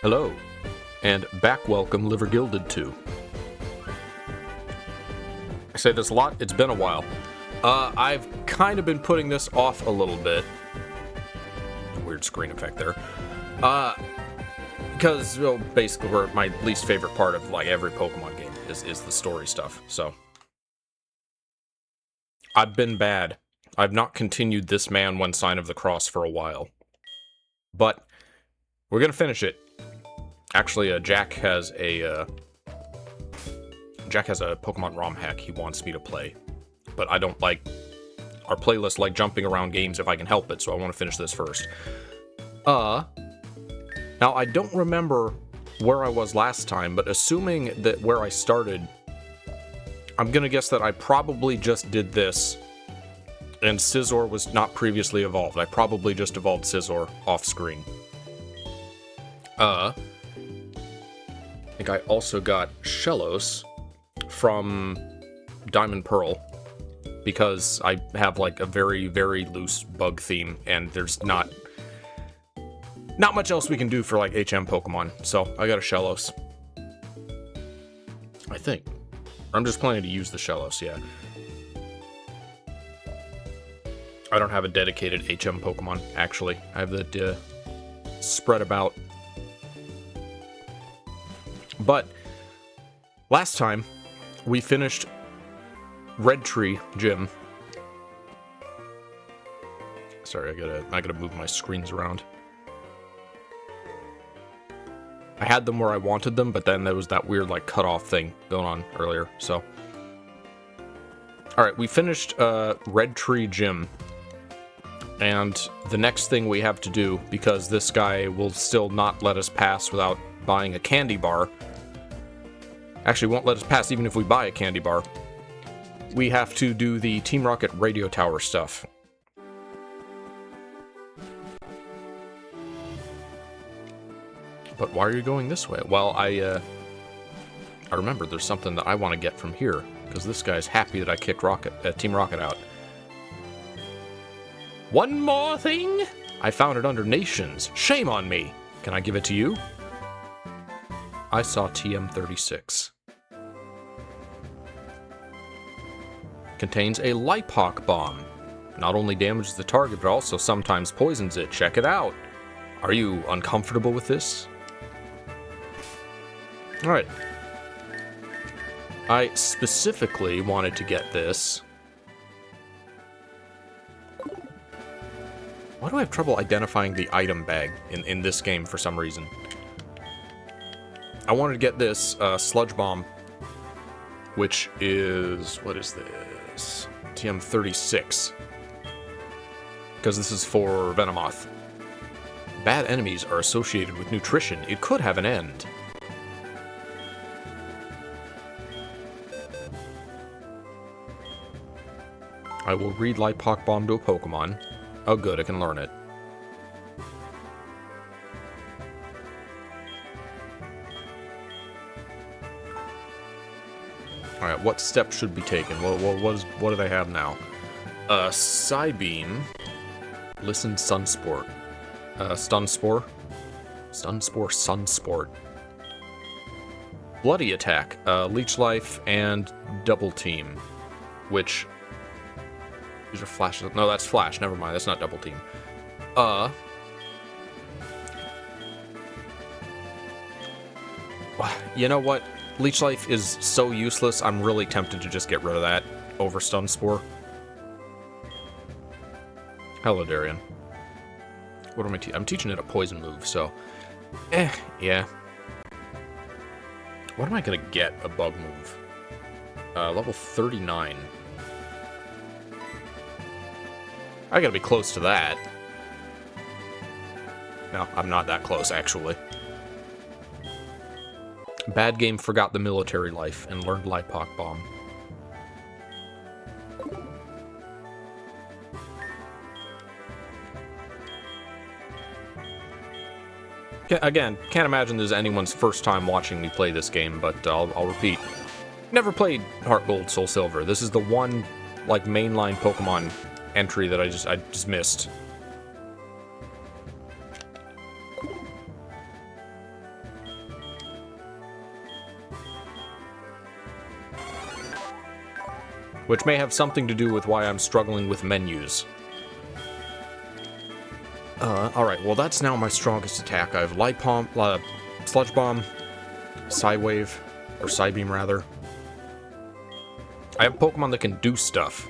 Hello, and back welcome Liver Gilded to. I say this a lot, it's been a while. I've kind of been putting this off a little bit. Weird screen effect there. Because, well, basically, my least favorite part of, like, every Pokemon game is the story stuff, so. I've been bad. I've not continued This Man One Sign of the Cross for a while. But, we're gonna finish it. Actually, Jack has a Pokemon ROM hack he wants me to play. But I don't like our playlist like jumping around games if I can help it, so I want to finish this first. Now I don't remember where I was last time, but assuming that where I started, I'm gonna guess that I probably just did this, and Scizor was not previously evolved. I probably just evolved Scizor off screen. I think I also got Shellos from Diamond Pearl, because I have like a very, very loose bug theme, and there's not much else we can do for like HM Pokemon, so I got a Shellos. I think. I'm just planning to use the Shellos, yeah. I don't have a dedicated HM Pokemon, actually. I have that spread about. But last time, we finished Red Tree Gym. Sorry, I gotta move my screens around. I had them where I wanted them, but then there was that weird, like, cutoff thing going on earlier, so. Alright, we finished Red Tree Gym. And the next thing we have to do, because this guy will still not let us pass without buying a candy bar. Actually, won't let us pass even if we buy a candy bar. We have to do the Team Rocket radio tower stuff. But why are you going this way? Well, I remember there's something that I want to get from here, because this guy's happy that I kicked Team Rocket out. One more thing! I found it under Nations. Shame on me! Can I give it to you? I saw TM36. Contains a Lipock bomb. Not only damages the target, but also sometimes poisons it. Check it out. Are you uncomfortable with this? Alright. I specifically wanted to get this. Why do I have trouble identifying the item bag in this game for some reason? I wanted to get this Sludge Bomb, which is, what is this? TM36. Because this is for Venomoth. Bad enemies are associated with nutrition. It could have an end. I will read Lipock Bomb to a Pokemon. Oh good, I can learn it. Alright, what steps should be taken? What do they have now? Psybeam. Listen, Sunsport. Stunspore. Sunspore, Sunsport. Bloody Attack. Leech Life and Double Team. Which... These are flashes. No, that's Flash. Never mind, that's not Double Team. You know what? Leech Life is so useless, I'm really tempted to just get rid of that over Stun Spore. Hello, Darian. What am I teaching? I'm teaching it a poison move, so... yeah. What am I gonna get a bug move? Level 39. I gotta be close to that. No, I'm not that close, actually. Bad game forgot the military life and learned Lipock Bomb. Again, can't imagine this is anyone's first time watching me play this game, but I'll repeat. Never played HeartGold, Soul Silver. This is the one, like, mainline Pokemon entry that I just missed. which may have something to do with why I'm struggling with menus. Alright, well that's now my strongest attack. I have Light Palm, Sludge Bomb, Psywave, or Psybeam rather. I have Pokemon that can do stuff.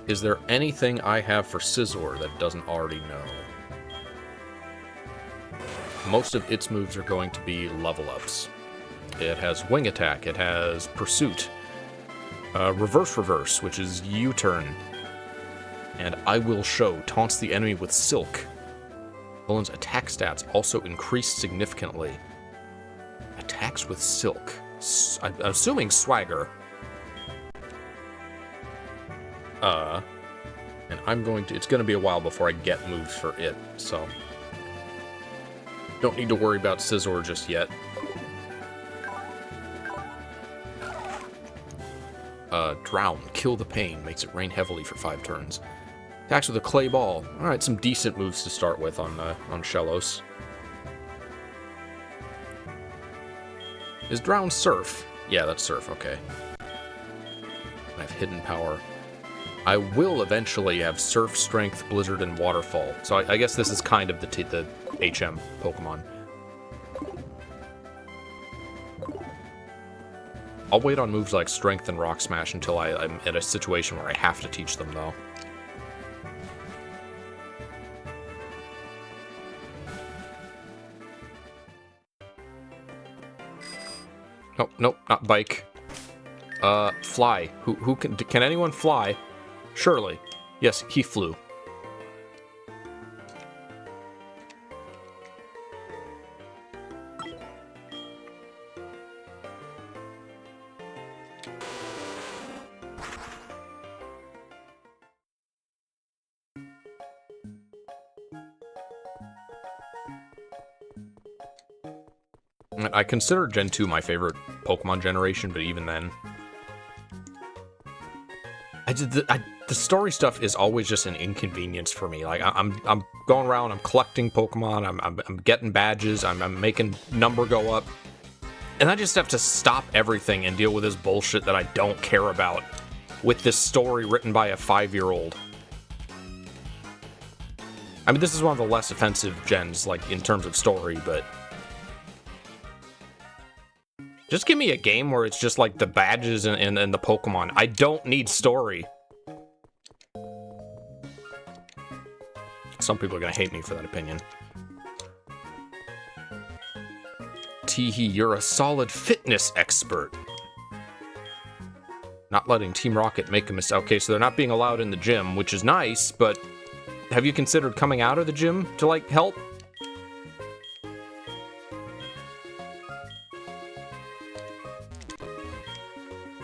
Is there anything I have for Scizor that it doesn't already know? Most of its moves are going to be level ups. It has Wing Attack, it has Pursuit, Reverse, which is U-turn, and I Will Show taunts the enemy with Silk. Roland's attack stats also increase significantly. Attacks with Silk. I'm assuming Swagger. And it's gonna be a while before I get moves for it, so don't need to worry about Scizor just yet. Drown, Kill the Pain, makes it rain heavily for 5 turns. Attacks with a Clay Ball. Alright, some decent moves to start with on Shellos. Is Drown Surf? Yeah, that's Surf, okay. I have Hidden Power. I will eventually have Surf, Strength, Blizzard, and Waterfall. So I guess this is kind of the HM Pokemon. I'll wait on moves like Strength and Rock Smash until I'm at a situation where I have to teach them, though. Nope, not Bike. Fly. Who can anyone fly? Surely. Yes, he flew. I consider Gen 2 my favorite Pokemon generation, but even then... the story stuff is always just an inconvenience for me. Like, I'm going around, I'm collecting Pokemon, I'm getting badges, I'm making number go up, and I just have to stop everything and deal with this bullshit that I don't care about with this story written by a 5-year-old. I mean, this is one of the less offensive gens, like, in terms of story, but... just give me a game where it's just like the badges and the Pokemon. I don't need story. Some people are gonna hate me for that opinion. Teehee, you're a solid fitness expert. Not letting Team Rocket make a mistake. Okay, so they're not being allowed in the gym, which is nice, but have you considered coming out of the gym to, like, help?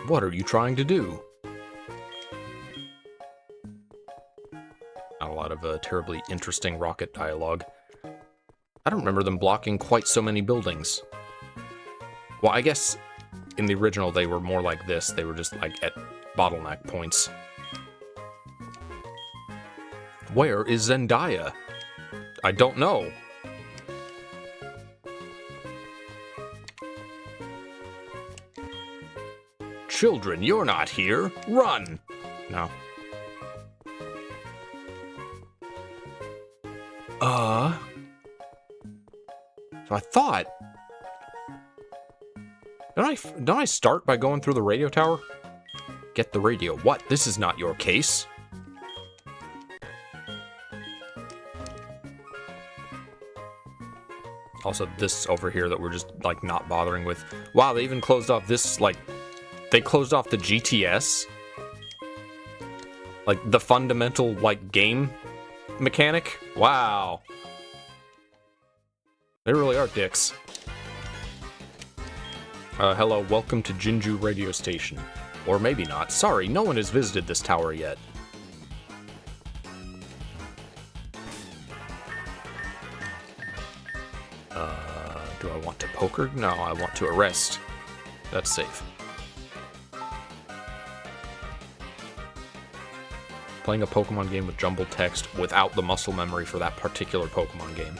What are you trying to do? Not a lot of terribly interesting Rocket dialogue. I don't remember them blocking quite so many buildings. Well, I guess in the original they were more like this. They were just like at bottleneck points. Where is Zendaya? I don't know. Children, you're not here. Run! No. So I thought... Don't I start by going through the radio tower? Get the radio. What? This is not your case. Also, this over here that we're just, like, not bothering with. Wow, they even closed off this, like... they closed off the GTS? Like, the fundamental, like, game mechanic? Wow. They really are dicks. Hello, welcome to Jinju Radio Station. Or maybe not. Sorry, no one has visited this tower yet. Do I want to poker? No, I want to arrest. That's safe. Playing a Pokemon game with jumbled text without the muscle memory for that particular Pokemon game.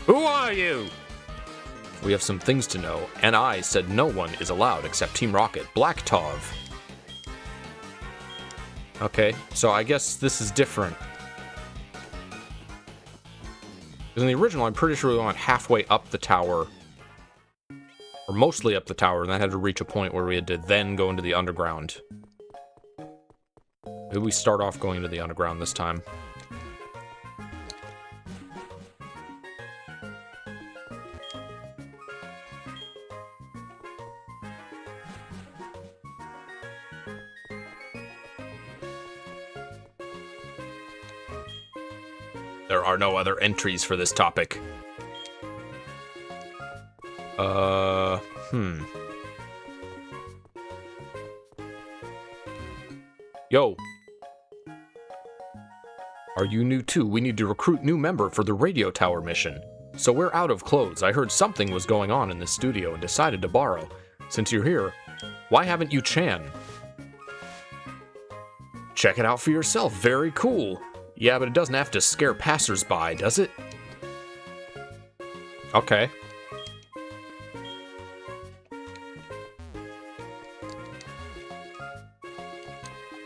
Who are you? We have some things to know, and I said no one is allowed except Team Rocket. Black Tov. Okay, so I guess this is different. Because in the original, I'm pretty sure we went halfway up the tower. Or mostly up the tower, and that had to reach a point where we had to then go into the underground. Maybe we start off going into the underground this time. There are no other entries for this topic. Yo. Are you new too? We need to recruit new member for the radio tower mission. So we're out of clothes. I heard something was going on in the studio and decided to borrow. Since you're here, why haven't you Chan? Check it out for yourself. Very cool. Yeah, but it doesn't have to scare passersby, does it? Okay.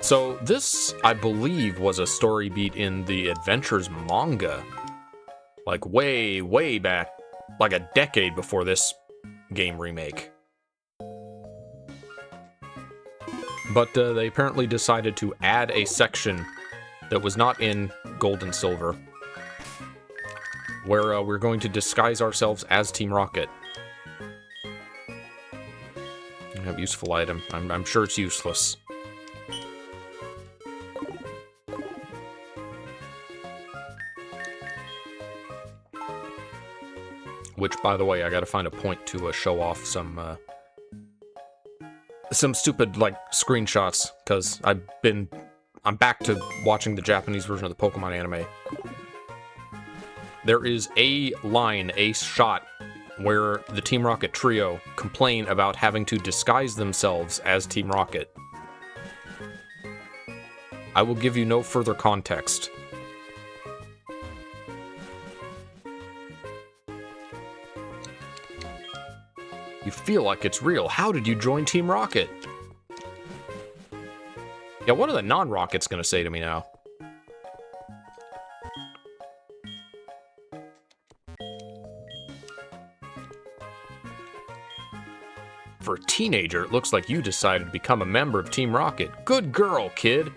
So this, I believe, was a story beat in the Adventures manga. Like way, way back. Like a decade before this game remake. But they apparently decided to add a section that was not in Gold and Silver, where we're going to disguise ourselves as Team Rocket. I have a useful item. I'm sure it's useless. Which, by the way, I gotta find a point to show off some stupid, like, screenshots, because I'm back to watching the Japanese version of the Pokemon anime. There is a line, a shot, where the Team Rocket trio complain about having to disguise themselves as Team Rocket. I will give you no further context. You feel like it's real. How did you join Team Rocket? Yeah, what are the non-Rockets gonna say to me now? For a teenager, it looks like you decided to become a member of Team Rocket. Good girl, kid!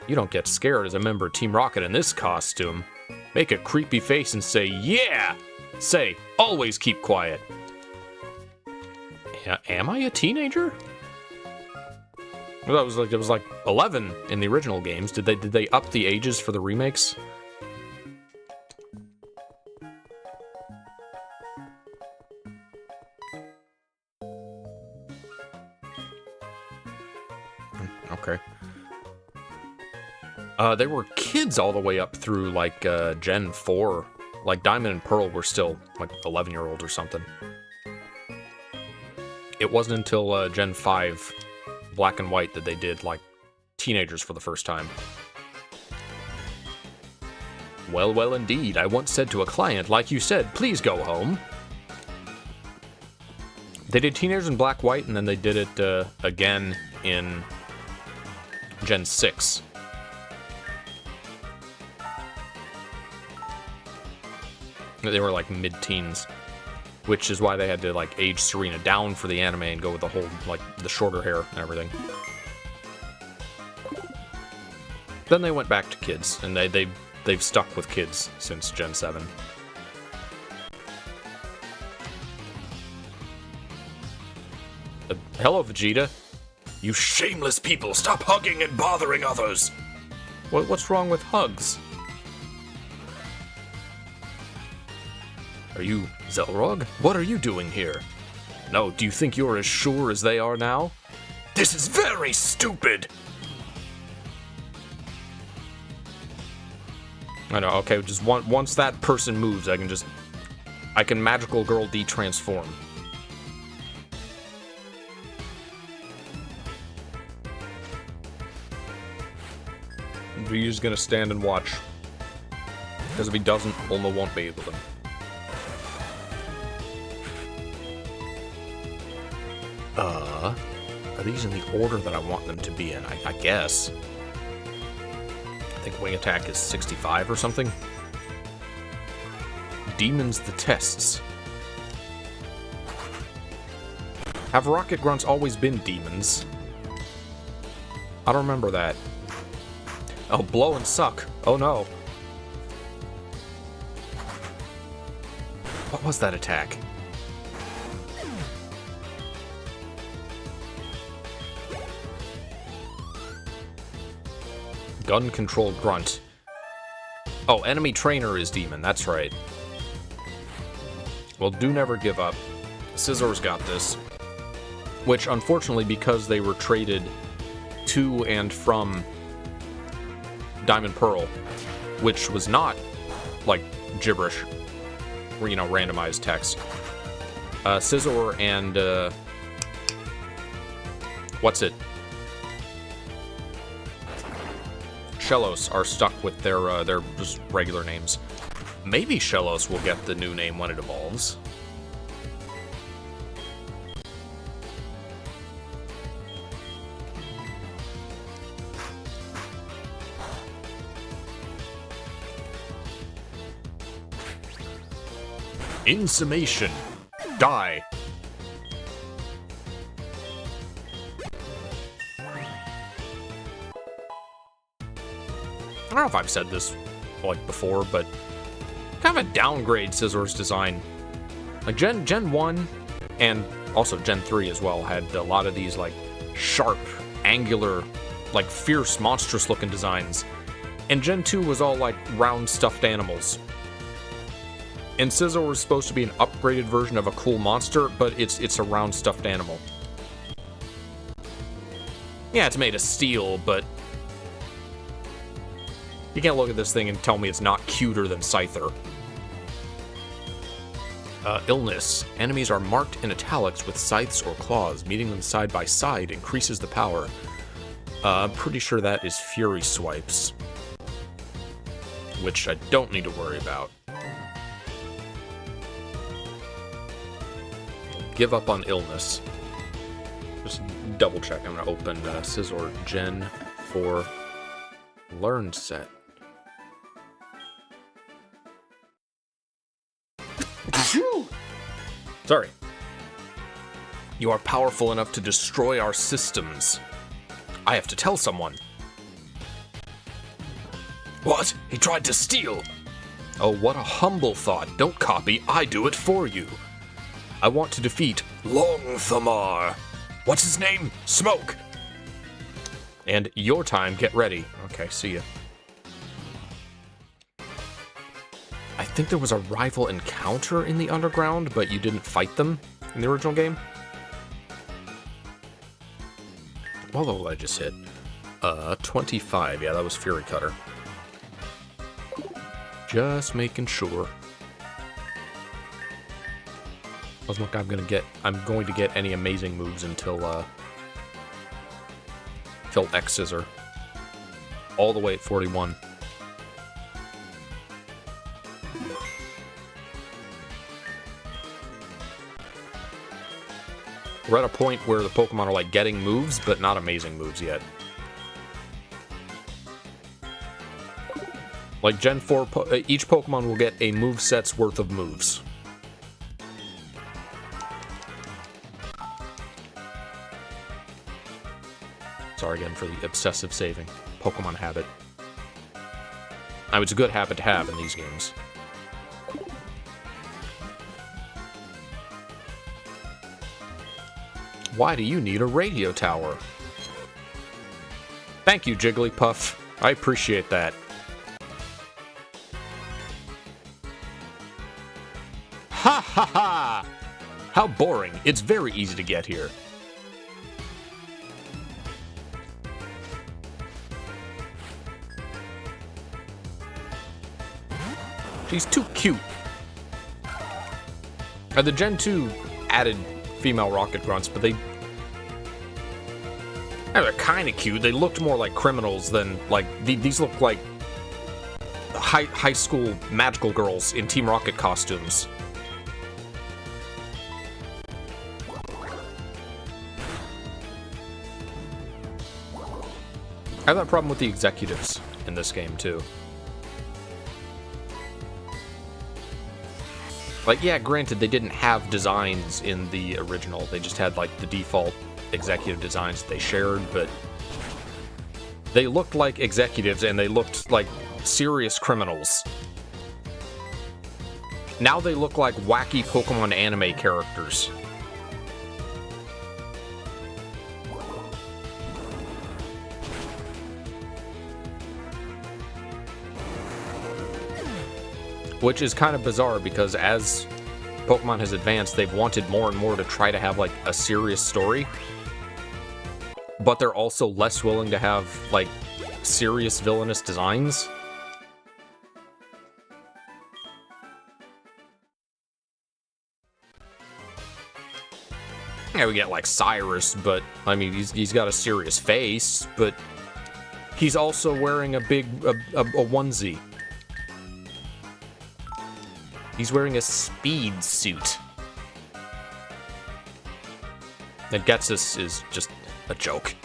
You don't get scared as a member of Team Rocket in this costume. Make a creepy face and say, yeah! Say, always keep quiet. Yeah, am I a teenager? Well, it was like 11 in the original games. Did they up the ages for the remakes? Okay. They were kids all the way up through, like, Gen 4. Like, Diamond and Pearl were still, like, 11-year-olds or something. It wasn't until Gen 5, Black and White, that they did, like, teenagers for the first time. Well, well, indeed. I once said to a client, like you said, please go home. They did teenagers in Black, White, and then they did it again in Gen 6. They were like mid-teens, which is why they had to like age Serena down for the anime and go with the whole, like, the shorter hair and everything. Then they went back to kids, and they've stuck with kids since Gen 7. Hello, Vegeta. You shameless people, stop hugging and bothering others! What's wrong with hugs? Are you Xelrog? What are you doing here? No, do you think you're as sure as they are now? This is very stupid! I know, okay, just once that person moves, I can Magical Girl de-transform. You're just gonna stand and watch. Because if he doesn't, Bulma won't be able to. Are these in the order that I want them to be in? I guess. I think wing attack is 65 or something. Demons the tests. Have rocket grunts always been demons? I don't remember that. Oh, blow and suck. Oh no. What was that attack? Gun-controlled grunt. Oh, enemy trainer is demon, that's right. Well, do never give up. Scissor's got this. Which, unfortunately, because they were traded to and from Diamond Pearl, which was not, like, gibberish, or, you know, randomized text. Scizor and, what's it? Shellos are stuck with their just regular names. Maybe Shellos will get the new name when it evolves. In summation, die. I don't know if I've said this, like, before, but kind of a downgrade Scissor's design. Like, Gen 1 and also Gen 3 as well had a lot of these, like, sharp, angular, like, fierce, monstrous-looking designs. And Gen 2 was all, like, round, stuffed animals. And Scizor was supposed to be an upgraded version of a cool monster, but it's a round, stuffed animal. Yeah, it's made of steel, but you can't look at this thing and tell me it's not cuter than Scyther. Illness. Enemies are marked in italics with scythes or claws. Meeting them side by side increases the power. I'm pretty sure that is Fury Swipes, which I don't need to worry about. Give up on illness. Just double check. I'm going to open Scizor Gen 4 Learned Set. Sorry. You are powerful enough to destroy our systems. I have to tell someone. What? He tried to steal. Oh, what a humble thought. Don't copy. I do it for you. I want to defeat Longthamar. What's his name? Smoke. And your time, get ready. Okay, see ya. I think there was a rival encounter in the underground, but you didn't fight them in the original game. What level did I just hit? 25. Yeah, that was Fury Cutter. Just making sure. Doesn't look like I'm going to get any amazing moves until X Scissor. All the way at 41. We're at a point where the Pokemon are like getting moves, but not amazing moves yet. Like Gen 4, each Pokemon will get a moveset's worth of moves. Sorry again for the obsessive saving. Pokemon habit. I mean, it's a good habit to have in these games. Why do you need a radio tower? Thank you, Jigglypuff. I appreciate that. Ha ha ha! How boring. It's very easy to get here. She's too cute. The Gen 2 added female rocket grunts, but they're kind of cute. They looked more like criminals than, like, these look like high school magical girls in Team Rocket costumes. I have that problem with the executives in this game, too. Like, yeah, granted, they didn't have designs in the original. They just had, like, the default executive designs that they shared, but they looked like executives and they looked like serious criminals. Now they look like wacky Pokemon anime characters. Which is kind of bizarre because as Pokemon has advanced, they've wanted more and more to try to have, like, a serious story. But they're also less willing to have, like, serious villainous designs. Yeah, we get, like, Cyrus, but, I mean, he's got a serious face, but he's also wearing a onesie. He's wearing a speed suit. And Getsus is just a joke.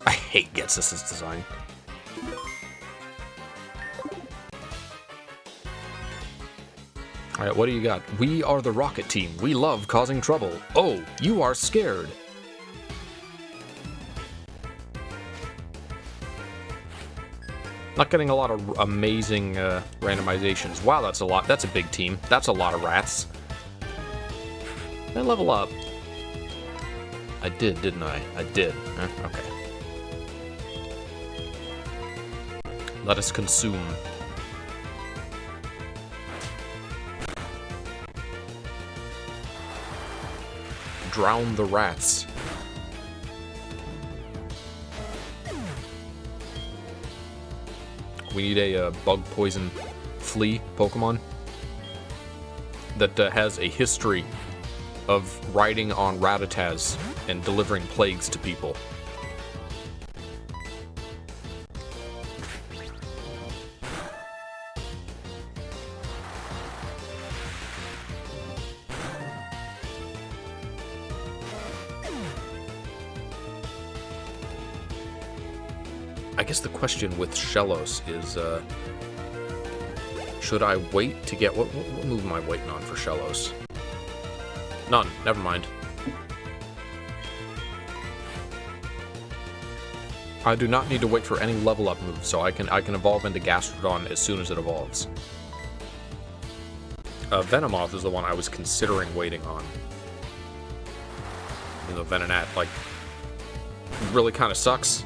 I hate Getsus's design. Alright, what do you got? We are the Rocket Team. We love causing trouble. Oh, you are scared. Not getting a lot of amazing randomizations. Wow, that's a lot. That's a big team. That's a lot of rats. Did I level up? I did, didn't I? I did. Okay. Let us consume. Drown the rats. We need a bug poison flea Pokemon that has a history of riding on Rattatas and delivering plagues to people. I guess the question with Shellos is, should I wait to get... What move am I waiting on for Shellos? None. Never mind. I do not need to wait for any level up moves, so I can evolve into Gastrodon as soon as it evolves. Venomoth is the one I was considering waiting on. You know, Venonat, like, really kind of sucks.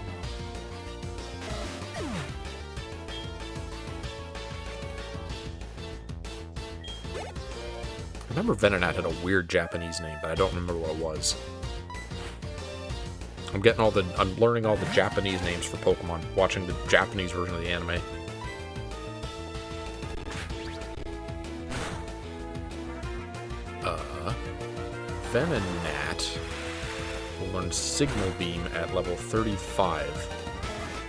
I remember Venonat had a weird Japanese name, but I don't remember what it was. I'm learning all the Japanese names for Pokemon, watching the Japanese version of the anime. Venonat will learn Signal Beam at level 35,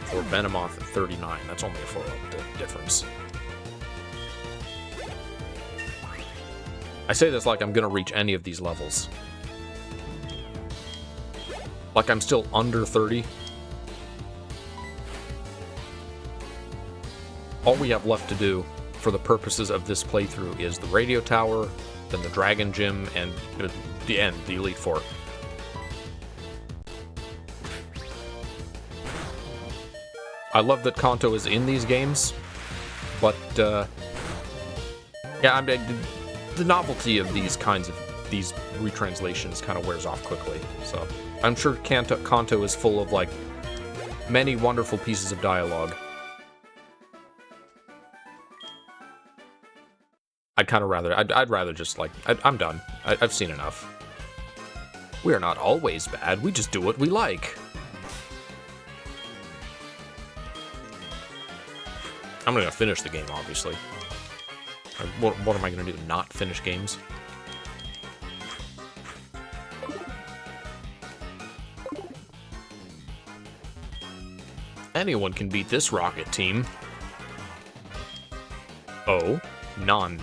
for Venomoth at 39. That's only a 4-level difference. I say this like I'm gonna reach any of these levels. Like I'm still under 30. All we have left to do for the purposes of this playthrough is the Radio Tower, then the Dragon Gym, and the end, the Elite Four. I love that Kanto is in these games, but yeah, the novelty of these retranslations kind of wears off quickly. So I'm sure Kanto is full of, like, many wonderful pieces of dialogue. I'd rather just, like, I'm done. I've seen enough. We are not always bad. We just do what we like. I'm gonna finish the game, obviously. What am I gonna do? Not finish games? Anyone can beat this Rocket Team. Oh, none.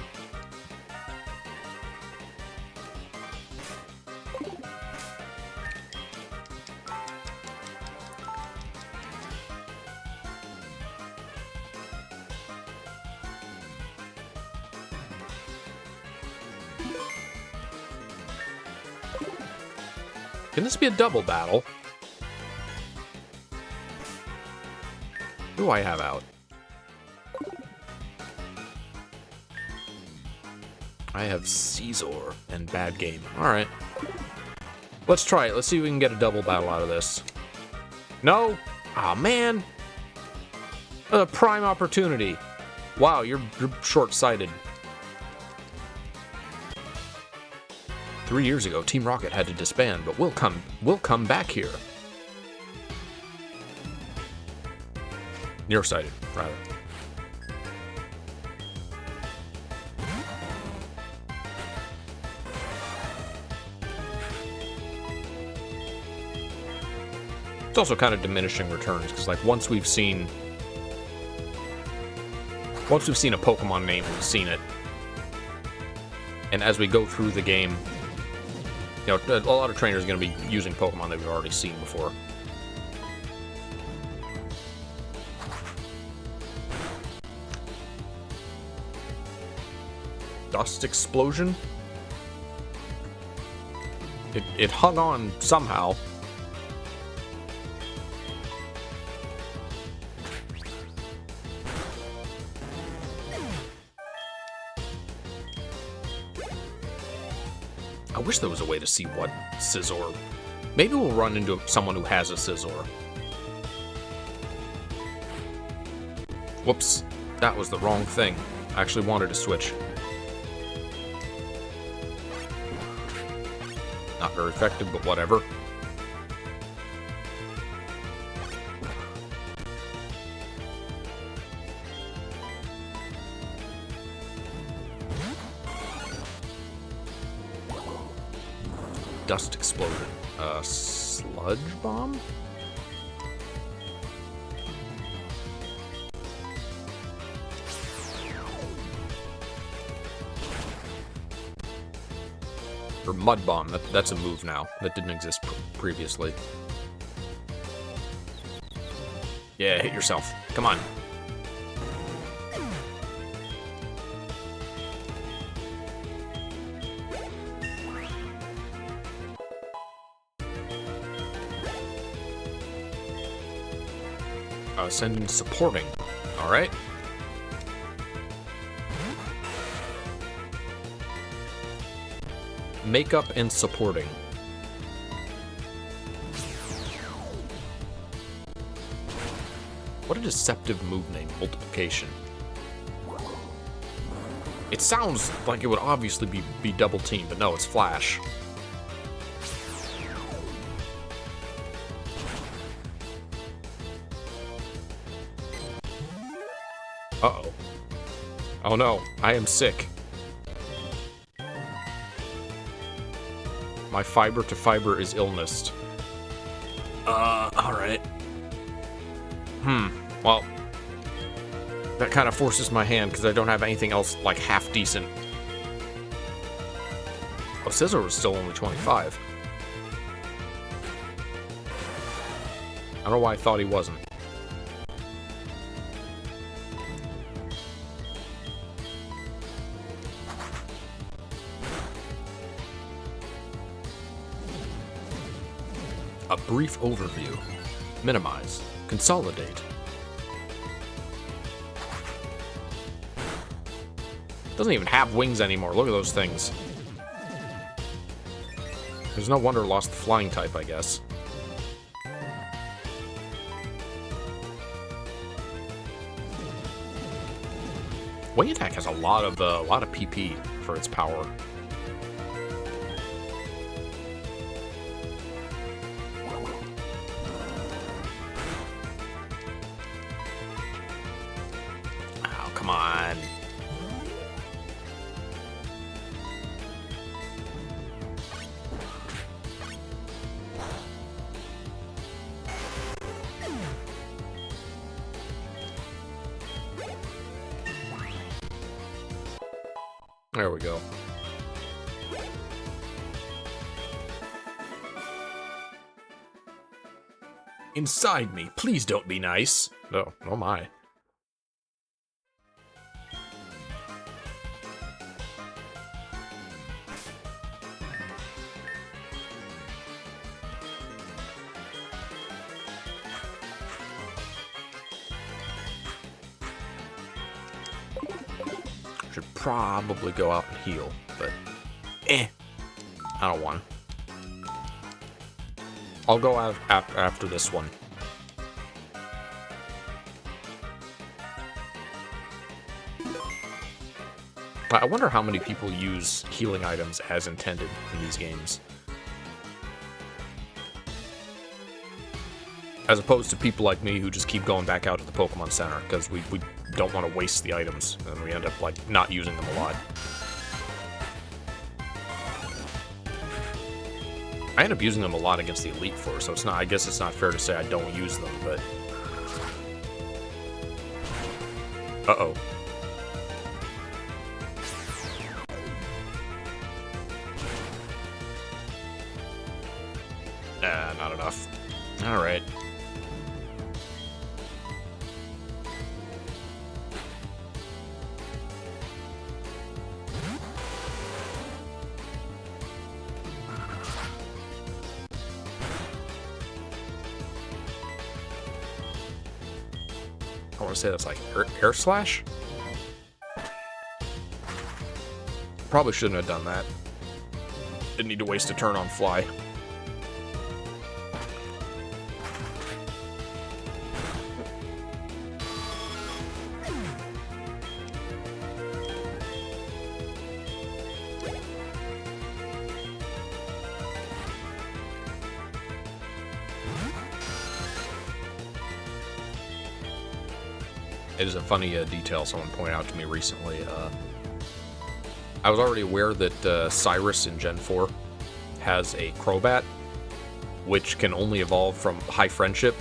Can this be a double battle? Who do I have out? I have Caesar and Bad Game. Alright. Let's try it. Let's see if we can get a double battle out of this. No? Aw, man. A prime opportunity. Wow, you're short-sighted. 3 years ago, Team Rocket had to disband, but we'll come back here. Nearsighted, rather. It's also kind of diminishing returns, because like once we've seen a Pokemon name, we've seen it. And as we go through the game, you know, a lot of trainers are going to be using Pokemon that we've already seen before. Dust Explosion? It hung on somehow. I wish there was a way to see what Scizor... Maybe we'll run into someone who has a Scizor. Whoops. That was the wrong thing. I actually wanted to switch. Not very effective, but whatever. Dust Explosion. Sludge Bomb? Or Mud Bomb. That's a move now. That didn't exist previously. Yeah, hit yourself. Come on. Send in supporting. Alright. Makeup and supporting. What a deceptive move name, Multiplication. It sounds like it would obviously be double team, but no, it's Flash. Uh-oh. Oh no, I am sick. My fiber to fiber is illness. Alright. Well, that kind of forces my hand, because I don't have anything else, like, half decent. Oh, Scizor was still only 25. I don't know why I thought he wasn't. A brief overview. Minimize. Consolidate. Doesn't even have wings anymore. Look at those things. There's no wonder it lost the flying type, I guess. Wing attack has a lot of PP for its power. Oh, come on. There we go. Inside me, please don't be nice. Oh, oh my. probably go out and heal, but I don't want to. I'll go out after this one. I wonder how many people use healing items as intended in these games. As opposed to people like me who just keep going back out to the Pokemon Center, because we don't want to waste the items, and we end up, like, not using them a lot. I end up using them a lot against the Elite Four, so it's not, I guess it's not fair to say I don't use them, but... Uh-oh. Not enough. Alright. I want to say that's like air slash? Probably shouldn't have done that. Didn't need to waste a turn on fly. It is a funny detail someone pointed out to me recently. I was already aware that Cyrus in Gen 4 has a Crobat, which can only evolve from High Friendship.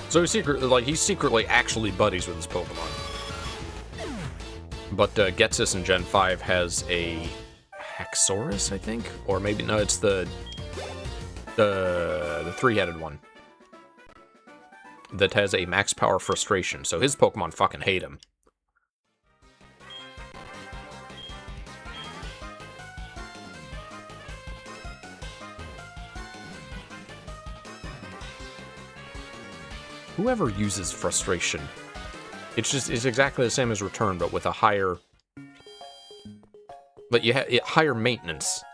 So he's secretly actually buddies with his Pokemon. But Getsis in Gen 5 has a Haxorus, I think? Or maybe, no, it's the three-headed one. That has a max power frustration, so his Pokemon fucking hate him. Whoever uses frustration, it's exactly the same as return, but with a higher, but you have higher maintenance.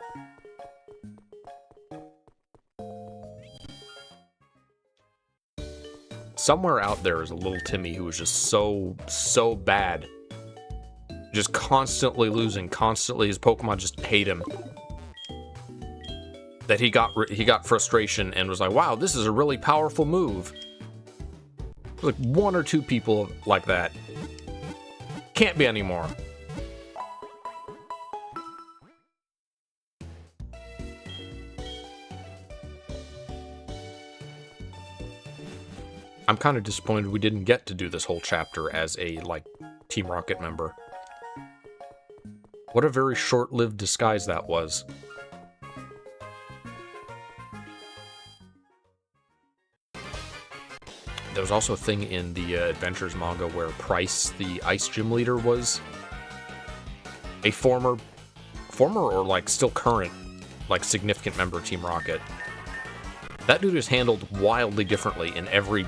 Somewhere out there is a little Timmy who is just so bad. Just constantly losing, constantly his Pokemon just hate him. That he got frustration and was like, wow, this is a really powerful move. Like one or two people like that. Can't be anymore. I'm kind of disappointed we didn't get to do this whole chapter as a, like, Team Rocket member. What a very short-lived disguise that was. There was also a thing in the Adventures manga where Price, the Ice Gym leader, was a former or, like, still current, like, significant member of Team Rocket. That dude is handled wildly differently in every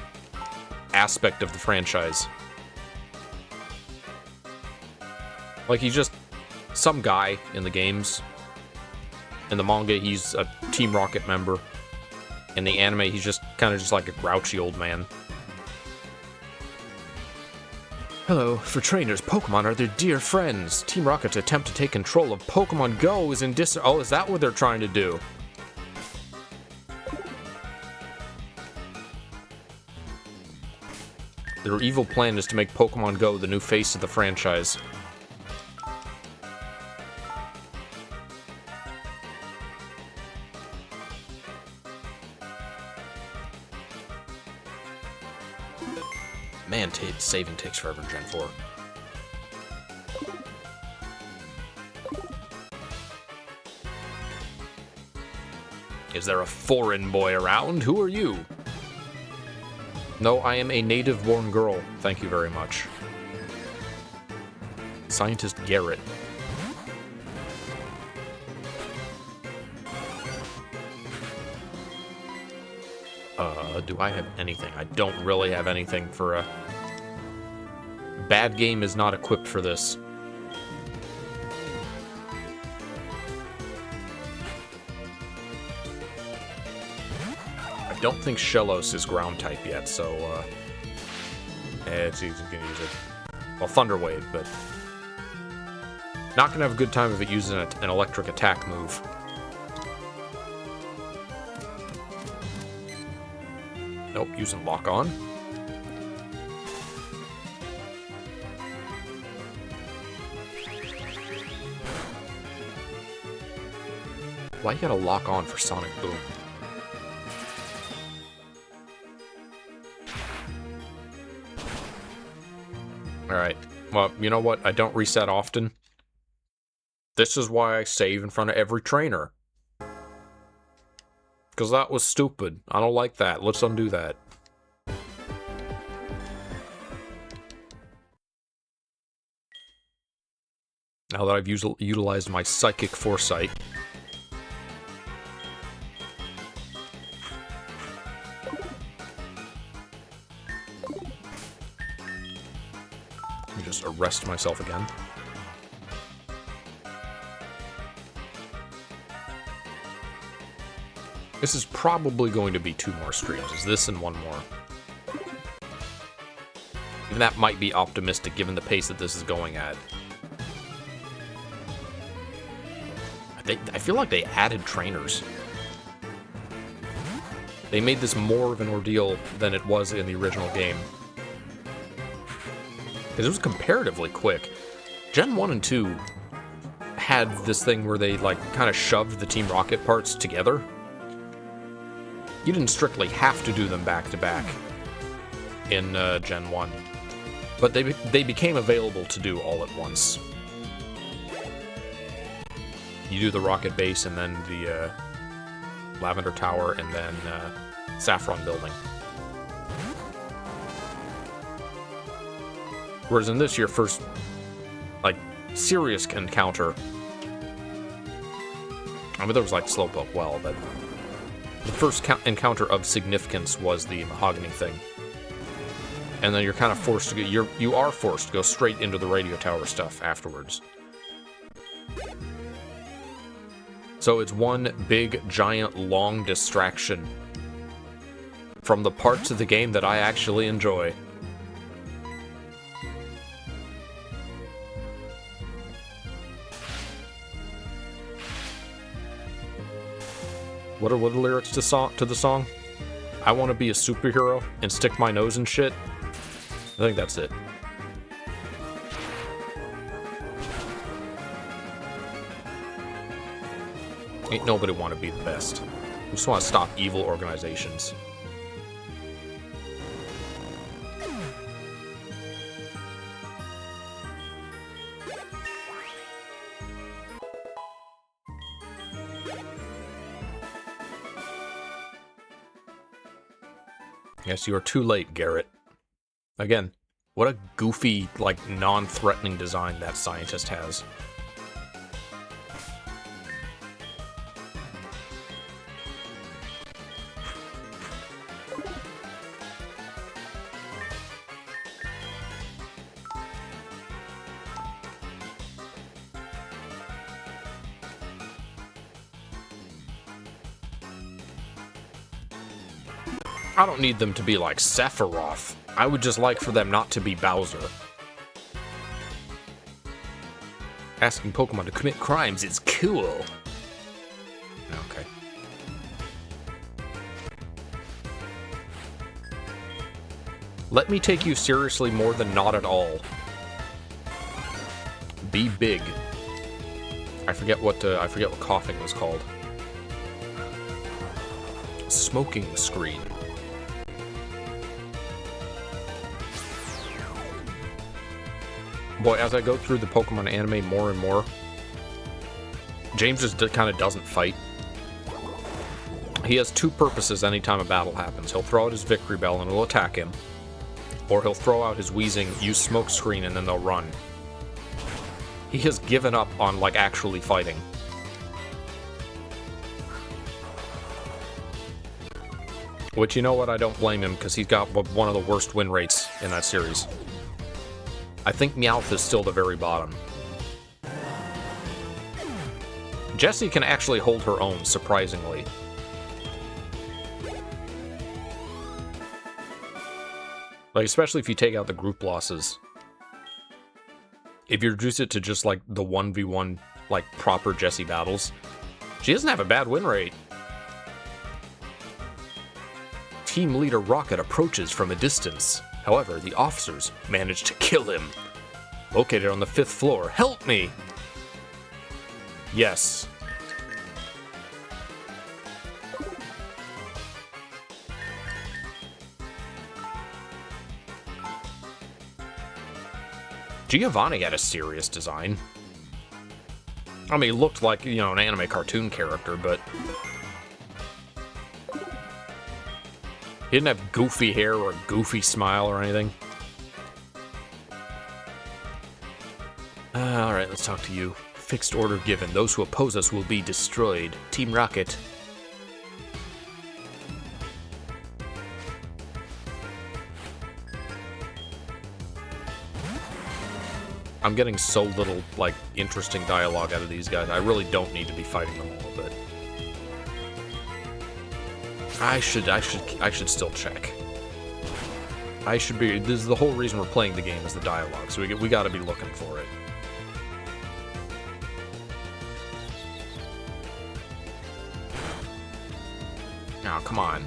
aspect of the franchise. Like, he's just some guy in the games. In the manga, he's a Team Rocket member. In the anime, he's just kind of just like a grouchy old man. Hello, for trainers, Pokemon are their dear friends. Team Rocket's attempt to take control of Pokemon Go is in Oh, is that what they're trying to do? Their evil plan is to make Pokemon Go the new face of the franchise. Man, saving takes forever in Gen 4. Is there a foreign boy around? Who are you? No, I am a native-born girl. Thank you very much. Scientist Garrett. Do I have anything? I don't really have anything for a Bad game is not equipped for this. I don't think Shellos is ground type yet, so it's easy to use it. Well, Thunder Wave, but not gonna have a good time if it uses an electric attack move. Nope, using Lock On. Why you gotta Lock On for Sonic Boom? Alright, well, you know what? I don't reset often. This is why I save in front of every trainer. Because that was stupid. I don't like that. Let's undo that. Now that I've utilized my Psychic Foresight. Let me just arrest myself again. This is probably going to be 2 more streams. Is this and 1 more? Even that might be optimistic given the pace that this is going at. I feel like they added trainers. They made this more of an ordeal than it was in the original game. Because it was comparatively quick. Gen 1 and 2 had this thing where they, like, kind of shoved the Team Rocket parts together. You didn't strictly have to do them back-to-back in Gen 1. But they became available to do all at once. You do the Rocket Base and then the Lavender Tower and then Saffron Building. Whereas in this, your first, like, serious encounter... I mean, there was, like, Slowpoke well, but... The first encounter of significance was the Mahogany thing. And then you're kind of forced to go... You are forced to go straight into the Radio Tower stuff afterwards. So it's one big, giant, long distraction from the parts of the game that I actually enjoy. What are the lyrics to the song? I want to be a superhero and stick my nose in shit. I think that's it. Ain't nobody want to be the best. We just want to stop evil organizations. Yes, you are too late, Garrett. Again, what a goofy, like, non-threatening design that scientist has. I don't need them to be like Sephiroth. I would just like for them not to be Bowser. Asking Pokemon to commit crimes is cool. Okay. Let me take you seriously more than not at all. Be big. I forget what coughing was called. Smoking screen. Boy, as I go through the Pokemon anime more and more, James just kind of doesn't fight. He has 2 purposes anytime a battle happens. He'll throw out his Victory Bell and it'll attack him. Or he'll throw out his Weezing, use Smoke Screen, and then they'll run. He has given up on, like, actually fighting. Which, you know what, I don't blame him, because he's got one of the worst win rates in that series. I think Meowth is still the very bottom. Jessie can actually hold her own, surprisingly. Like, especially if you take out the group losses. If you reduce it to just, like, the 1v1, like, proper Jessie battles, she doesn't have a bad win rate. Team leader Rocket approaches from a distance. However, the officers manage to kill him. Located on the 5th floor. Help me! Yes. Giovanni had a serious design. I mean, he looked like, you know, an anime cartoon character, but he didn't have goofy hair or a goofy smile or anything. Alright, let's talk to you. Fixed order given. Those who oppose us will be destroyed. Team Rocket. I'm getting so little, like, interesting dialogue out of these guys. I really don't need to be fighting them all, but I should still check. I should be. This is the whole reason we're playing the game, is the dialogue. So we got to be looking for it. Oh, come on.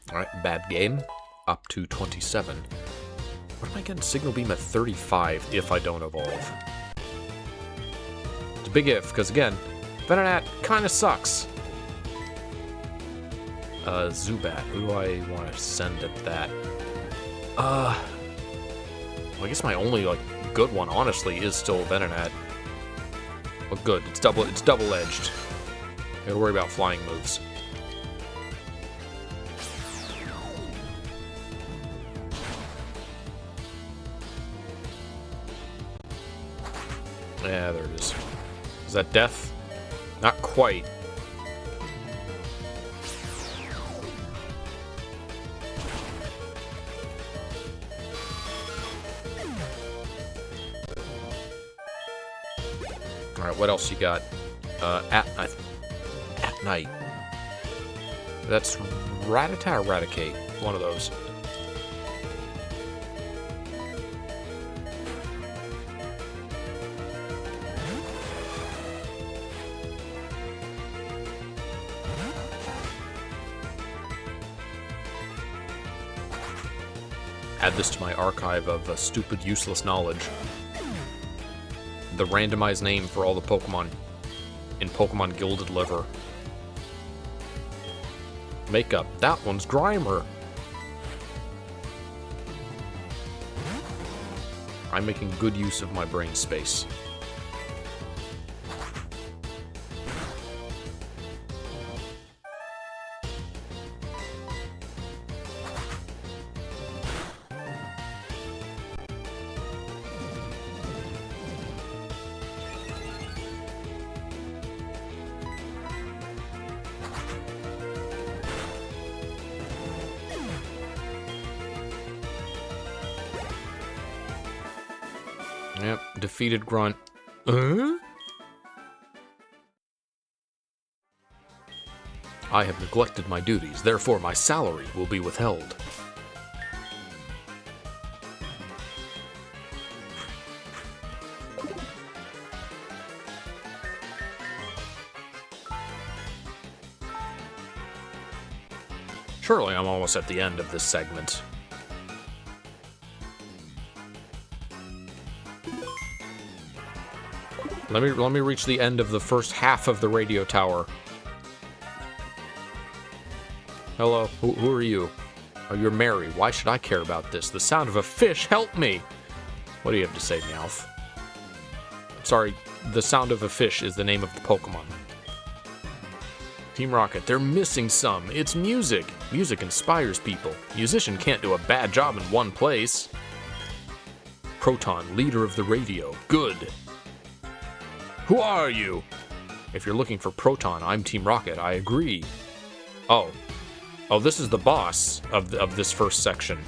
Alright, bad game. Up to 27. What am I getting? Signal Beam at 35 if I don't evolve. It's a big if, because again, Venonat kind of sucks. Zubat. Who do I want to send at that? Well, I guess my only, like, good one, honestly, is still Venonat. Well, good. It's double-edged. Gotta worry about flying moves. Yeah, there it is. Is that death? Not quite. Alright, what else you got? At night. That's Rattata or Raticate? One of those. Add this to my archive of stupid, useless knowledge. The randomized name for all the Pokemon in Pokémon Gilded Liver. Makeup. That one's Grimer. I'm making good use of my brain space. Yep, defeated Grunt. I have neglected my duties, therefore my salary will be withheld. Surely I'm almost at the end of this segment. Let me reach the end of the first half of the radio tower. Hello, who are you? Oh, you're Mary. Why should I care about this? The sound of a fish, help me! What do you have to say, Meowth? Sorry, the sound of a fish is the name of the Pokemon. Team Rocket, they're missing some. It's music. Music inspires people. Musician can't do a bad job in one place. Proton, leader of the radio. Good. Who are you? If you're looking for Proton, I'm Team Rocket. I agree. Oh. Oh, this is the boss of this first section.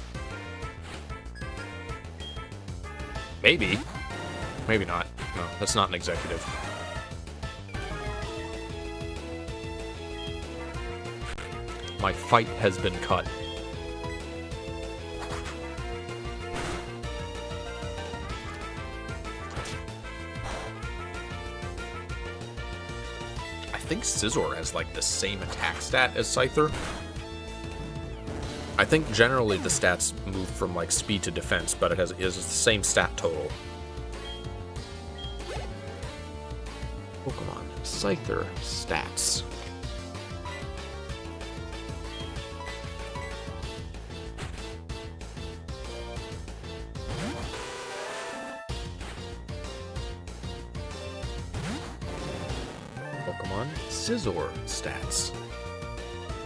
Maybe. Maybe not. No, that's not an executive. My fight has been cut. I think Scizor has like the same attack stat as Scyther. I think generally the stats move from like speed to defense, but it is the same stat total. Pokemon Scyther stats. Pokemon Scizor stats.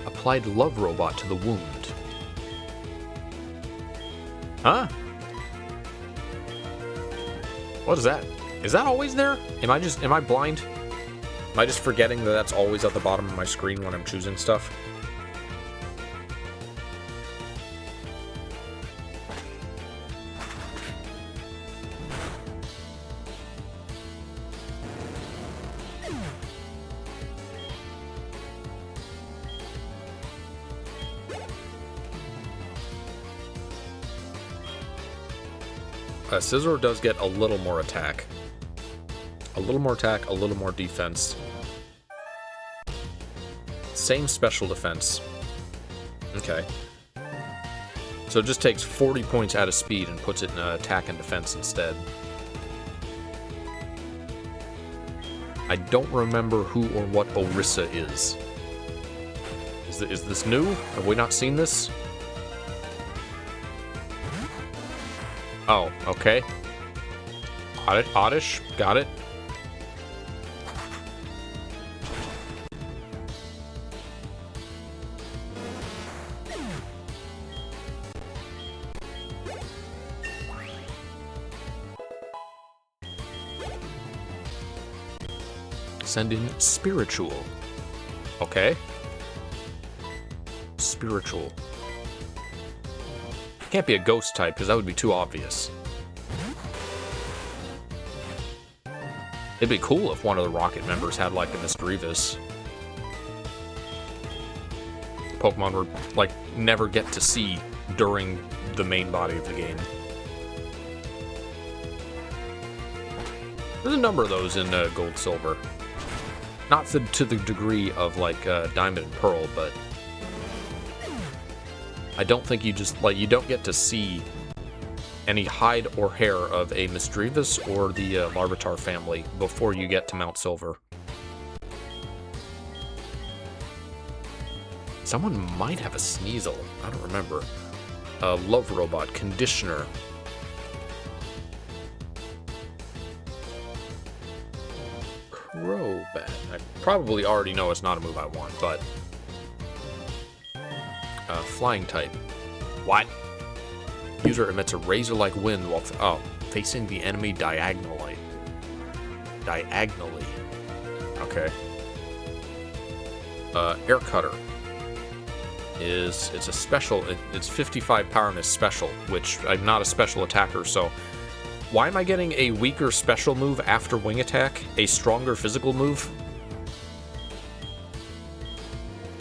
Applied Love Robot to the wound. Huh? What is that? Is that always there? Am I blind? Am I just forgetting that that's always at the bottom of my screen when I'm choosing stuff? Scizor does get a little more attack. A little more attack, a little more defense. Same special defense. Okay. So it just takes 40 points out of speed and puts it in attack and defense instead. I don't remember who or what Orisa is. Is this new? Have we not seen this? Oh, okay. Oddish, got it. Send in Spiritual. Okay. Spiritual. Can't be a ghost type, because that would be too obvious. It'd be cool if one of the Rocket members had, like, a Misdreavus. Pokemon would, like, never get to see during the main body of the game. There's a number of those in Gold, Silver. Not to the degree of, like, Diamond and Pearl, but I don't think you just, like, you don't get to see any hide or hair of a Misdreavus or the Larvitar family before you get to Mount Silver. Someone might have a Sneasel. I don't remember. Love Robot, Conditioner. Crobat. I probably already know it's not a move I want, but Flying type. What? User emits a razor-like wind while facing the enemy diagonally. Diagonally. Okay. Air Cutter. It's a special. It's 55 power and is special, which I'm not a special attacker, so why am I getting a weaker special move after Wing Attack? A stronger physical move?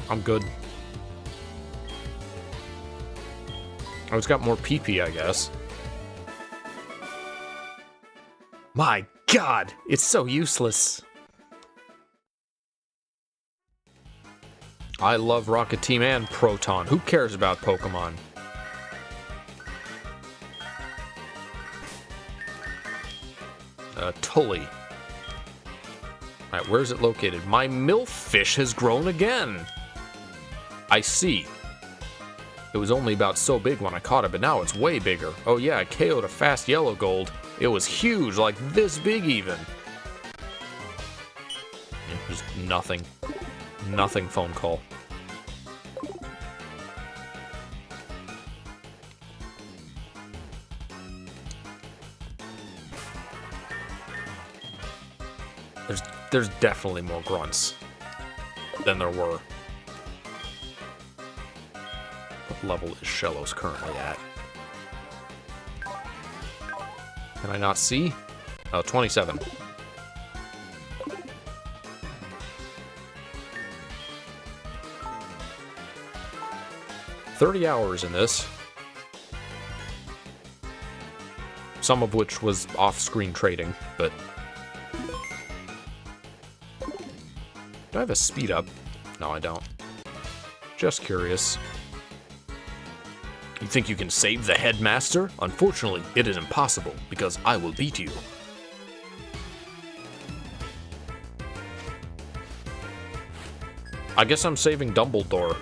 I'm good. Oh, it's got more PP, I guess. My God, it's so useless. I love Rocket Team and Proton. Who cares about Pokemon? Tully. Alright, where is it located? My Milfish has grown again. I see. It was only about so big when I caught it, but now it's way bigger. Oh yeah, I KO'd a fast yellow gold. It was huge, like this big even. Just nothing. nothing phone call. There's definitely more grunts than there were. What level is Shellos currently at? Can I not see? Oh, 27. $30 hours in this. Some of which was off-screen trading, but... Do I have a speed up? No, I don't. Just curious. You think you can save the headmaster? Unfortunately, it is impossible, because I will beat you. I guess I'm saving Dumbledore.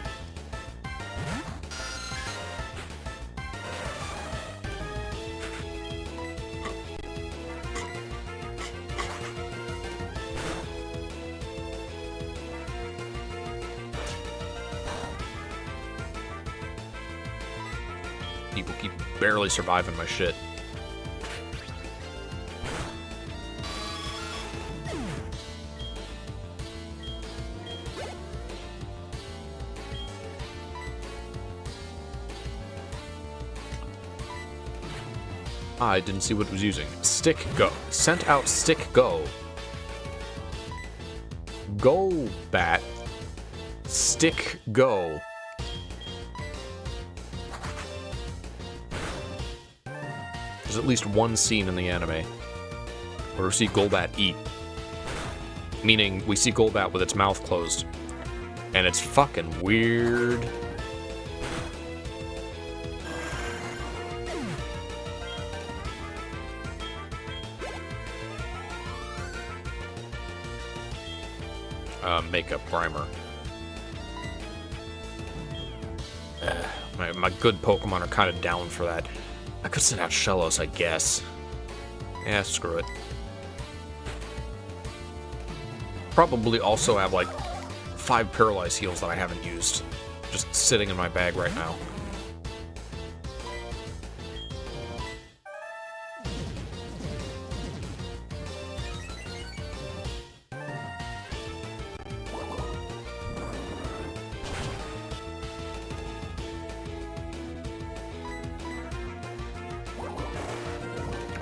People keep barely surviving my shit. I didn't see what it was using. Stick go. Sent out stick go. Go bat. Stick go. There's at least one scene in the anime where we see Golbat eat. Meaning, we see Golbat with its mouth closed. And it's fucking weird. Makeup primer. My good Pokemon are kind of down for that. I could send out Shellos, I guess. Yeah, screw it. Probably also have, like, 5 Paralyze Heals that I haven't used. Just sitting in my bag right now.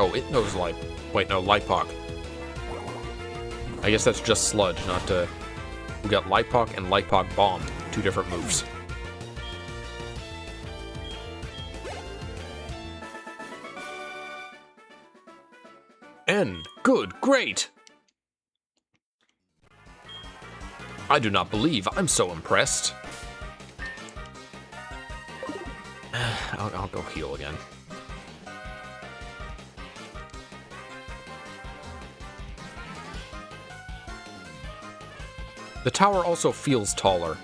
Oh, it knows Light. Wait, no, Lighthawk. I guess that's just Sludge, not we got Lighthawk and Lighthawk Bomb. 2 different moves. N. Good, great! I do not believe I'm so impressed. I'll go heal again. The tower also feels taller.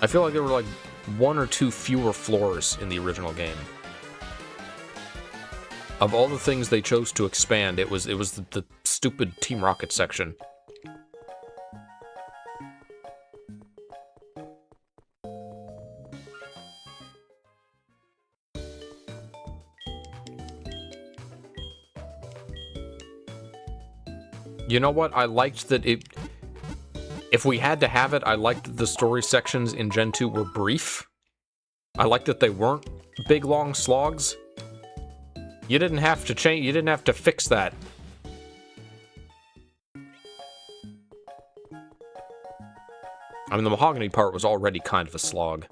I feel like there were like 1 or 2 fewer floors in the original game. Of all the things they chose to expand, it was the stupid Team Rocket section. You know what? I liked that it... If we had to have it, I liked that the story sections in Gen 2 were brief. I liked that they weren't big, long slogs. You didn't have to change... You didn't have to fix that. I mean, the mahogany part was already kind of a slog.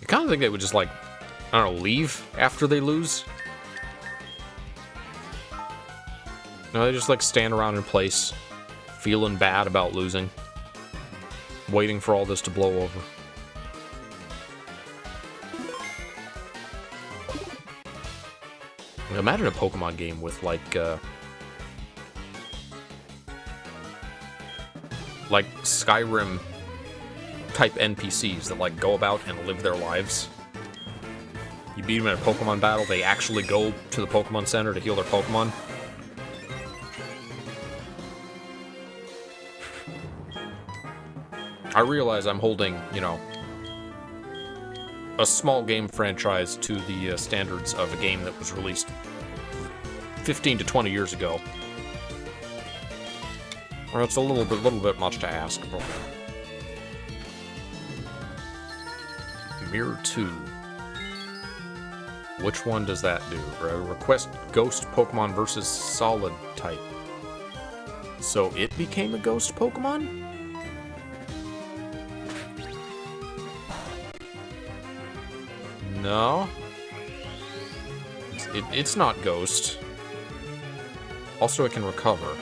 I kind of think they would just, like, I don't know, leave after they lose. No, they just, like, stand around in place, feeling bad about losing, waiting for all this to blow over. imagine a Pokemon game with, like Skyrim-type NPCs that, like, go about and live their lives. You beat them in a Pokemon battle, they actually go to the Pokemon Center to heal their Pokemon. I realize I'm holding, you know, a small game franchise to the standards of a game that was released 15 to 20 years ago. Or it's a little bit much to ask. Mirror 2. Which one does that do? Request Ghost Pokemon versus Solid type. So it became a Ghost Pokemon? No. It's not Ghost. Also, it can recover.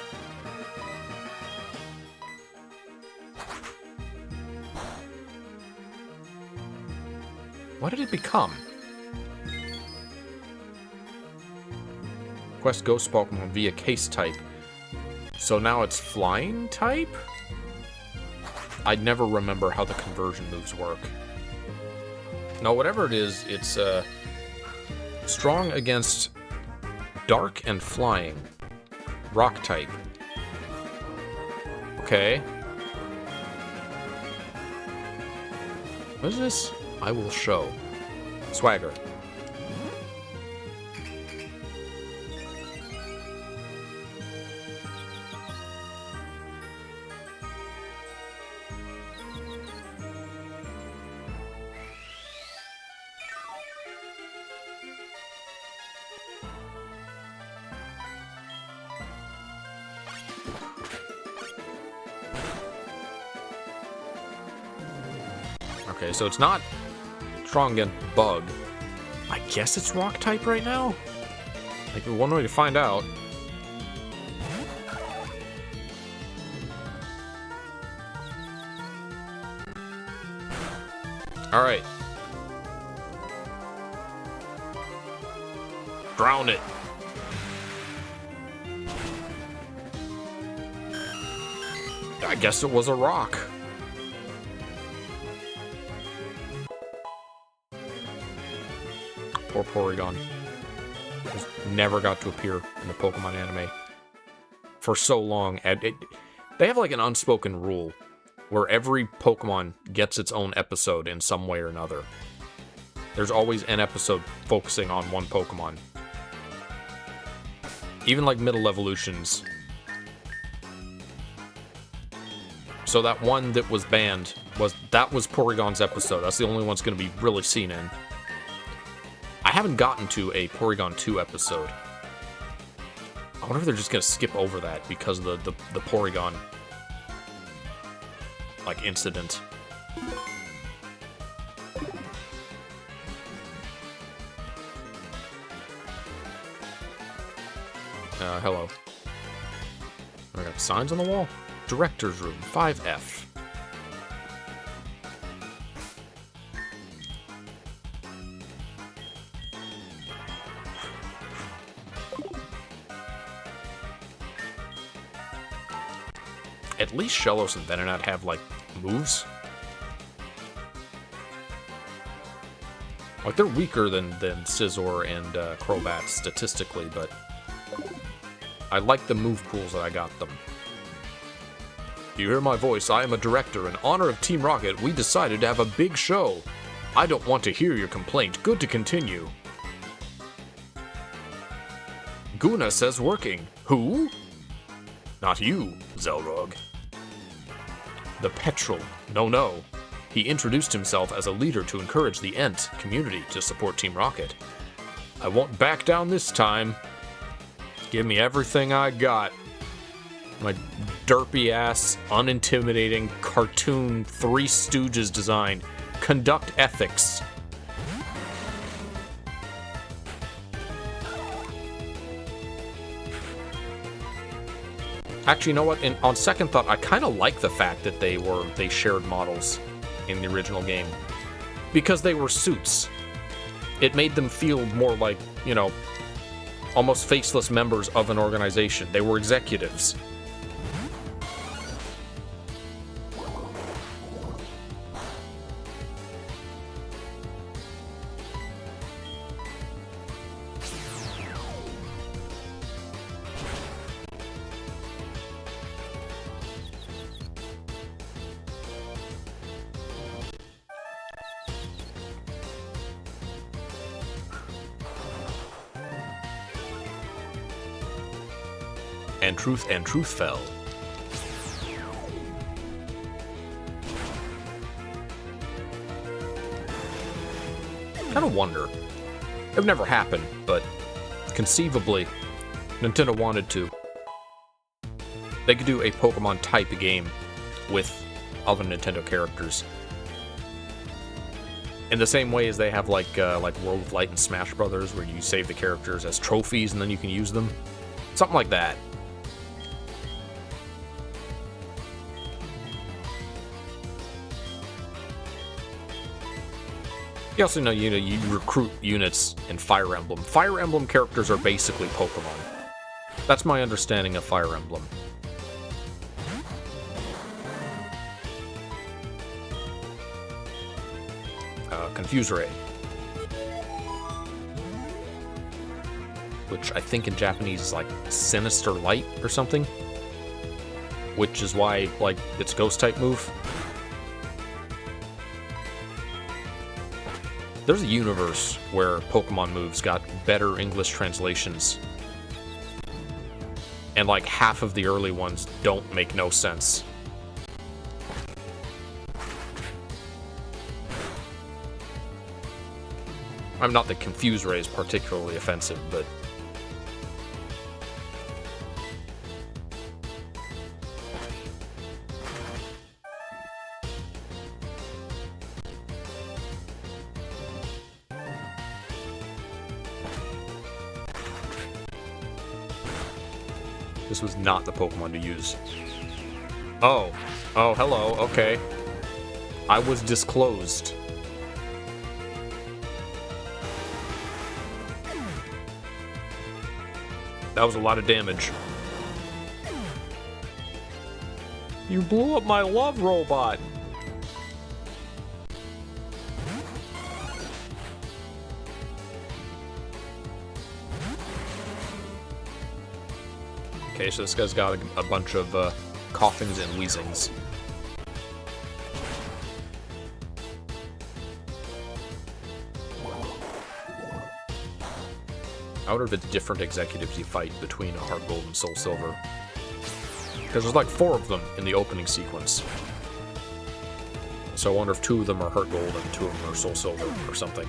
What did it become? Quest Ghost Pokemon via Case type. So now it's Flying type? I'd never remember how the conversion moves work. No, whatever it is, it's strong against Dark and Flying. Rock type. Okay. What is this? I will show. Swagger. Okay, so it's not strong against Bug. I guess it's Rock type right now? Like, one way to find out. Alright. Drown it. I guess it was a rock. Poor Porygon. Just never got to appear in the Pokemon anime for so long. They have like an unspoken rule where every Pokemon gets its own episode in some way or another. There's always an episode focusing on one Pokemon. Even like middle evolutions. So that one that was banned was Porygon's episode. That's the only one that's going to be really seen in. I haven't gotten to a Porygon 2 episode. I wonder if they're just going to skip over that because of the Porygon, like, incident. Hello. I got signs on the wall. Director's Room, 5F. At least Shellos and Venonat have, like, moves. Like, they're weaker than Scizor and Crobat statistically, but I like the move pools that I got them. You hear my voice, I am a director. In honor of Team Rocket, we decided to have a big show. I don't want to hear your complaint. Good to continue. Guna says working. Who? Not you, Xelrog. The Petrel. No. He introduced himself as a leader to encourage the Ent community to support Team Rocket. I won't back down this time. Give me everything I got. My derpy-ass, unintimidating, cartoon Three Stooges design. Conduct ethics. Actually, you know what? On second thought, I kind of like the fact that they shared models in the original game. Because they were suits. It made them feel more like, you know, almost faceless members of an organization. They were executives. And truth fell. Kind of wonder. It would never happen, but conceivably, Nintendo wanted to. They could do a Pokemon type game with other Nintendo characters. In the same way as they have like World of Light and Smash Brothers, where you save the characters as trophies and then you can use them. Something like that. You also know, you recruit units in Fire Emblem. Fire Emblem characters are basically Pokemon. That's my understanding of Fire Emblem. Confuse Ray. Which I think in Japanese is like Sinister Light or something. Which is why, like, it's Ghost-type move. There's a universe where Pokemon moves got better English translations. And like half of the early ones don't make no sense. I'm not that Confuse Ray is particularly offensive, but... This was not the Pokemon to use. Oh. Oh, hello. Okay. I was disclosed. That was a lot of damage. You blew up my love robot! Okay, so this guy's got a bunch of coughings and wheezings. I wonder if it's different executives you fight between a HeartGold and Soul Silver. Because there's like 4 of them in the opening sequence. So I wonder if 2 of them are HeartGold and 2 of them are Soul Silver or something.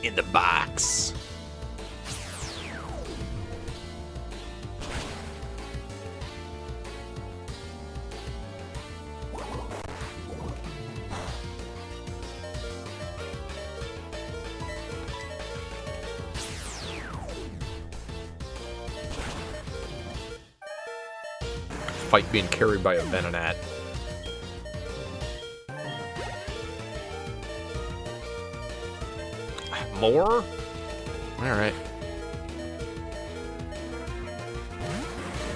In the box. Fight being carried by a Venonat. More? Alright.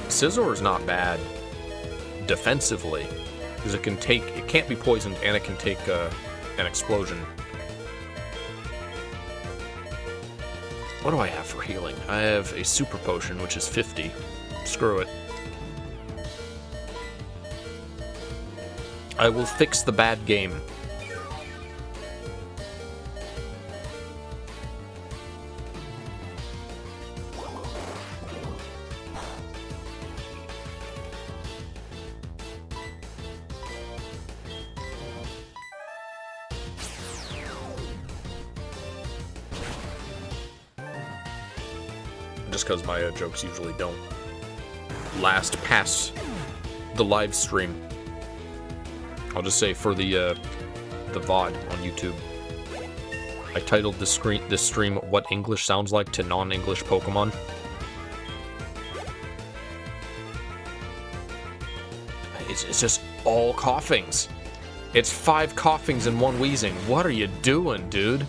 Scizor is not bad defensively, because it can't be poisoned and it can take an explosion. What do I have for healing? I have a super potion, which is 50. Screw it. I will fix the bad game. Just because my jokes usually don't last past the live stream. I'll just say for the VOD on YouTube, I I titled this stream What English Sounds Like to Non-English Pokemon. It's just all coughings. It's 5 coughings and 1 wheezing. What are you doing, dude?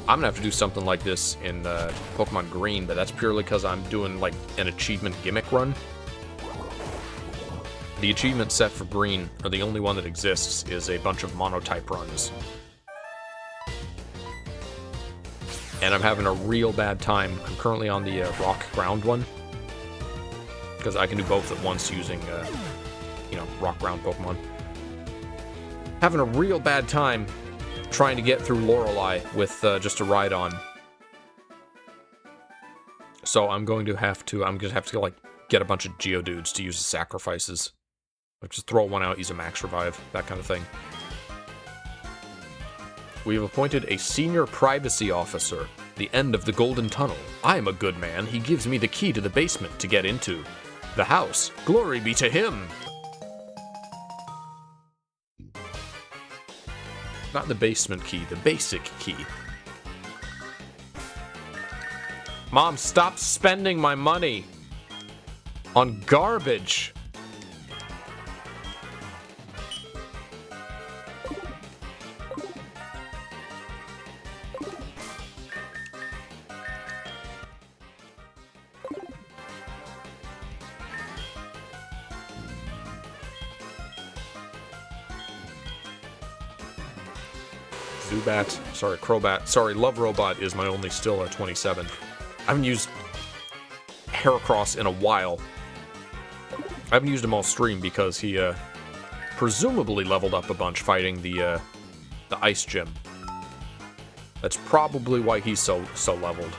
I'm gonna have to do something like this in Pokemon Green, but that's purely because I'm doing like an achievement gimmick run. The achievement set for Green, or the only one that exists, is a bunch of monotype runs. And I'm having a real bad time. I'm currently on the rock ground one, because I can do both at once using, you know, rock ground Pokemon. Having a real bad time trying to get through Lorelei with just a ride-on. So I'm going to have to, like, get a bunch of Geodudes to use as sacrifices. Like, just throw one out, use a max revive, that kind of thing. We have appointed a senior privacy officer. The end of the Golden Tunnel. I am a good man. He gives me the key to the basement to get into the house. Glory be to him! Not the basement key, the basic key. Mom, stop spending my money on garbage. Zubat, sorry, Crobat, sorry, Love Robot is my only still at 27. I haven't used Heracross in a while. I haven't used him all stream because he, presumably leveled up a bunch fighting the Ice Gym. That's probably why he's so leveled.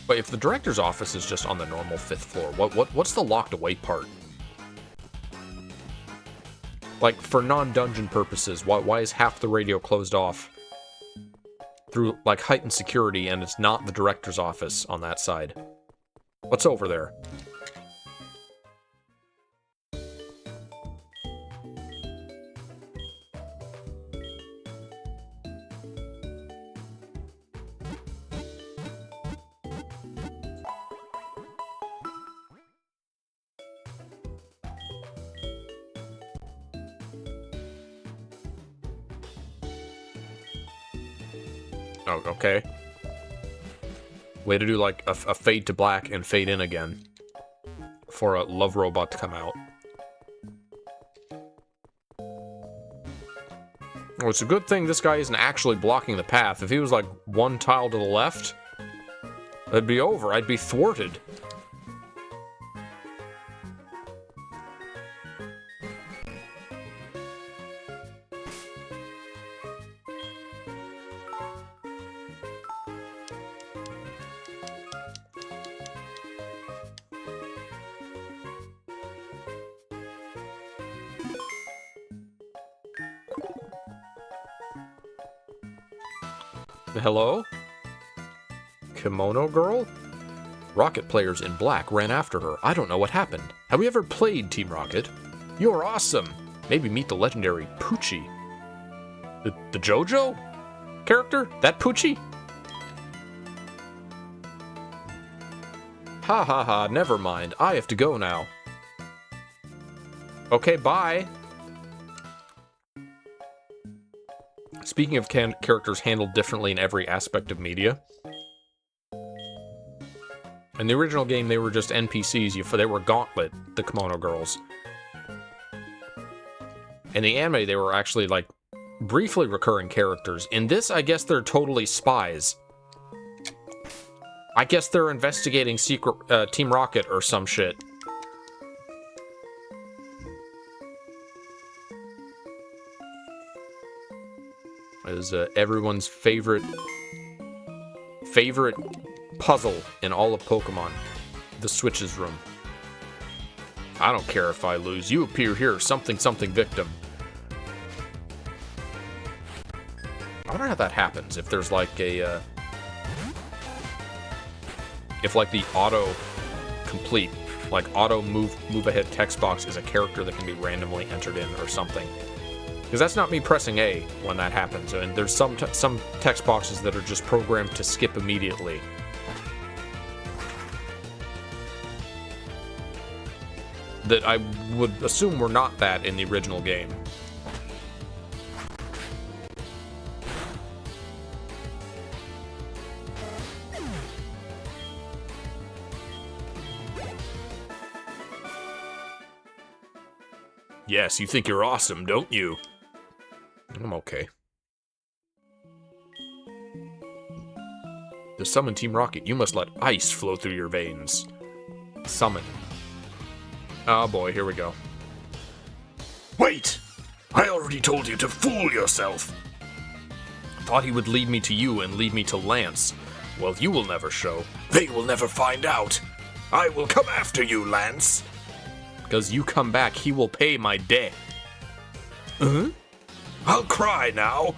But if the director's office is just on the normal 5th floor, what's the locked away part? Like, for non-dungeon purposes, why is half the radio closed off through, like, heightened security and it's not the director's office on that side? What's over there? Oh, okay. Way to do, like, a fade to black and fade in again for a Love Robot to come out. Well, it's a good thing this guy isn't actually blocking the path. If he was, like, 1 tile to the left, it'd be over. I'd be thwarted. Hello? Kimono Girl? Rocket players in black ran after her. I don't know what happened. Have we ever played Team Rocket? You're awesome! Maybe meet the legendary Poochie. The JoJo character? That Poochie? Ha ha ha, never mind. I have to go now. Okay, bye. Speaking of characters handled differently in every aspect of media. In the original game, they were just NPCs. They were Gauntlet, the Kimono Girls. In the anime, they were actually, like, briefly recurring characters. In this, I guess they're totally spies. I guess they're investigating secret Team Rocket or some shit. is everyone's favorite puzzle in all of Pokemon. The Switches Room. I don't care if I lose. You appear here, something victim. I wonder how that happens. If there's like a... if like the auto-complete, like auto-move ahead text box is a character that can be randomly entered in or something. Because that's not me pressing A when that happens. And there's some text boxes that are just programmed to skip immediately. That I would assume were not that in the original game. Yes, you think you're awesome, don't you? I'm okay. To summon Team Rocket, you must let ice flow through your veins. Summon. Oh boy, here we go. Wait! I already told you to fool yourself! Thought he would lead me to you and lead me to Lance. Well, you will never show. They will never find out. I will come after you, Lance. Because you come back, he will pay my debt. Huh? I'll cry now.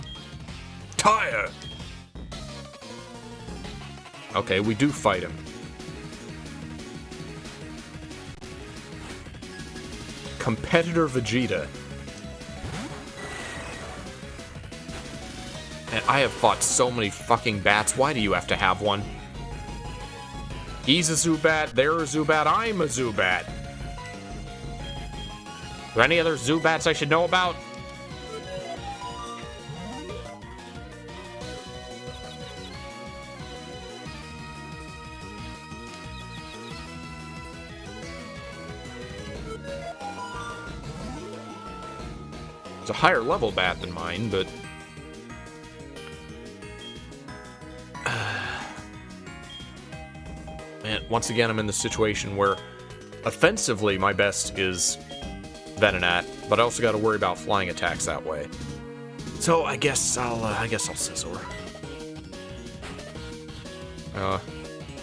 Tire. Okay, we do fight him. Competitor Vegeta. And I have fought so many fucking bats. Why do you have to have one? He's a Zubat, they're a Zubat, I'm a Zubat. Are there any other Zubats I should know about? It's a higher level bat than mine, but... Man, once again, I'm in the situation where offensively my best is Venonat, but I also got to worry about flying attacks that way. So I guess I'll Scizor.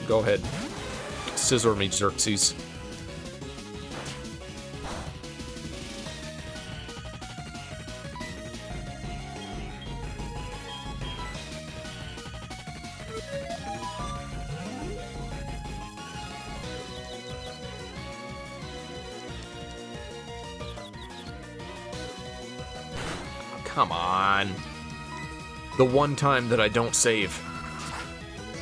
Go ahead. Scizor me, Xerxes. Come on. The one time that I don't save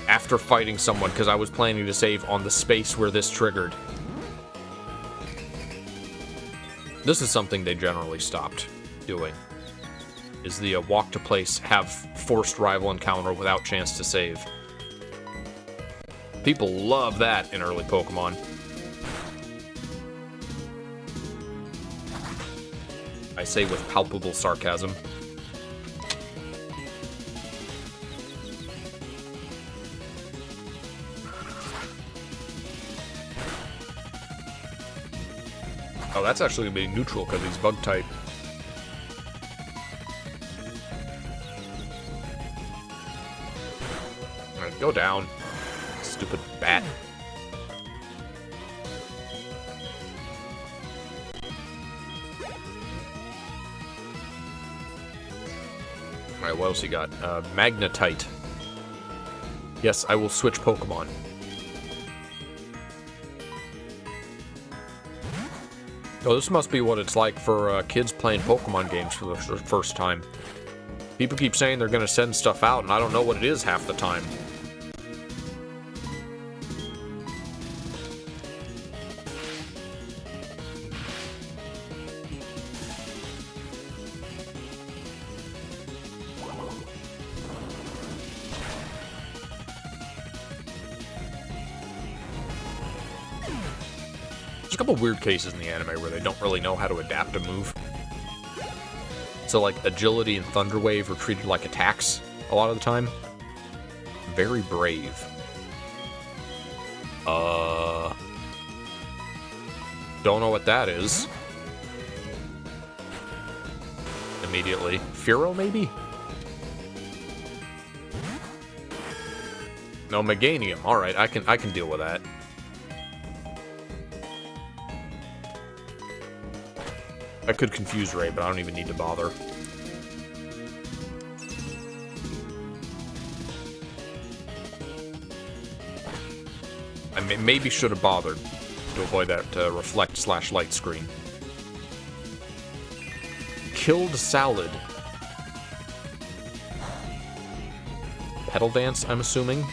after fighting someone because I was planning to save on the space where this triggered. This is something they generally stopped doing. Is the walk to place have forced rival encounter without chance to save. People love that in early Pokemon. I say with palpable sarcasm. Oh, that's actually going to be neutral because he's bug type. Alright, go down. Stupid bat. Alright, what else you got? Magnetite. Yes, I will switch Pokemon. Oh, this must be what it's like for kids playing Pokemon games for the first time. People keep saying they're going to send stuff out, and I don't know what it is half the time. There's a couple weird cases in the anime where they don't really know how to adapt a move. So like agility and Thunder Wave are treated like attacks a lot of the time. Very brave. Don't know what that is. Immediately. Furo maybe? No, Meganium. Alright, I can deal with that. I could confuse Ray, but I don't even need to bother. I maybe should have bothered to avoid that reflect/light screen. Killed Salad. Petal Dance, I'm assuming.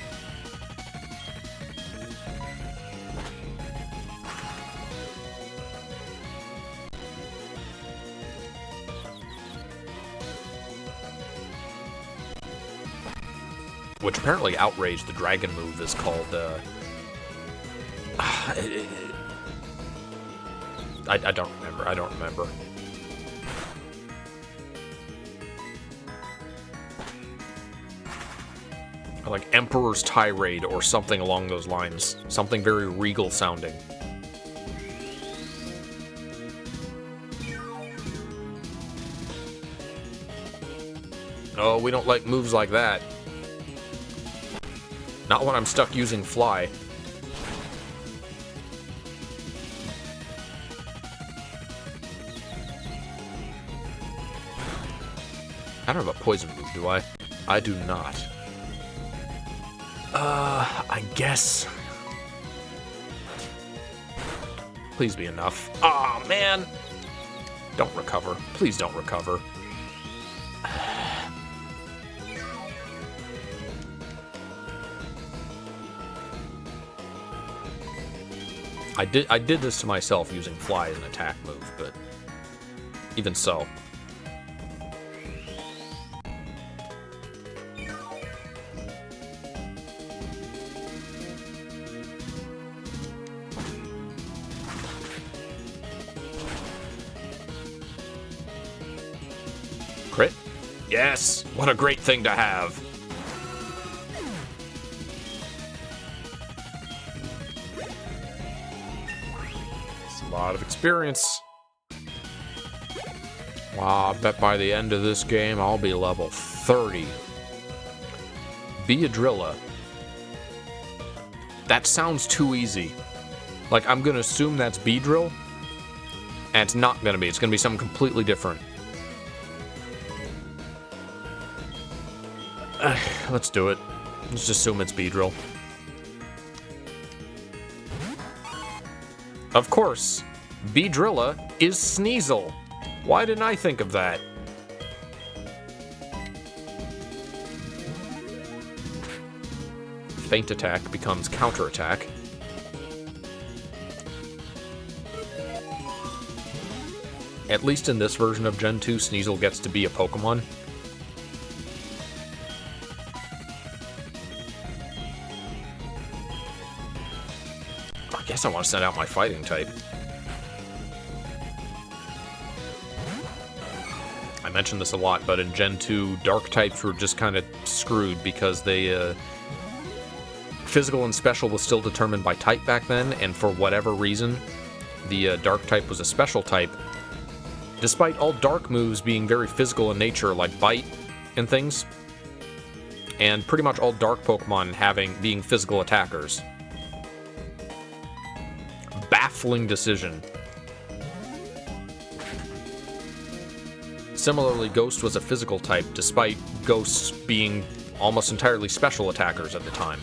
Which apparently Outrage, the dragon move, is called, I don't remember. Like Emperor's Tirade or something along those lines. Something very regal sounding. Oh, we don't like moves like that. Not when I'm stuck using Fly. I don't have a poison move, do I? I do not. I guess. Please be enough. Aw, man! Don't recover. Please don't recover. I did this to myself using Fly as an attack move, but even so. Crit? Yes! What a great thing to have! It's a lot of experience. Wow, I bet by the end of this game I'll be level 30. Beedrilla. That sounds too easy. Like, I'm gonna assume that's Beedrill, and it's not gonna be. It's gonna be something completely different. Let's do it. Let's just assume it's Beedrill. Of course, Beedrilla is Sneasel. Why didn't I think of that? Feint attack becomes counterattack. At least in this version of Gen 2, Sneasel gets to be a Pokemon. I guess I want to send out my fighting type. I mentioned this a lot, but in Gen 2, dark types were just kind of screwed because they, physical and special was still determined by type back then, and for whatever reason, the dark type was a special type. Despite all dark moves being very physical in nature, like Bite and things, and pretty much all dark Pokemon being physical attackers. Baffling decision. Similarly, Ghost was a physical type, despite Ghosts being almost entirely special attackers at the time.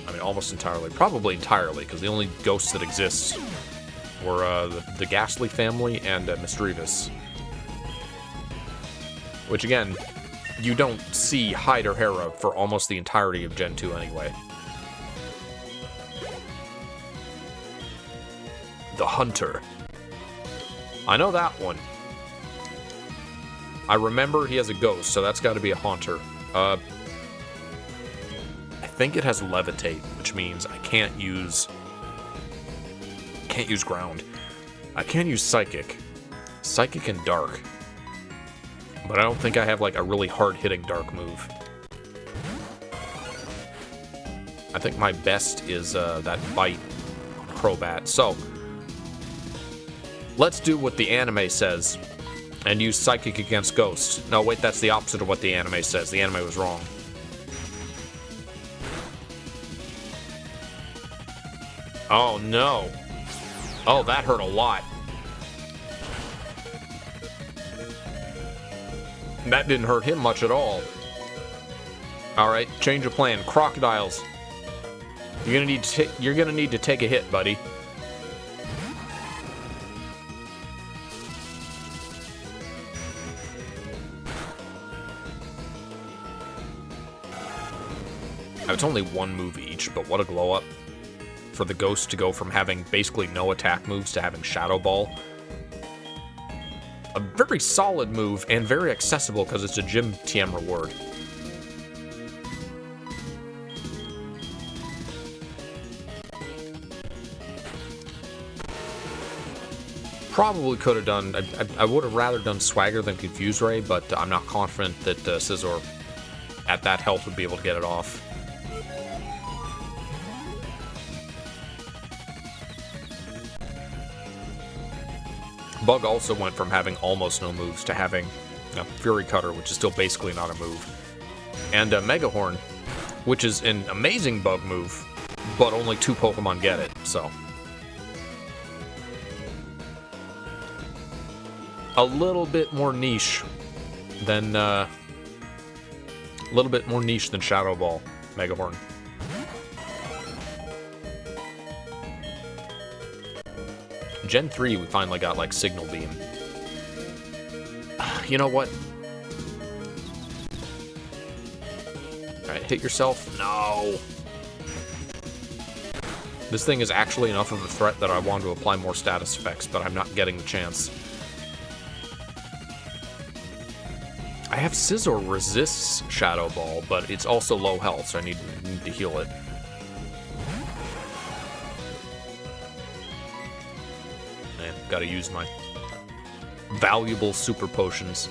I mean, almost entirely. Probably entirely, because the only Ghosts that exist were the Ghastly family and Misdreavus. Which, again, you don't see Hyde or Hera for almost the entirety of Gen 2 anyway. The Hunter. I know that one. I remember he has a ghost, so that's got to be a Haunter. I think it has Levitate, which means I can't use Ground. I can use Psychic. Psychic and Dark. But I don't think I have, like, a really hard-hitting Dark move. I think my best is that Bite Crobat. So, let's do what the anime says. And use Psychic against Ghost. No, wait, that's the opposite of what the anime says. The anime was wrong. Oh, no. Oh, that hurt a lot. That didn't hurt him much at all. Alright, change of plan. Crocodiles. You're gonna need to take a hit, buddy. Now, it's only one move each, but what a glow up. For the Ghost to go from having basically no attack moves to having Shadow Ball. A very solid move, and very accessible because it's a Gym TM reward. Probably could have done... I would have rather done Swagger than Confuse Ray, but I'm not confident that Scizor at that health would be able to get it off. Bug also went from having almost no moves to having Fury Cutter, which is still basically not a move. And Mega Horn, which is an amazing Bug move, but only 2 Pokemon get it, so... A little bit more niche than, a little bit more niche than Shadow Ball, Mega Horn. Gen 3, we finally got, like, Signal Beam. You know what? Alright, hit yourself. No! This thing is actually enough of a threat that I want to apply more status effects, but I'm not getting the chance. I have Scizor resists Shadow Ball, but it's also low health, so I need to heal it. Gotta use my valuable super potions.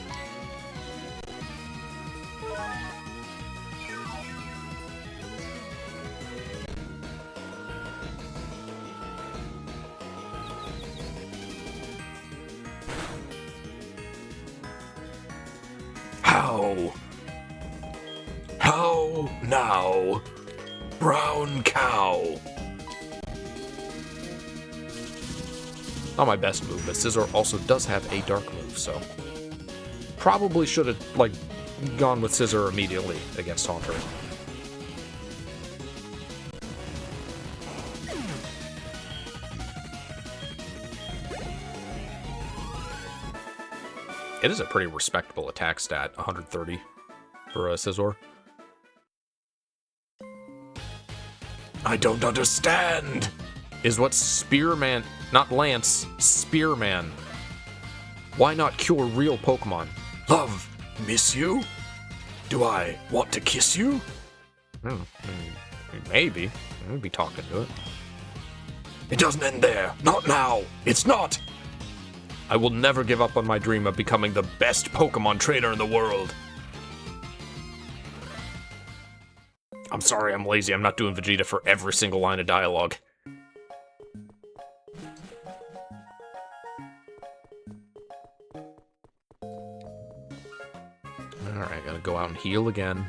How? How now? Brown cow. Not my best move, but Scizor also does have a dark move, so... Probably should have, like, gone with Scizor immediately against Haunter. It is a pretty respectable attack stat, 130 for Scizor. I don't understand! Is what Spearman... Not Lance, Spearman. Why not cure real Pokemon? Love, miss you? Do I want to kiss you? Maybe. We'd be talking to it. It doesn't end there. Not now. It's not. I will never give up on my dream of becoming the best Pokemon trainer in the world. I'm sorry, I'm lazy. I'm not doing Vegeta for every single line of dialogue. Alright, gotta go out and heal again.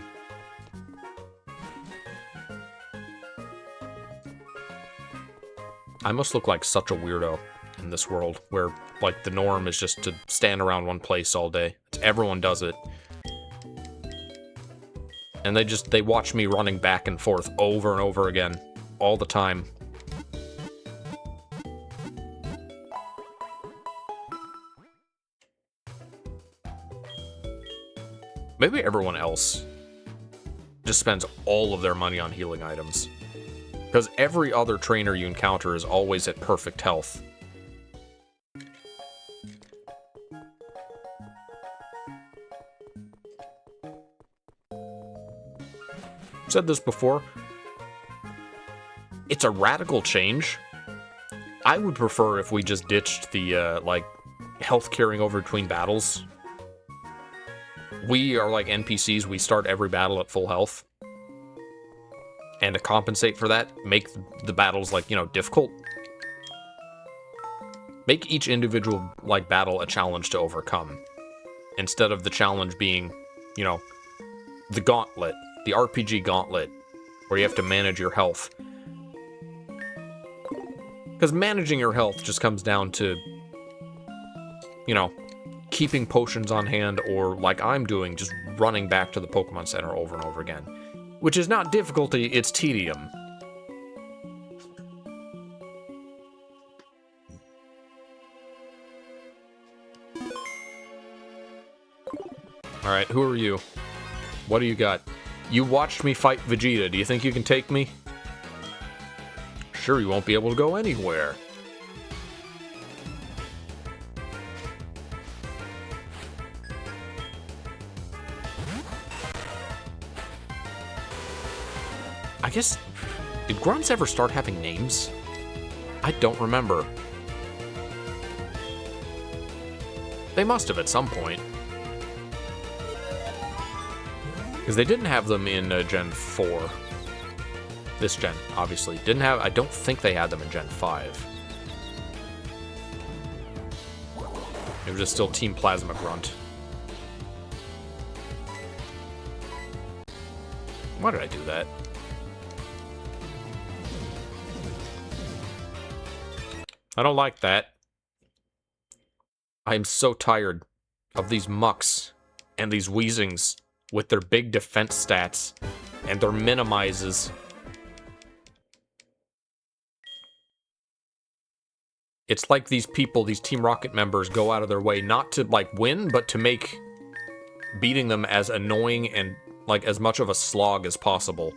I must look like such a weirdo in this world, where, like, the norm is just to stand around one place all day. Everyone does it. And they watch me running back and forth over and over again, all the time. Maybe everyone else just spends all of their money on healing items. Because every other trainer you encounter is always at perfect health. I've said this before. It's a radical change. I would prefer if we just ditched the, like, health carrying over between battles. We are like NPCs, we start every battle at full health. And to compensate for that, make the battles, like, you know, difficult. Make each individual, like, battle a challenge to overcome. Instead of the challenge being, you know, the gauntlet, the RPG gauntlet, where you have to manage your health. Because managing your health just comes down to, you know, keeping potions on hand, or, like I'm doing, just running back to the Pokemon Center over and over again. Which is not difficulty, it's tedium. Alright, who are you? What do you got? You watched me fight Vegeta. Do you think you can take me? Sure, you won't be able to go anywhere. I guess... Did grunts ever start having names? I don't remember. They must have at some point. Because they didn't have them in Gen 4. This gen, obviously. Didn't have... I don't think they had them in Gen 5. It was just still Team Plasma Grunt. Why did I do that? I don't like that. I am so tired of these mucks and these Weezings with their big defense stats and their minimizes. It's like these people, these Team Rocket members, go out of their way not to, like, win, but to make beating them as annoying and, like, as much of a slog as possible.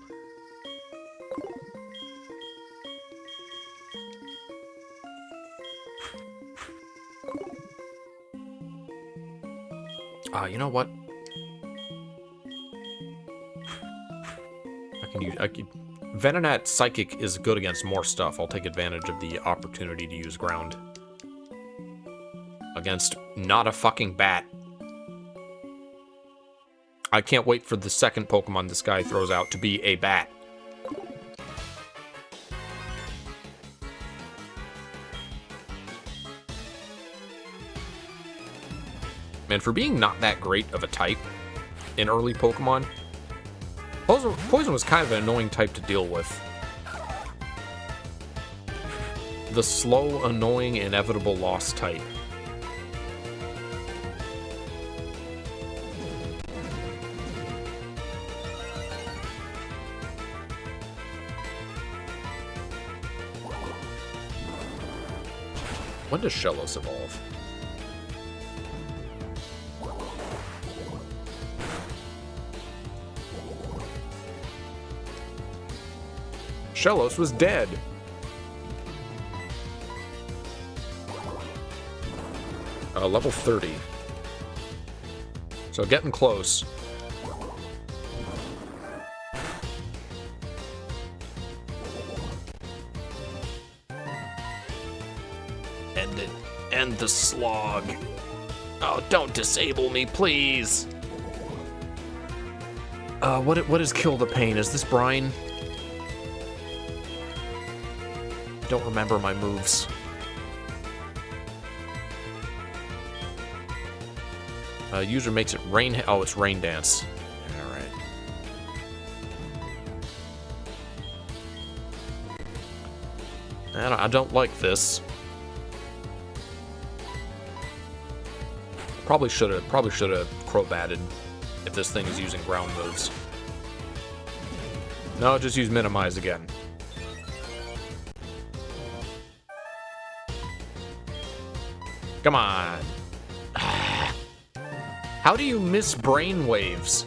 You know what? I can Venonat Psychic is good against more stuff. I'll take advantage of the opportunity to use ground. Against not a fucking bat. I can't wait for the second Pokemon this guy throws out to be a bat. Man, for being not that great of a type in early Pokemon, Poison was kind of an annoying type to deal with. The slow, annoying, inevitable loss type. When does Shellos evolve? Shellos was dead. Level 30. So getting close. End it. End the slog. Oh, don't disable me, please. What is Kill the Pain? Is this Brine? Don't remember my moves. User makes it rain. Oh, it's Rain Dance. All right. I don't like this. Probably should have Crobatted if this thing is using ground moves. No, just use Minimize again. Come on. How do you miss brainwaves?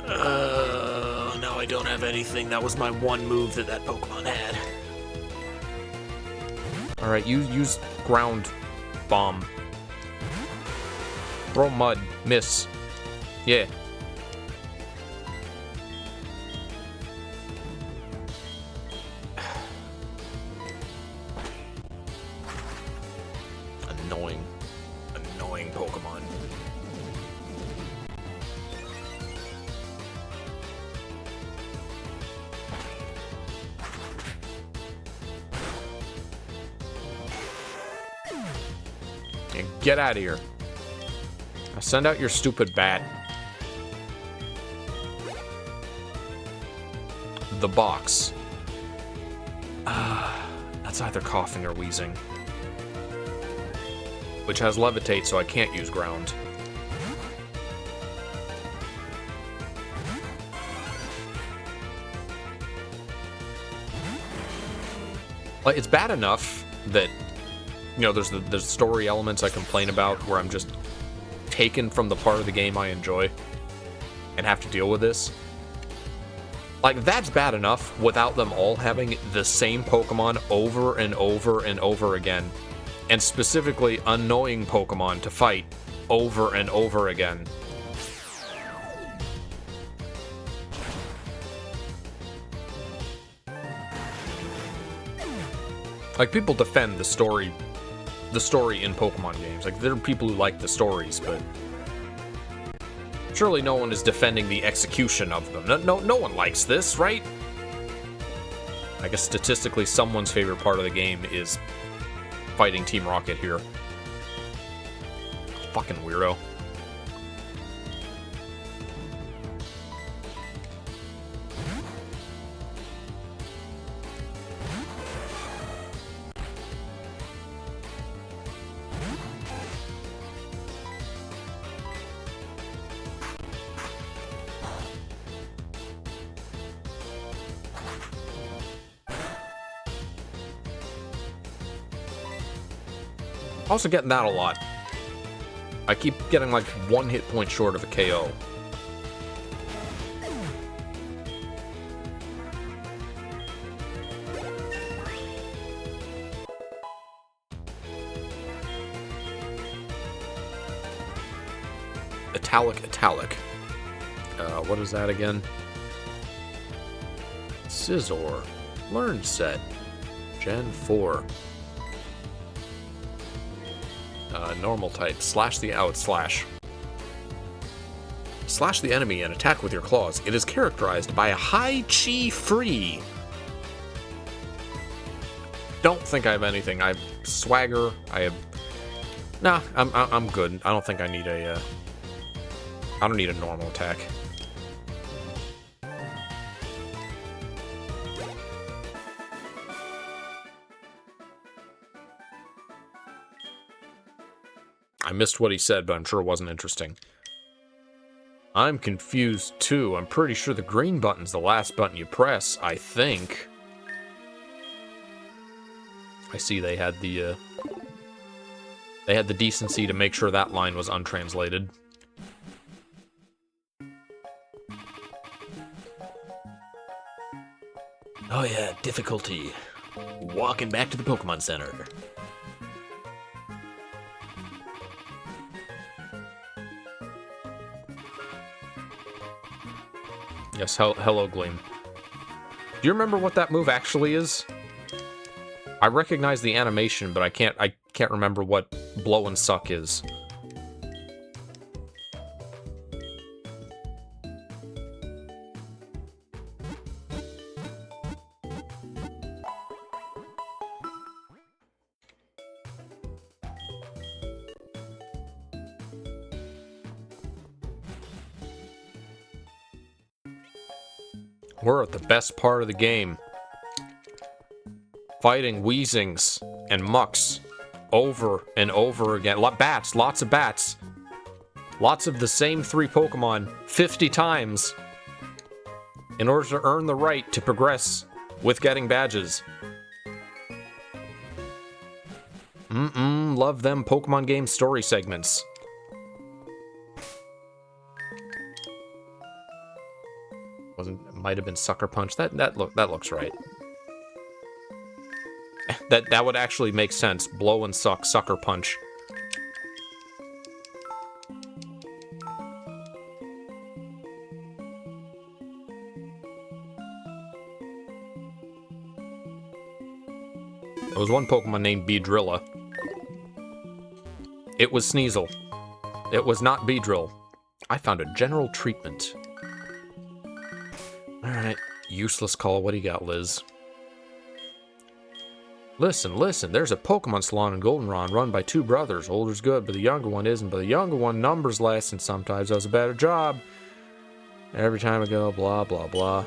No, I don't have anything. That was my one move that Pokemon had. Alright, use ground bomb. Throw mud. Miss. Yeah. Annoying Pokemon. Get out of here. Now send out your stupid bat. The box. That's either coughing or wheezing. Which has levitate, so I can't use ground. Like, it's bad enough that, you know, there's story elements I complain about where I'm just taken from the part of the game I enjoy and have to deal with this. Like, that's bad enough without them all having the same Pokemon over and over and over again. And specifically, annoying Pokemon to fight over and over again. Like, people defend the story in Pokemon games. Like, there are people who like the stories, but surely no one is defending the execution of them. No one likes this, right? I guess statistically, someone's favorite part of the game is fighting Team Rocket here. Fucking weirdo. Also getting that a lot. I keep getting like 1 hit point short of a KO. Italic. What is that again? Scizor. Learn set. Gen 4. Normal type. Slash the slash. Slash the enemy and attack with your claws. It is characterized by a high chi free. Don't think I have anything. I have swagger. I have. Nah, I'm good. I don't think I need a. I don't need a normal attack. I missed what he said, but I'm sure it wasn't interesting. I'm confused, too. I'm pretty sure the green button's the last button you press, I think. I see they had the decency to make sure that line was untranslated. Oh yeah, difficulty. Walking back to the Pokemon Center. Yes, hello, Gleam. Do you remember what that move actually is? I recognize the animation, but I can't remember what Blow and Suck is. We're at the best part of the game. Fighting Weezings and Mucks over and over again. Bats, lots of bats. Lots of the same 3 Pokemon 50 times in order to earn the right to progress with getting badges. Love them Pokemon game story segments. Might have been Sucker Punch. That looks right. That would actually make sense. Blow and Suck, Sucker Punch. There was one Pokemon named Beedrilla. It was Sneasel. It was not Beedrill. I found a general treatment. Alright, useless call. What do you got, Liz? Listen, listen, there's a Pokemon salon in Goldenrod run by two brothers. Older's good, but the younger one isn't. But the younger one numbers less and sometimes does a better job. Every time I go, blah, blah, blah.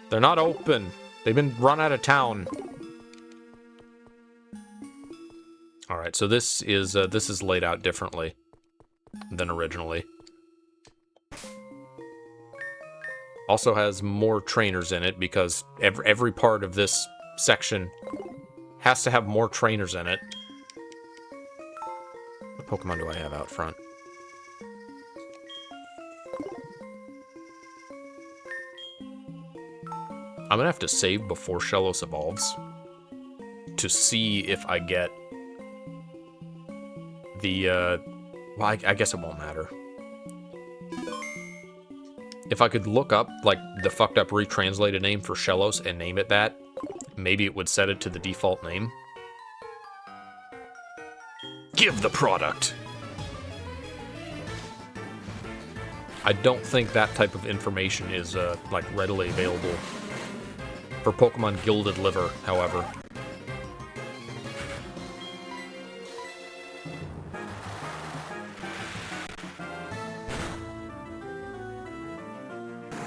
They're not open. They've been run out of town. Alright, so this is laid out differently than originally. Also has more trainers in it because every part of this section has to have more trainers in it. What Pokemon do I have out front? I'm gonna have to save before Shellos evolves to see if I get the, well, I guess it won't matter. If I could look up, like, the fucked up retranslated name for Shellos and name it that, maybe it would set it to the default name. Give the product! I don't think that type of information is, like, readily available for Pokemon Gilded Liver, however.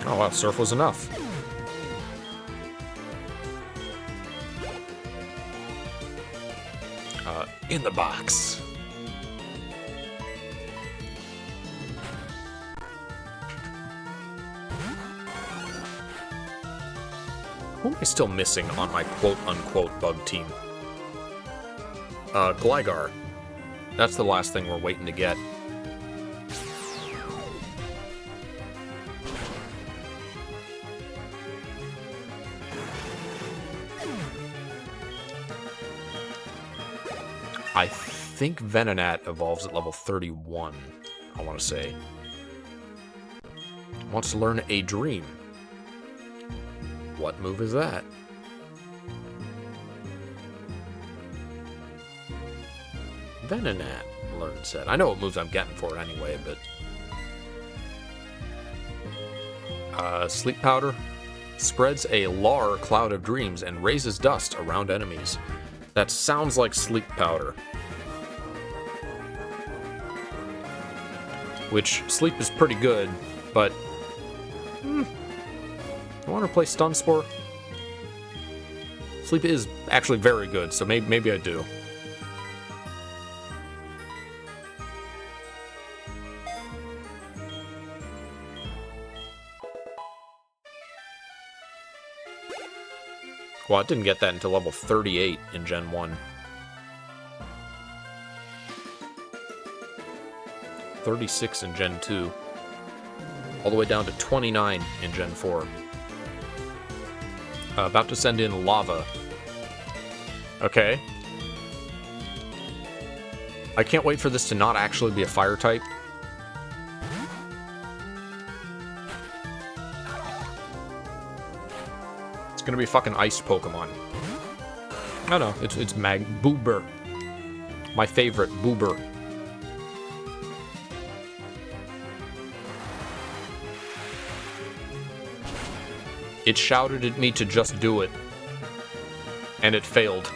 Oh wow, Surf was enough. In the box. Who am I still missing on my quote-unquote bug team? Gligar. That's the last thing we're waiting to get. I think Venonat evolves at level 31, I want to say. Wants to learn a Dream. What move is that? Venonat learns that. I know what moves I'm getting for it anyway, but... Sleep Powder spreads a Lar cloud of dreams and raises dust around enemies. That sounds like Sleep Powder. Which, Sleep is pretty good, but... I want to play Stun Spore. Sleep is actually very good, so maybe I do. Well, I didn't get that until level 38 in Gen 1. 36 in Gen 2. All the way down to 29 in Gen 4. About to send in Lava. Okay. I can't wait for this to not actually be a fire type. It's gonna be a fucking ice Pokemon. Oh no, it's Boober. My favorite, Boober. It shouted at me to just do it. And it failed.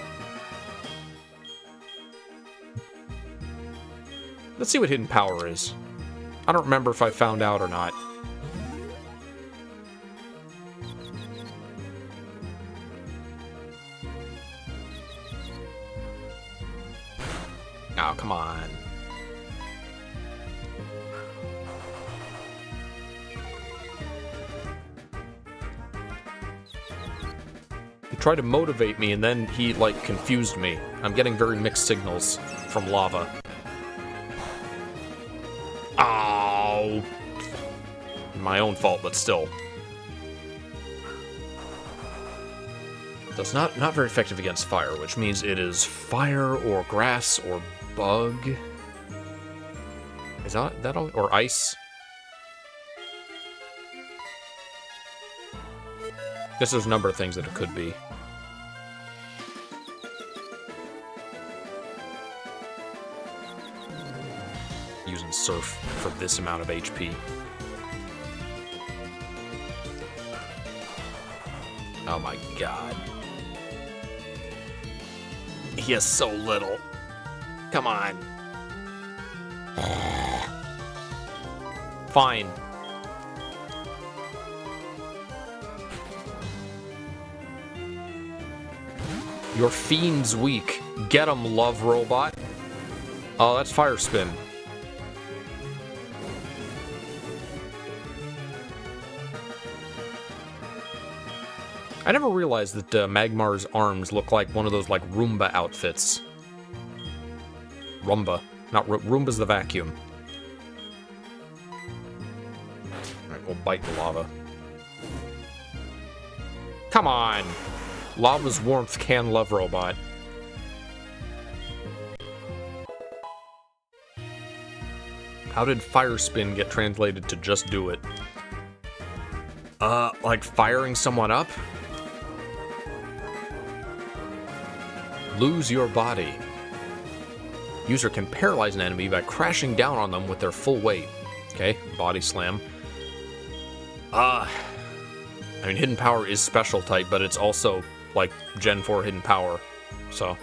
Let's see what Hidden Power is. I don't remember if I found out or not. Oh, come on. He tried to motivate me, and then he, like, confused me. I'm getting very mixed signals from Lava. Ow! My own fault, but still. That's not very effective against fire, which means it is fire or grass or bug. Is that all? Or ice? I guess there's a number of things that it could be. Using Surf for this amount of HP. Oh my god. He has so little. Come on. Fine. Your fiend's weak. Get him, love robot. Oh, that's Fire Spin. I never realized that Magmar's arms look like one of those, like, Roomba outfits. Roomba. Not Roomba's the vacuum. Alright, we'll bite the lava. Come on! Lava's warmth can love robot. How did Fire Spin get translated to just do it? Like firing someone up? Lose your body. User can paralyze an enemy by crashing down on them with their full weight. Okay, body slam. I mean, hidden power is special type, but it's also like Gen 4 hidden power, so.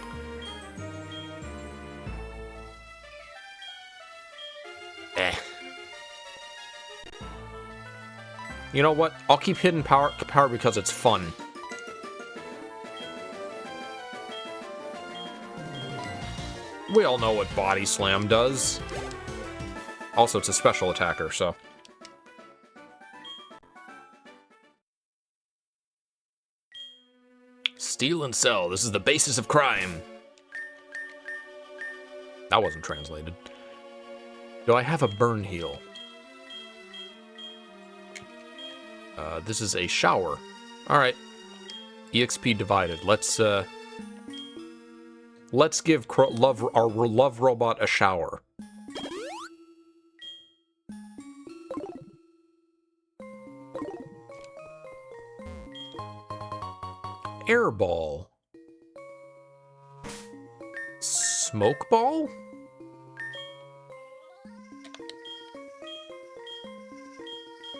You know what? I'll keep hidden power because it's fun. We all know what body slam does. Also, it's a special attacker, so. Steal and sell. This is the basis of crime. That wasn't translated. Do I have a burn heal? This is a shower. Alright. EXP divided. Let's give our love robot a shower. Air ball. Smoke ball?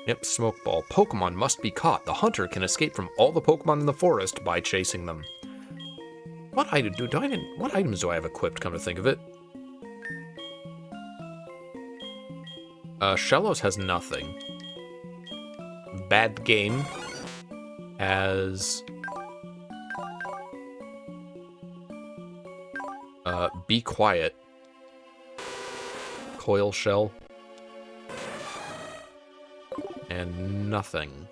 Yep, smoke ball. Pokemon must be caught. The hunter can escape from all the Pokemon in the forest by chasing them. What items do I have equipped, come to think of it? Shellos has nothing. Bad Game has... Be Quiet. Coil Shell. And nothing.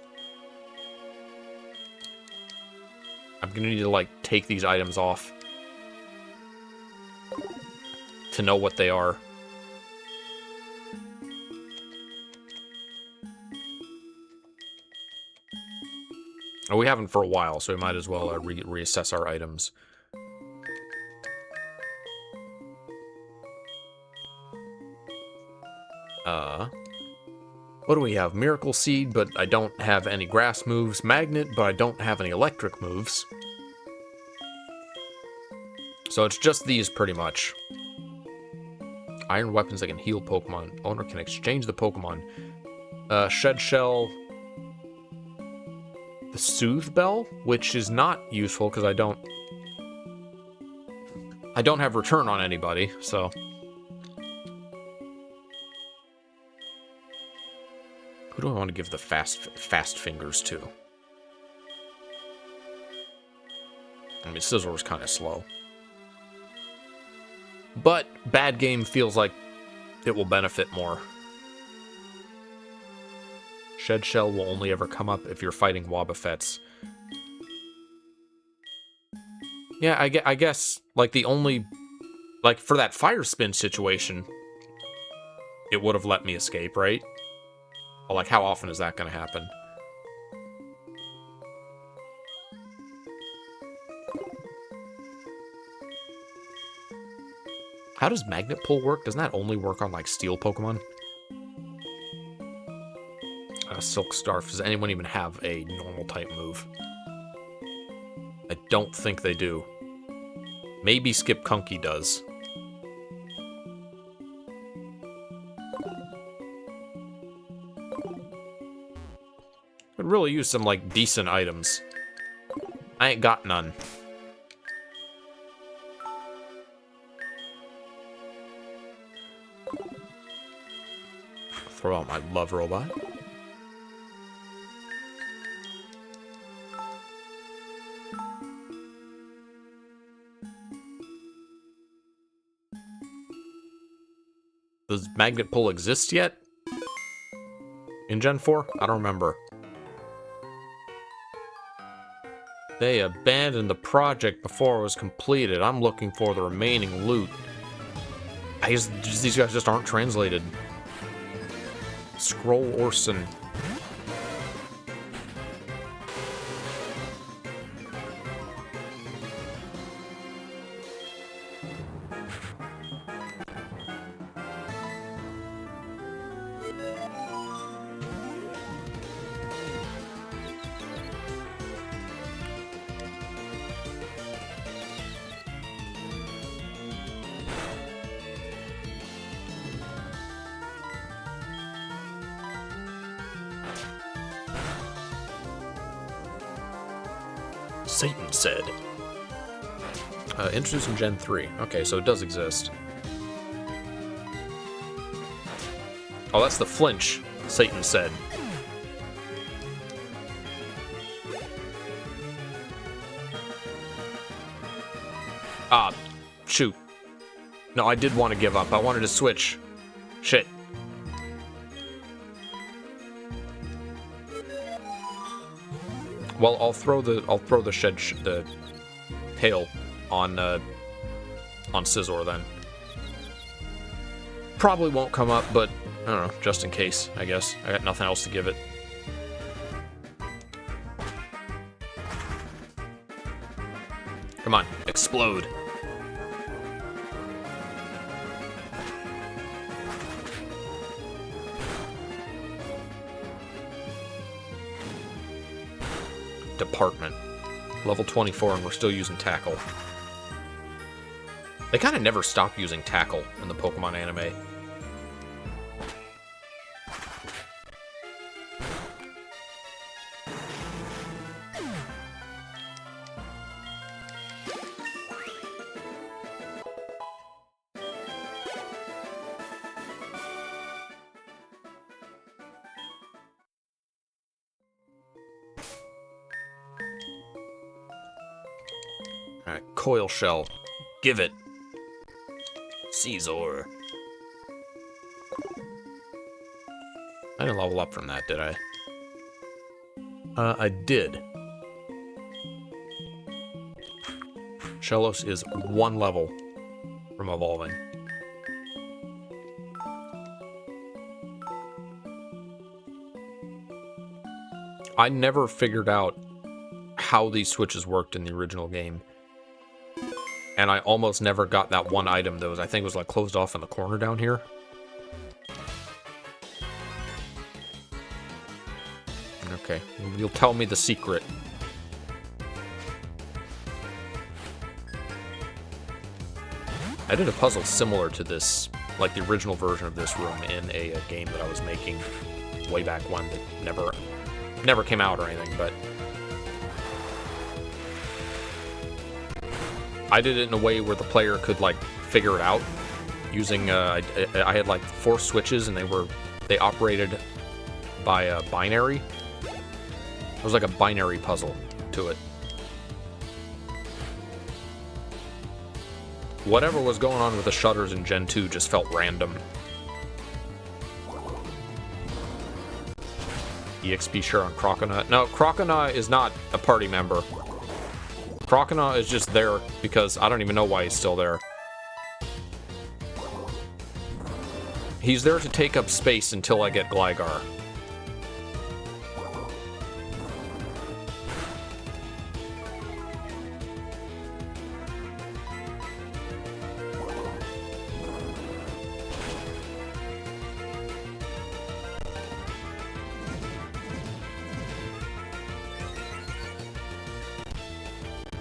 I'm gonna need to, like, take these items off to know what they are. Oh, we haven't for a while, so we might as well reassess our items. What do we have? Miracle Seed, but I don't have any grass moves. Magnet, but I don't have any electric moves. So it's just these, pretty much. Iron weapons that can heal Pokemon. Owner can exchange the Pokemon. Shed Shell. The Soothe Bell, which is not useful because I don't have return on anybody, so... Who do I want to give the fast fingers to? I mean, Scizor's kind of slow. But Bad Game feels like it will benefit more. Shed Shell will only ever come up if you're fighting Wobbuffets. Yeah, I guess, like, the only... Like, for that Fire Spin situation, it would have let me escape, right? Well, like, how often is that going to happen? How does Magnet Pull work? Doesn't that only work on, like, Steel Pokemon? Silk Scarf. Does anyone even have a normal type move? I don't think they do. Maybe Skip Kunky does. Could really use some, like, decent items. I ain't got none. Throw out my love robot. Does Magnet Pull exist yet? In Gen 4? I don't remember. They abandoned the project before it was completed. I'm looking for the remaining loot. I guess these guys just aren't translated. Scroll Orson. Satan said. Introduced in Gen 3. Okay, so it does exist. Oh, that's the flinch, Satan said. Ah, shoot. No, I did want to give up. I wanted to switch. Shit. Well, I'll throw the the hail on Scizor then. Probably won't come up, but I don't know, just in case, I guess. I got nothing else to give it. Come on, explode. Department. Level 24 and we're still using Tackle. They kind of never stop using Tackle in the Pokemon anime. Alright, Coil Shell. Give it. Scizor. I didn't level up from that, did I? I did. Shellos is 1 level from evolving. I never figured out how these switches worked in the original game. And I almost never got that one item that was, I think, was like closed off in the corner down here. Okay, you'll tell me the secret. I did a puzzle similar to this, like the original version of this room in a game that I was making way back when that never came out or anything, but I did it in a way where the player could, like, figure it out using, I had, like, 4 switches, and they operated by a binary. It was like a binary puzzle to it. Whatever was going on with the shutters in Gen 2 just felt random. EXP share on Croconaw. No, Croconaw is not a party member. Croconaw is just there because I don't even know why he's still there. He's there to take up space until I get Gligar.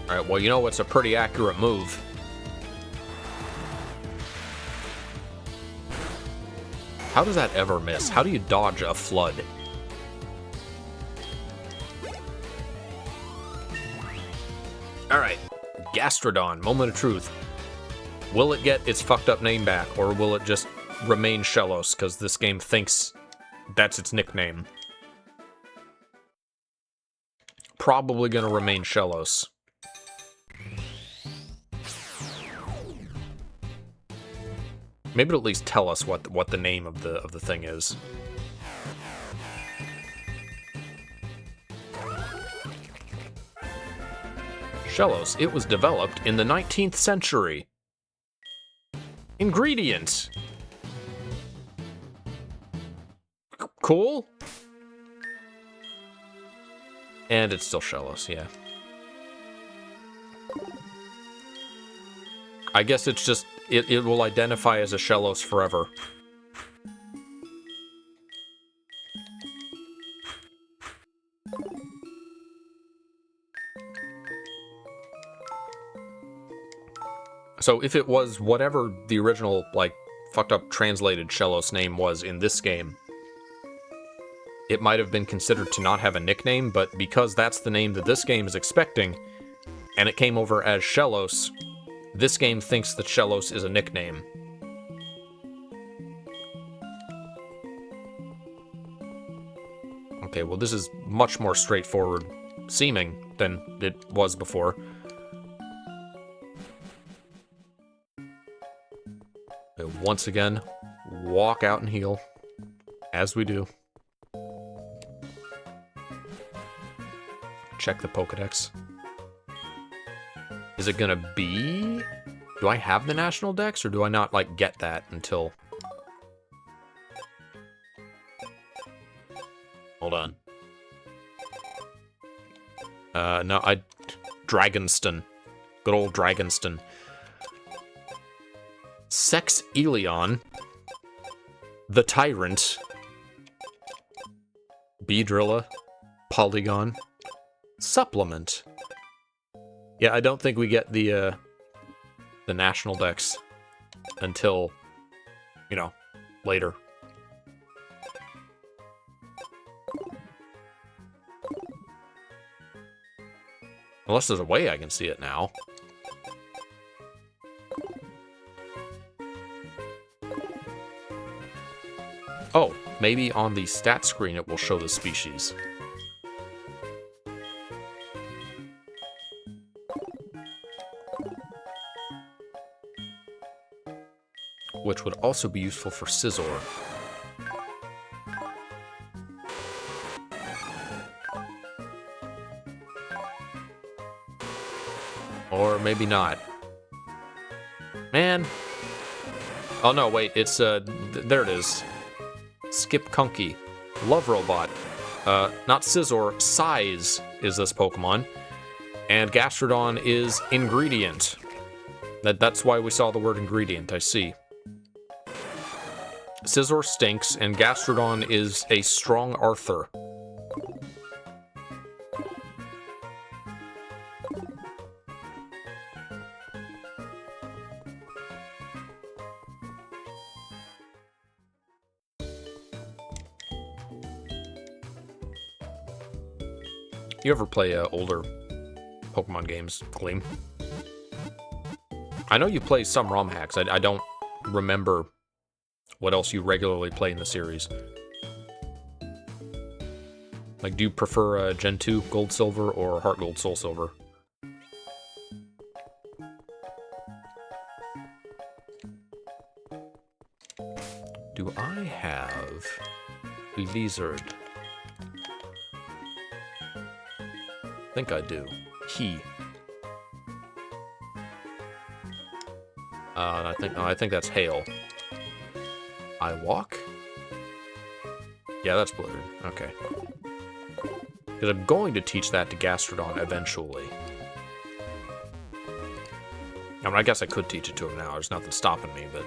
Alright, well, you know what's a pretty accurate move? How does that ever miss? How do you dodge a flood? Alright, Gastrodon, moment of truth. Will it get its fucked up name back, or will it just remain Shellos, because this game thinks that's its nickname. Probably gonna remain Shellos. Maybe it'll at least tell us what the name of the thing is. Shellos. It was developed in the 19th century. Ingredient. Cool. And it's still Shellos, yeah. I guess it's just, it will identify as a Shellos forever. So if it was whatever the original, like, fucked up translated Shellos name was in this game, it might have been considered to not have a nickname, but because that's the name that this game is expecting, and it came over as Shellos, this game thinks that Shellos is a nickname. Okay, well this is much more straightforward seeming than it was before. Once again, walk out and heal, as we do. Check the Pokedex. Is it gonna be... Do I have the National Dex, or do I not, like, get that until... Hold on. No, Dragonston. Good old Dragonston. Sex Elion. The Tyrant. Beedrilla. Polygon. Supplement. Yeah, I don't think we get the National Dex until, you know, later. Unless there's a way I can see it now. Oh, maybe on the stat screen it will show the species. Which would also be useful for Scizor. Or maybe not. Man. Oh no, wait, it's, there it is. Skip Kunky. Love Robot. Not Scizor, Size is this Pokemon. And Gastrodon is Ingredient. That's why we saw the word Ingredient, I see. Scizor stinks, and Gastrodon is a strong Arthur. You ever play older Pokemon games, Gleam? I know you play some ROM hacks. I don't remember what else you regularly play in the series. Like, do you prefer Gen 2 Gold Silver or HeartGold Soul Silver? Do I have a lizard? I think I do. I think that's Hail. I walk? Yeah, that's Blizzard. Okay. Because I'm going to teach that to Gastrodon eventually. I mean, I guess I could teach it to him now. There's nothing stopping me, but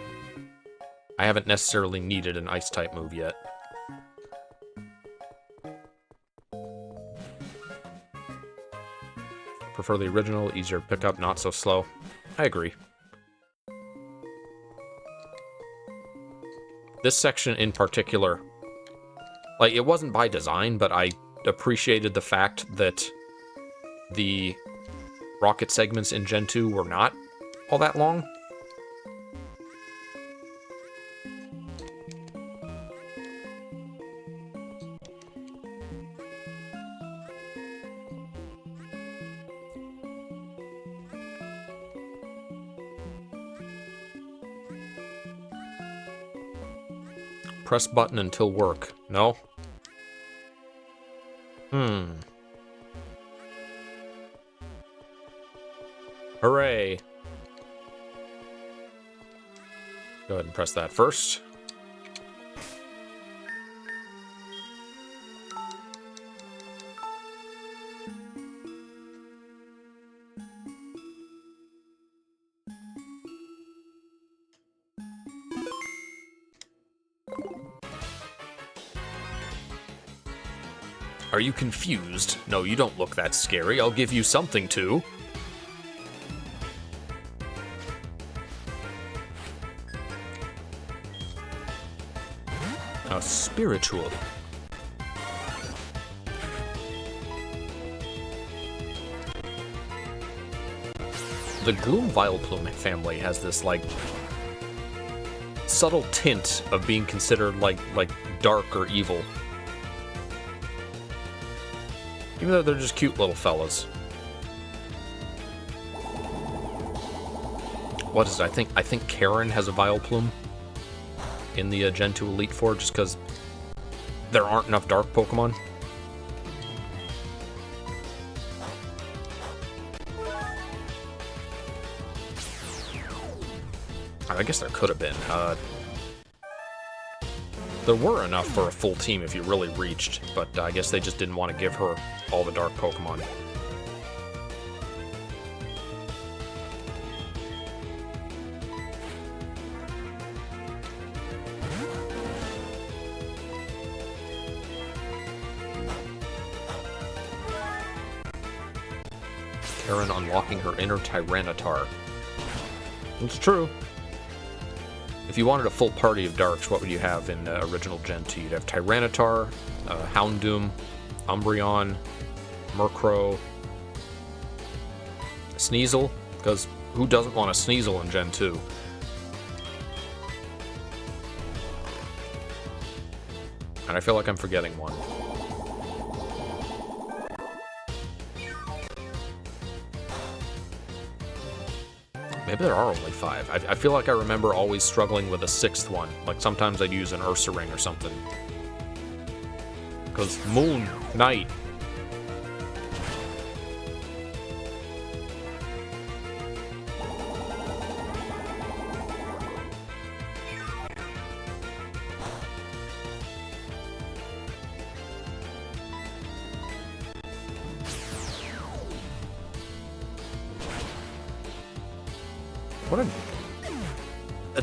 I haven't necessarily needed an Ice-type move yet. Prefer the original, easier to pick up, not so slow. I agree. This section in particular, like, it wasn't by design, but I appreciated the fact that the rocket segments in Gen 2 were not all that long. Press button until work. No? Hooray. Go ahead and press that first. Are you confused? No, you don't look that scary. I'll give you something to. A spiritual. The Gloom Vileplume family has this, like, subtle tint of being considered, like dark or evil. Even though they're just cute little fellas. What is it? I think Karen has a Vileplume in the Gen 2 Elite Four just because there aren't enough dark Pokemon. I guess there could have been. There were enough for a full team if you really reached, but I guess they just didn't want to give her all the dark Pokemon. Karen unlocking her inner Tyranitar. It's true. If you wanted a full party of darks, what would you have in original Gen 2? You'd have Tyranitar, Houndoom, Umbreon, Murkrow, Sneasel, because who doesn't want a Sneasel in Gen 2? And I feel like I'm forgetting one. Maybe there are only 5. I feel like I remember always struggling with a 6th one. Like, sometimes I'd use an Ursaring or something. Because Moon, Night.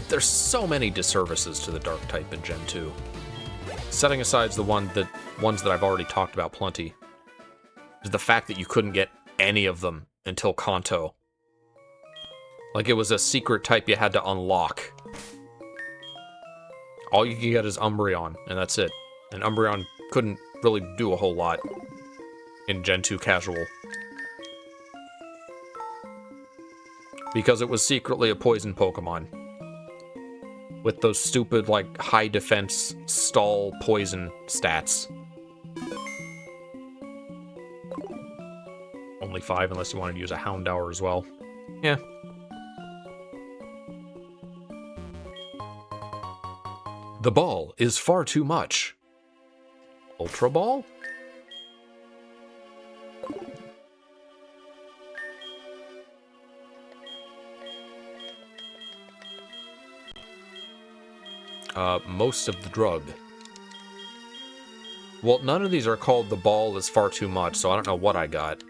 There's so many disservices to the dark type in Gen 2. Setting aside the ones that I've already talked about plenty, is the fact that you couldn't get any of them until Kanto. Like, it was a secret type you had to unlock. All you could get is Umbreon, and that's it. And Umbreon couldn't really do a whole lot in Gen 2 Casual. Because it was secretly a poison Pokemon. With those stupid, like, high defense, stall, poison stats. Only 5 unless you wanted to use a Houndour as well. Yeah. The ball is far too much. Ultra Ball? Most of the drug. Well, none of these are called the ball is far too much, so I don't know what I got.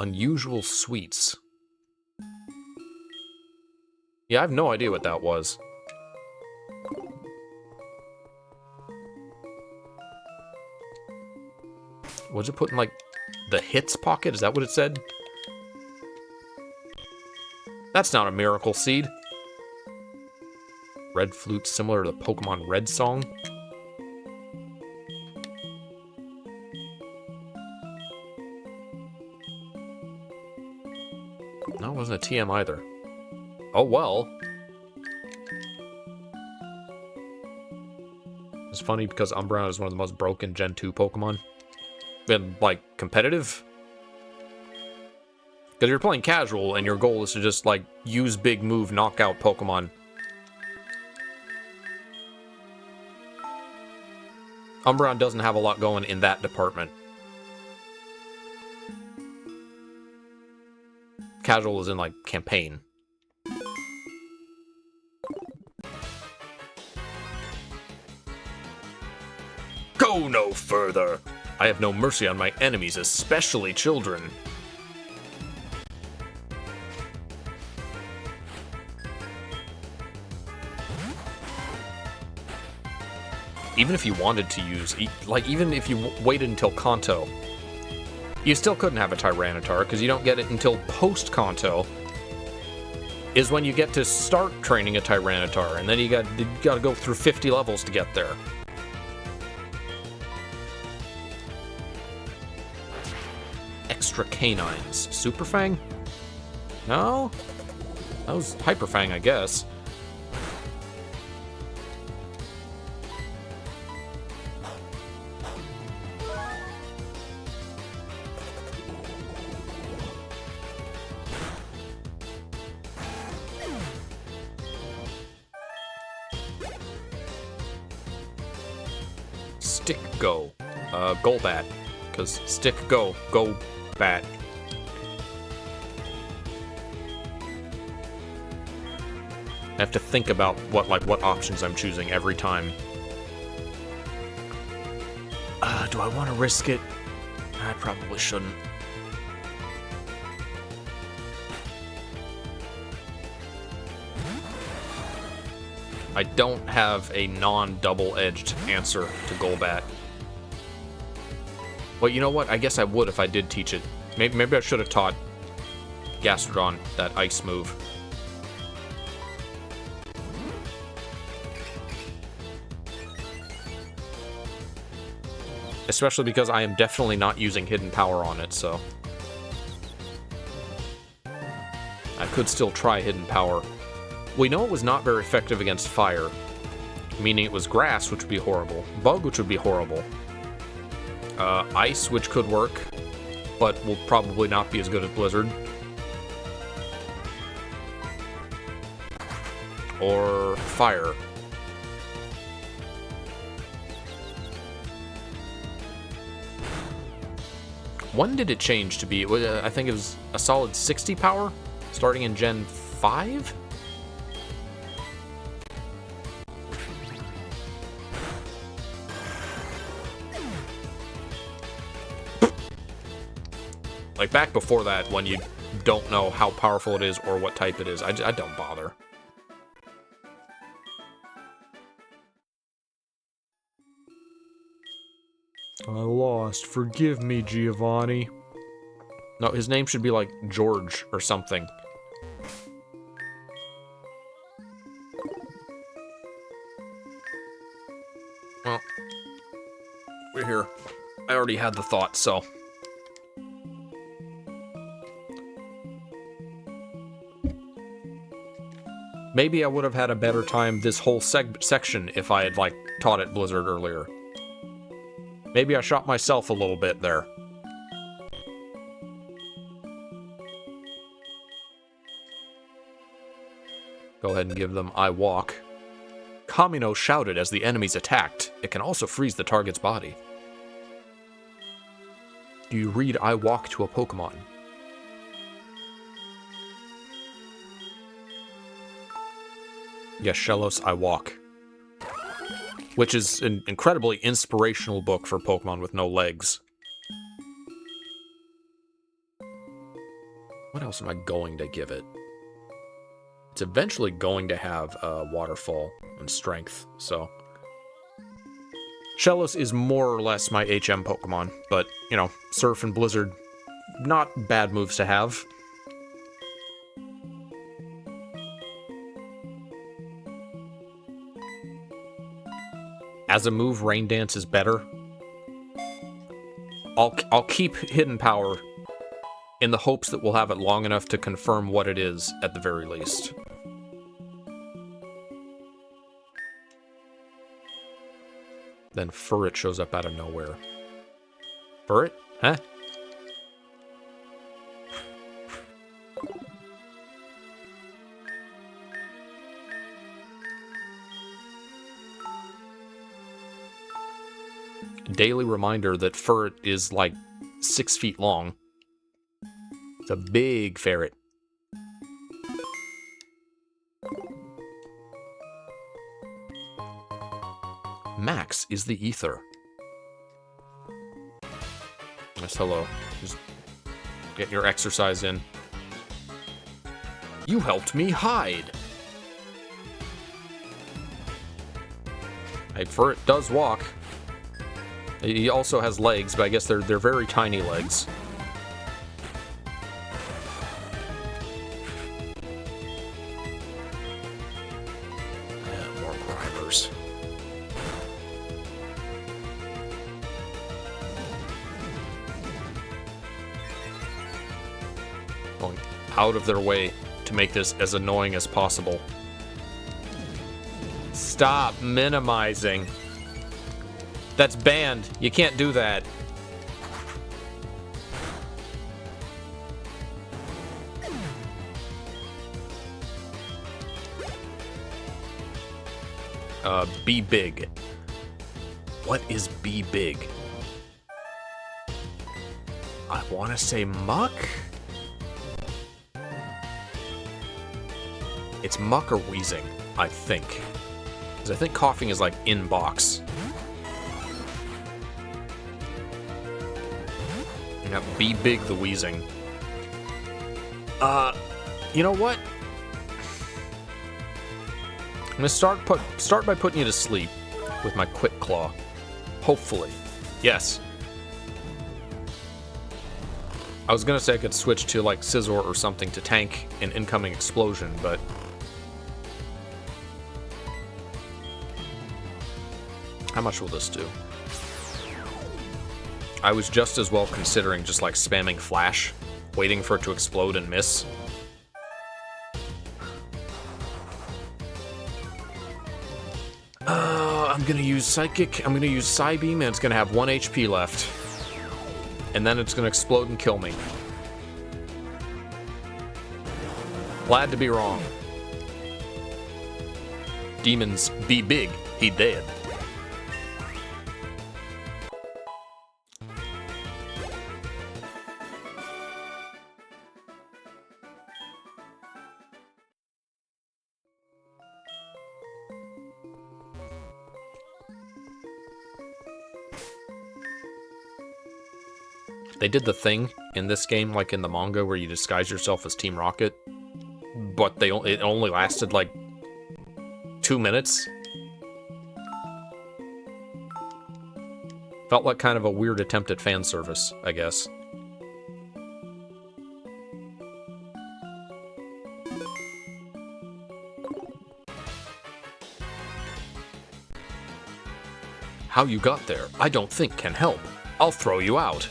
Unusual sweets. Yeah, I have no idea what that was. Was it put in, like, the hits pocket? Is that what it said? That's not a miracle seed. Red flute similar to the Pokemon Red song. No, it wasn't a TM either. Oh well. It's funny because Umbreon is one of the most broken Gen 2 Pokemon. And, like, competitive. Because you're playing casual and your goal is to just, like, use big move, knock out Pokemon. Umbreon doesn't have a lot going in that department. Casual is in, like, campaign. Go no further! I have no mercy on my enemies, especially children. Even if you wanted to use, like, even if you waited until Kanto, you still couldn't have a Tyranitar, because you don't get it until post-Kanto, is when you get to start training a Tyranitar, and then you gotta go through 50 levels to get there. Extra canines. Super Fang? No? That was Hyper Fang, I guess. Stick Go. Golbat. Because Stick Go. Go Bat. I have to think about what options I'm choosing every time. Do I want to risk it? I probably shouldn't. I don't have a non-double-edged answer to Golbat. Well, you know what? I guess I would if I did teach it. Maybe I should have taught Gastrodon that ice move. Especially because I am definitely not using Hidden Power on it, so... I could still try Hidden Power. We know it was not very effective against fire, meaning it was grass, which would be horrible, bug, which would be horrible, ice, which could work, but will probably not be as good as blizzard, or fire. When did it change to be? I think it was a solid 60 power, starting in Gen 5? Like, back before that, when you don't know how powerful it is or what type it is, I don't bother. I lost. Forgive me, Giovanni. No, his name should be like George or something. Well, we're here. I already had the thought, so... Maybe I would have had a better time this whole section if I had, like, taught it Blizzard earlier. Maybe I shot myself a little bit there. Go ahead and give them I Walk. Kamino shouted as the enemies attacked. It can also freeze the target's body. Do you read I Walk to a Pokemon? Yes, Shellos, I Walk. Which is an incredibly inspirational book for Pokemon with no legs. What else am I going to give it? It's eventually going to have Waterfall and Strength, so... Shellos is more or less my HM Pokemon, but, you know, Surf and Blizzard, not bad moves to have. As a move, Rain Dance is better. I'll keep Hidden Power in the hopes that we'll have it long enough to confirm what it is, at the very least. Then Furret shows up out of nowhere. Furret? Huh? daily reminder that ferret is like 6 feet long. It's a big ferret. Max is the ether. Yes, hello. Just get your exercise in. You helped me hide. Hey, ferret does walk. He also has legs, but I guess they're very tiny legs. Yeah, more grinders. Going out of their way to make this as annoying as possible. Stop minimizing. That's banned. You can't do that. Be big. What is be big? I want to say muck? It's muck or wheezing, I think. Because I think coughing is like in box. Now, be big the wheezing. You know what? I'm gonna start by putting you to sleep with my quick claw. Hopefully. Yes. I was gonna say I could switch to like Scissor or something to tank an incoming explosion, but how much will this do? I was just as well considering just like spamming flash, waiting for it to explode and miss. I'm gonna use Psychic, I'm gonna use Psybeam, and it's gonna have 1 HP left. And then it's gonna explode and kill me. Glad to be wrong. Demons, be big, he dead. They did the thing in this game, like in the manga, where you disguise yourself as Team Rocket, but it only lasted like 2 minutes. Felt like kind of a weird attempt at fan service, I guess. How you got there, I don't think can help. I'll throw you out.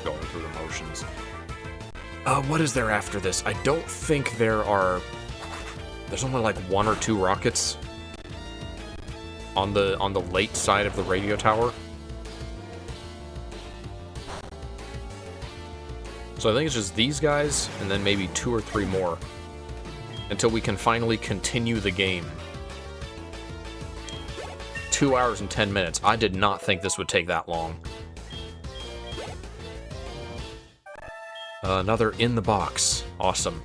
Going through the motions. What is there after this? I don't think there are... There's only like 1 or 2 rockets on the late side of the radio tower. So I think it's just these guys, and then maybe 2 or 3 more. Until we can finally continue the game. 2 hours and 10 minutes. I did not think this would take that long. Another in the box. Awesome.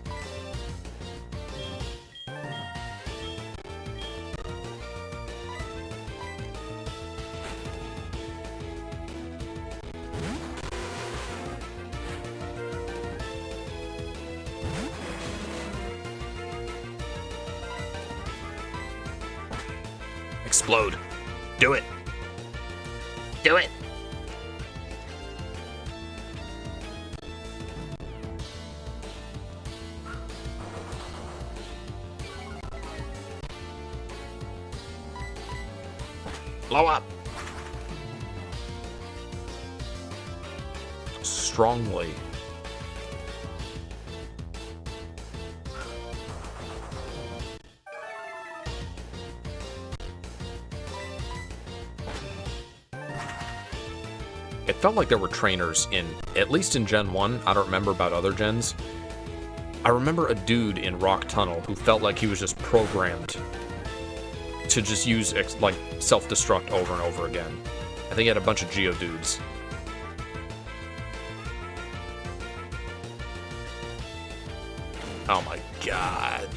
Explode. Do it. Do it. Blow up. Strongly. It felt like there were trainers in, at least in Gen 1. I don't remember about other gens. I remember a dude in Rock Tunnel who felt like he was just programmed to just use, like, self-destruct over and over again. I think he had a bunch of Geodudes. Oh my god.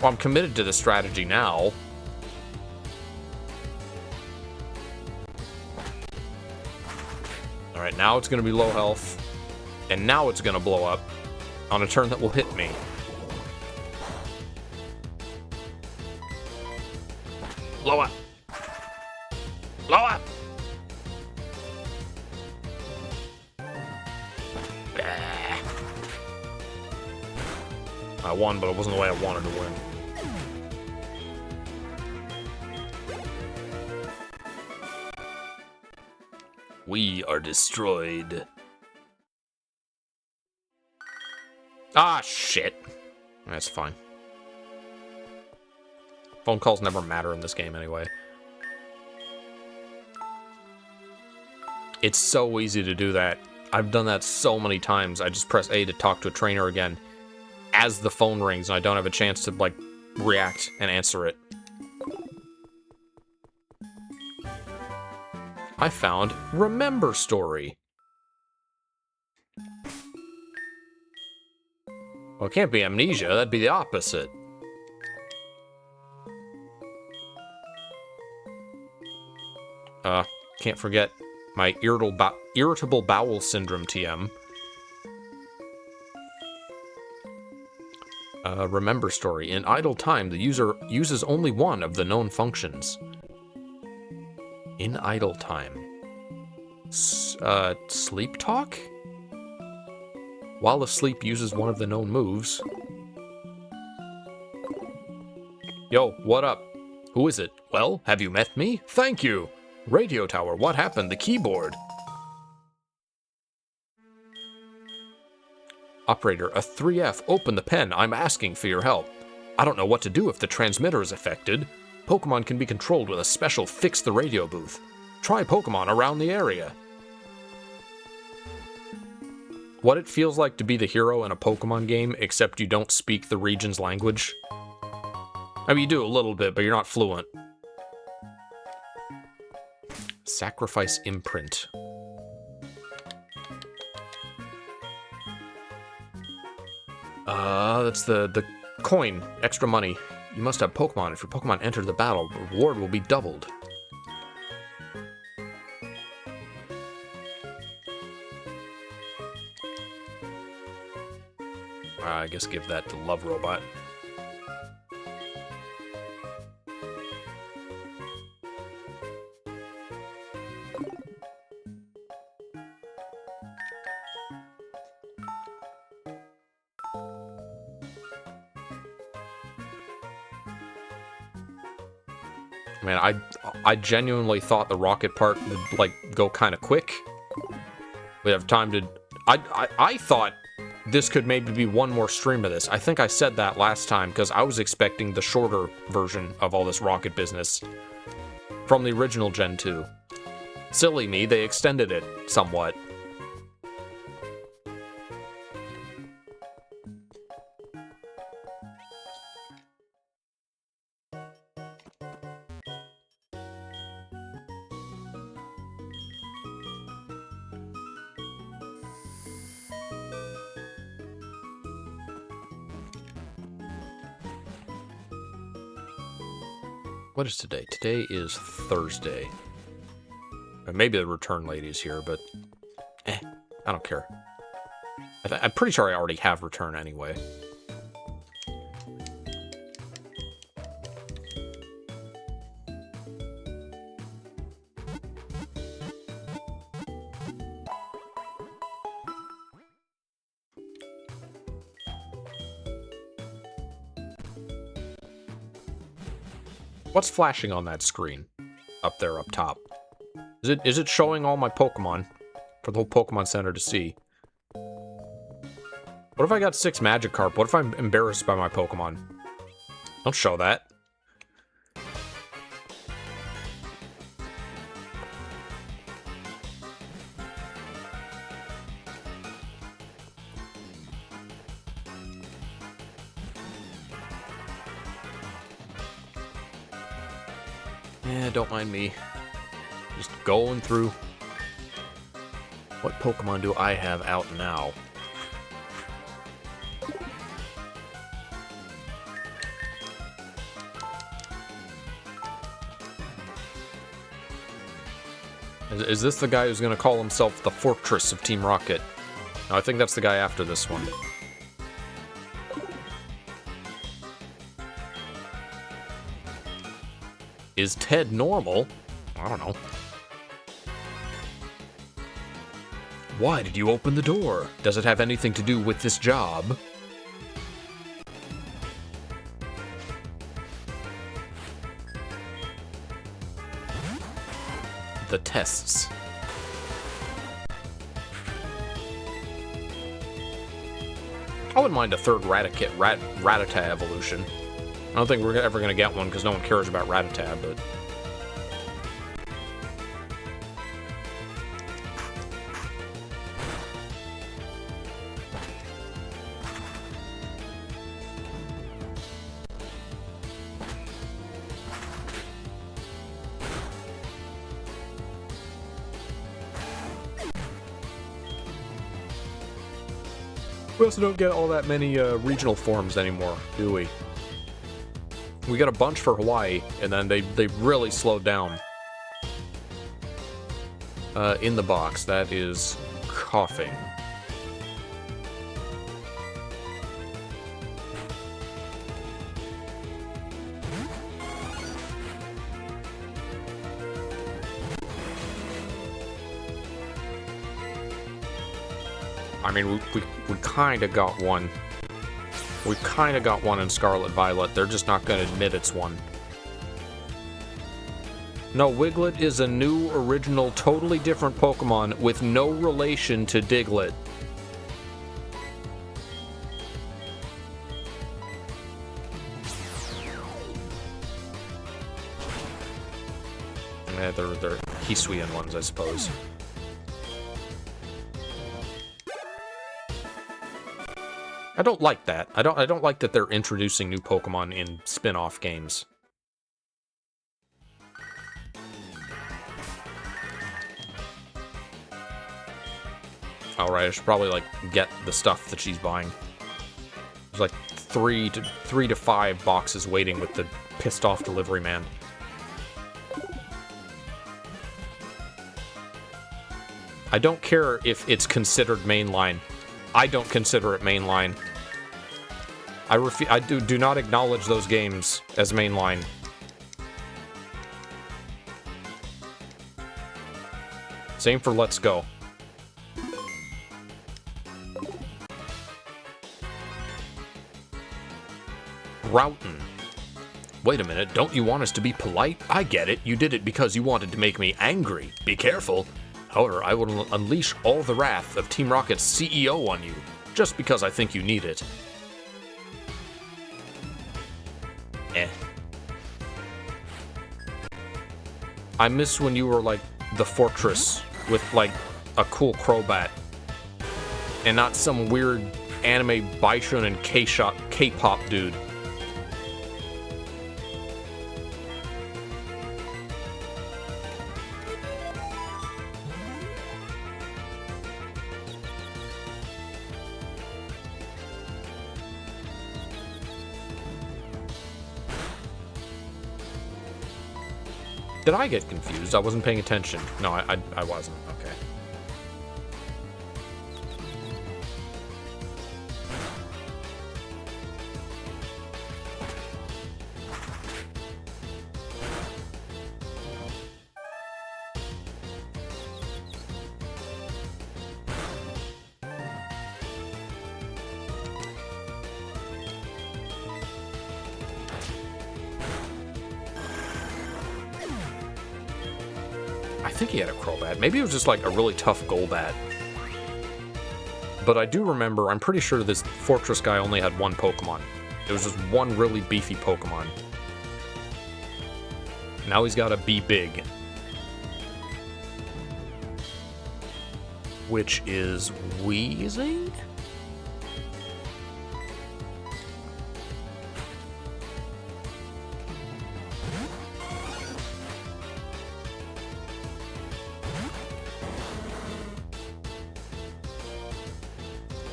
Well, I'm committed to the strategy now. Alright, now it's going to be low health. And now it's going to blow up on a turn that will hit me. Blow up! Blow up! I won, but it wasn't the way I wanted to win. We are destroyed. Ah, shit. That's fine. Phone calls never matter in this game anyway. It's so easy to do that. I've done that so many times. I just press A to talk to a trainer again as the phone rings, and I don't have a chance to, like, react and answer it. I found Remember Story. Well, it can't be amnesia. That'd be the opposite. Can't forget my irritable bowel syndrome TM. Remember Story. In idle time, the user uses only one of the known functions. In idle time. Sleep talk? While asleep, uses one of the known moves. Yo, what up? Who is it? Well, have you met me? Thank you! Radio tower, what happened? The keyboard. Operator, a 3F, open the pen. I'm asking for your help. I don't know what to do if the transmitter is affected. Pokemon can be controlled with a special fix the radio booth. Try Pokemon around the area. What it feels like to be the hero in a Pokemon game, except you don't speak the region's language. I mean, you do a little bit, but you're not fluent. Sacrifice imprint. That's the coin. Extra money. You must have Pokemon. If your Pokemon enter the battle, the reward will be doubled. I guess give that to Love Robot. Man, I genuinely thought the rocket part would, like, go kind of quick. We'd have time to... I thought this could maybe be one more stream of this. I think I said that last time, because I was expecting the shorter version of all this rocket business from the original Gen 2. Silly me, they extended it somewhat. What is today? Today is Thursday. Maybe the return lady's here, but I don't care. I'm pretty sure I already have return anyway. What's flashing on that screen? Up there, up top. Is it showing all my Pokemon for the whole Pokemon Center to see? What if I got 6 Magikarp? What if I'm embarrassed by my Pokemon? Don't show that. Eh, don't mind me. Just going through. What Pokemon do I have out now? Is this the guy who's going to call himself the Fortress of Team Rocket? No, I think that's the guy after this one. Is Ted normal? I don't know. Why did you open the door? Does it have anything to do with this job? The tests. I wouldn't mind a third Rattata evolution. I don't think we're ever going to get one because no one cares about Rattata, but... We also don't get all that many regional forms anymore, do we? We got a bunch for Hawaii, and then they really slowed down. In the box, that is coughing. I mean, we kind of got one. We kind of got one in Scarlet Violet. They're just not going to admit it's one. No, Wiglet is a new, original, totally different Pokemon with no relation to Diglett. Yeah, they're Hisuian ones, I suppose. I don't like that. I don't like that they're introducing new Pokemon in spin-off games. Alright, I should probably, like, get the stuff that she's buying. There's, like, three to five boxes waiting with the pissed-off delivery man. I don't care if it's considered mainline. I don't consider it mainline. I do not acknowledge those games as mainline. Same for Let's Go. Roughton. Wait a minute, don't you want us to be polite? I get it, you did it because you wanted to make me angry. Be careful. However, I will unleash all the wrath of Team Rocket's CEO on you, just because I think you need it. Eh. I miss when you were, like, the Fortress with, like, a cool Crobat. And not some weird anime Baishonen K-pop dude. Did I get confused? I wasn't paying attention. No, I wasn't. Okay. I think he had a Crobat. Maybe it was just like a really tough Golbat. But I do remember, I'm pretty sure this Fortress guy only had one Pokemon. It was just one really beefy Pokemon. Now he's got to be big. Which is Weezing?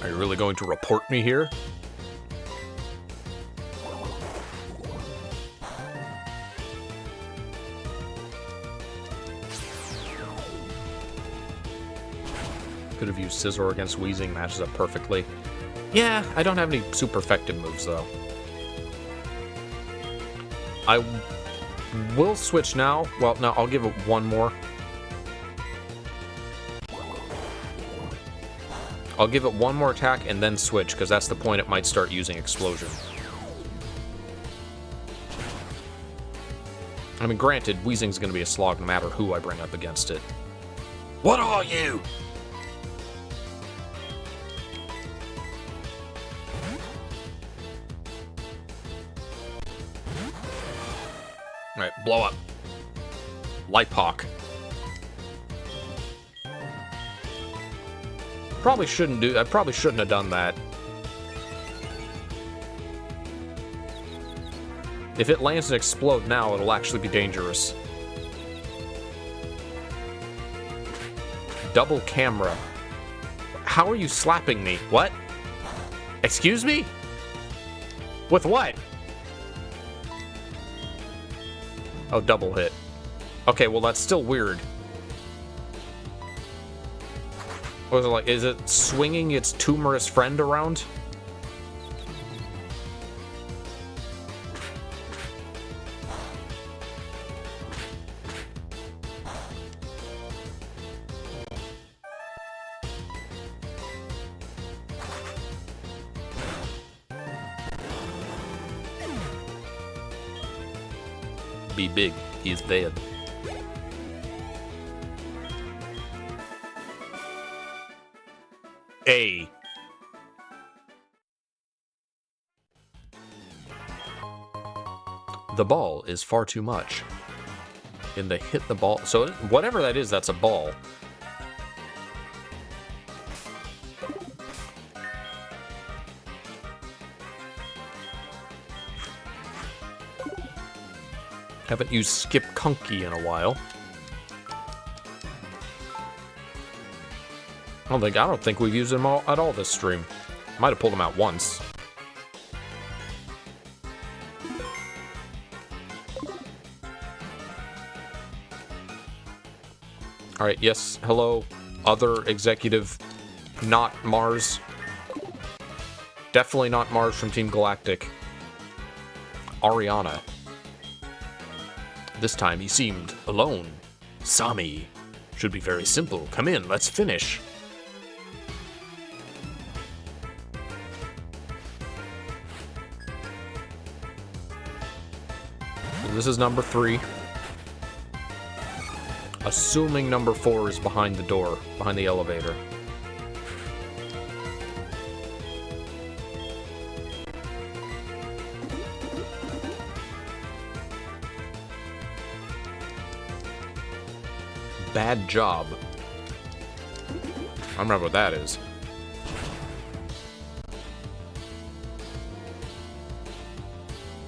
Are you really going to report me here? Could have used Scissor against Weezing, matches up perfectly. Yeah, I don't have any super effective moves, though. I will switch now. Well, no, I'll give it one more. I'll give it one more attack and then switch, because that's the point it might start using Explosion. I mean, granted, Weezing's going to be a slog no matter who I bring up against it. What are you? Alright, blow up. Lighthawk. I probably shouldn't have done that. If it lands and explode now, it'll actually be dangerous. Double camera. How are you slapping me? What? Excuse me? With what? Oh, double hit. Okay, well, that's still weird. What was it like? Is it swinging its tumorous friend around? Be big. He's dead. A. The ball is far too much. In the hit the ball. So whatever that is, that's a ball. Haven't used Skip Kunky in a while. I don't think we've used him at all this stream. Might have pulled him out once. Alright, yes, hello, other executive, not Mars. Definitely not Mars from Team Galactic. Ariana. This time he seemed alone. Sami. Should be very simple. Come in, let's finish. This is number 3. Assuming number 4 is behind the door, behind the elevator. Bad job. I remember what that is.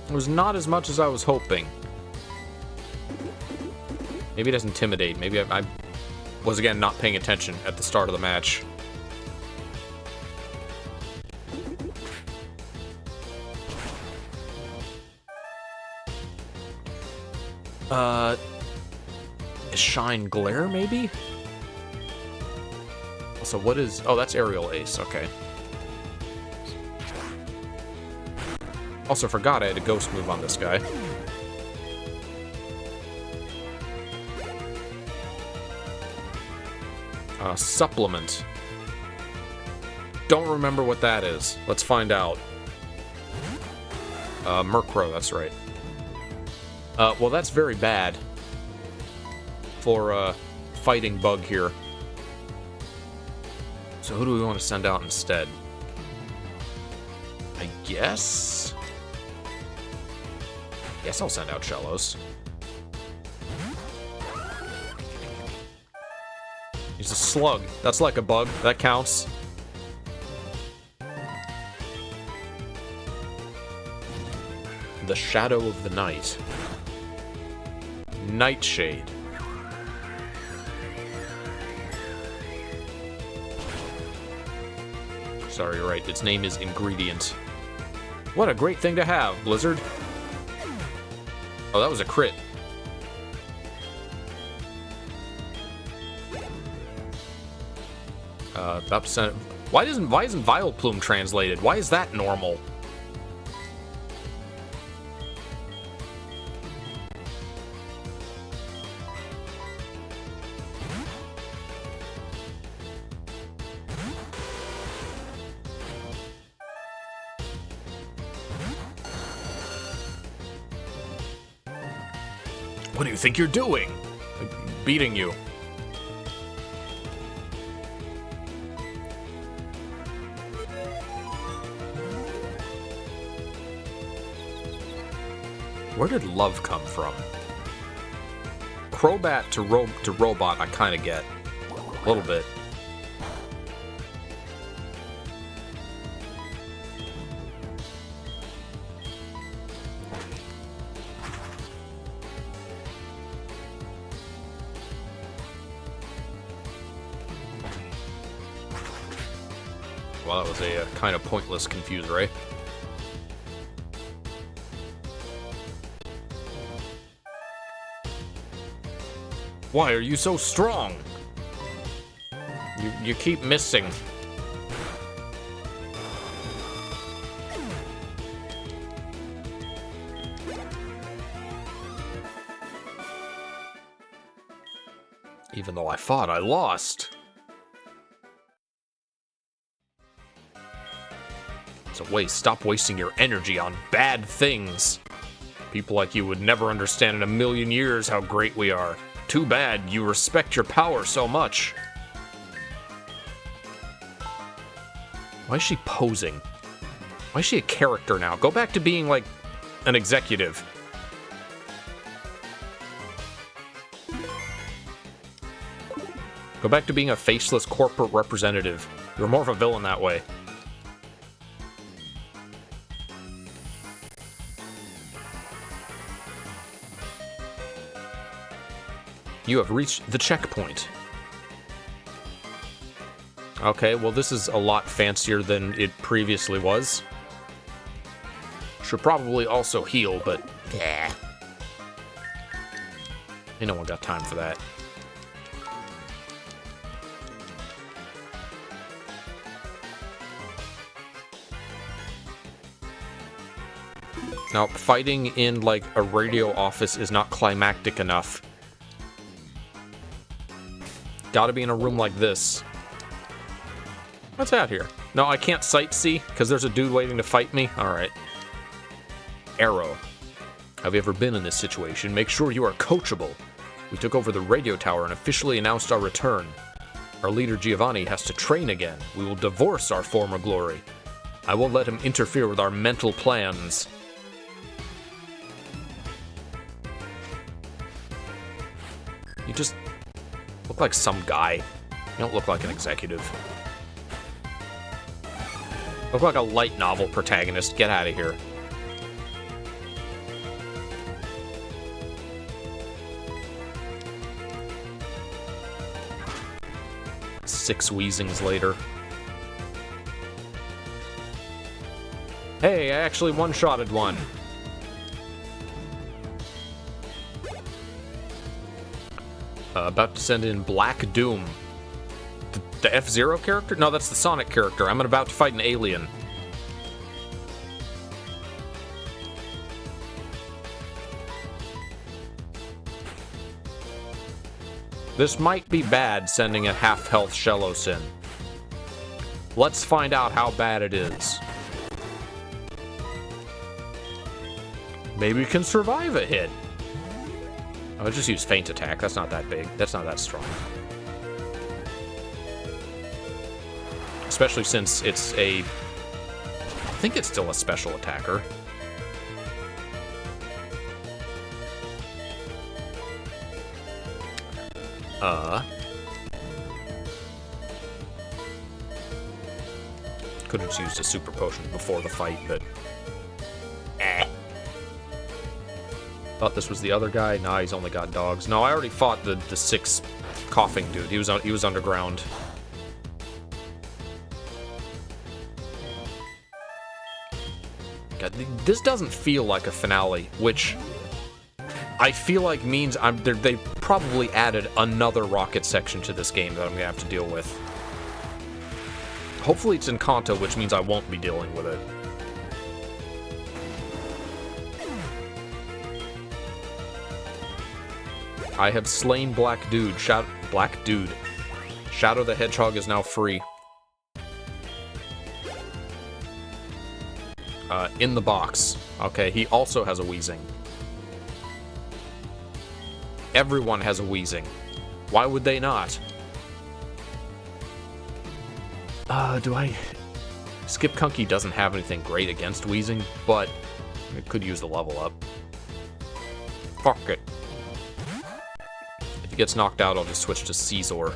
It was not as much as I was hoping. Maybe it doesn't intimidate. Maybe I was, again, not paying attention at the start of the match. Shine Glare, maybe? Also, what is... Oh, that's Aerial Ace. Okay. Also, forgot I had a Ghost move on this guy. Supplement. Don't remember what that is. Let's find out. Murkrow, that's right. Well, that's very bad for fighting Bug here. So who do we want to send out instead? I guess I'll send out Shellos. He's a slug. That's like a bug. That counts. The Shadow of the Night. Nightshade. Sorry, you're right. Its name is Ingredient. What a great thing to have, Blizzard. Oh, that was a crit. Upset. Why isn't Vileplume translated? Why is that normal? What do you think you're doing? Beating you. Where did love come from? Crobat to robot, I kind of get. A little bit. Well, that was a kind of pointless confuser, eh? Why are you so strong? You keep missing. Even though I fought, I lost. It's a waste. Stop wasting your energy on bad things. People like you would never understand in a million years how great we are. Too bad you respect your power so much. Why is she posing? Why is she a character now? Go back to being, like, an executive. Go back to being a faceless corporate representative. You're more of a villain that way. You have reached the checkpoint. Okay, well this is a lot fancier than it previously was. Should probably also heal, but yeah. Ain't no one got time for that. Now, fighting in, like, a radio office is not climactic enough. Gotta be in a room like this. What's out here? No, I can't sightsee, because there's a dude waiting to fight me? Alright. Arrow. Have you ever been in this situation? Make sure you are coachable. We took over the radio tower and officially announced our return. Our leader Giovanni has to train again. We will divorce our former glory. I won't let him interfere with our mental plans. You just look like some guy. You don't look like an executive. Look like a light novel protagonist. Get out of here. Six wheezings later. Hey, I actually one-shotted one. About to send in Black Doom. The F-Zero character? No, that's the Sonic character. I'm about to fight an alien. This might be bad, sending a half-health Shellos in. Let's find out how bad it is. Maybe we can survive a hit. I'll just use Feint Attack. That's not that big. That's not that strong. Especially since it's a... I think it's still a special attacker. Could have just used a super potion before the fight, but... Thought this was the other guy. Nah, he's only got dogs. No, I already fought the six coughing dude. He was underground. God, this doesn't feel like a finale, which I feel like means they probably added another rocket section to this game that I'm going to have to deal with. Hopefully it's in Kanto, which means I won't be dealing with it. I have slain Black Dude. Black Dude. Shadow the Hedgehog is now free. In the box. Okay, he also has a Weezing. Everyone has a Weezing. Why would they not? Skip Kunky doesn't have anything great against Weezing, but it could use the level up. Fuck it. If he gets knocked out, I'll just switch to Caesar.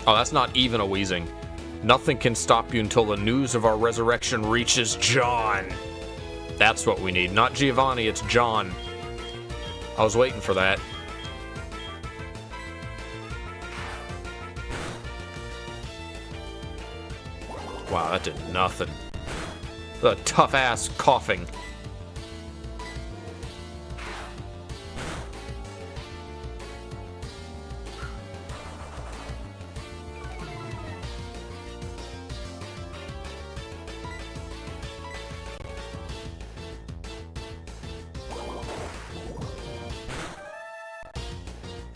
Oh, that's not even a Weezing. Nothing can stop you until the news of our resurrection reaches John. That's what we need. Not Giovanni, it's John. I was waiting for that. Wow, that did nothing. The tough-ass coughing.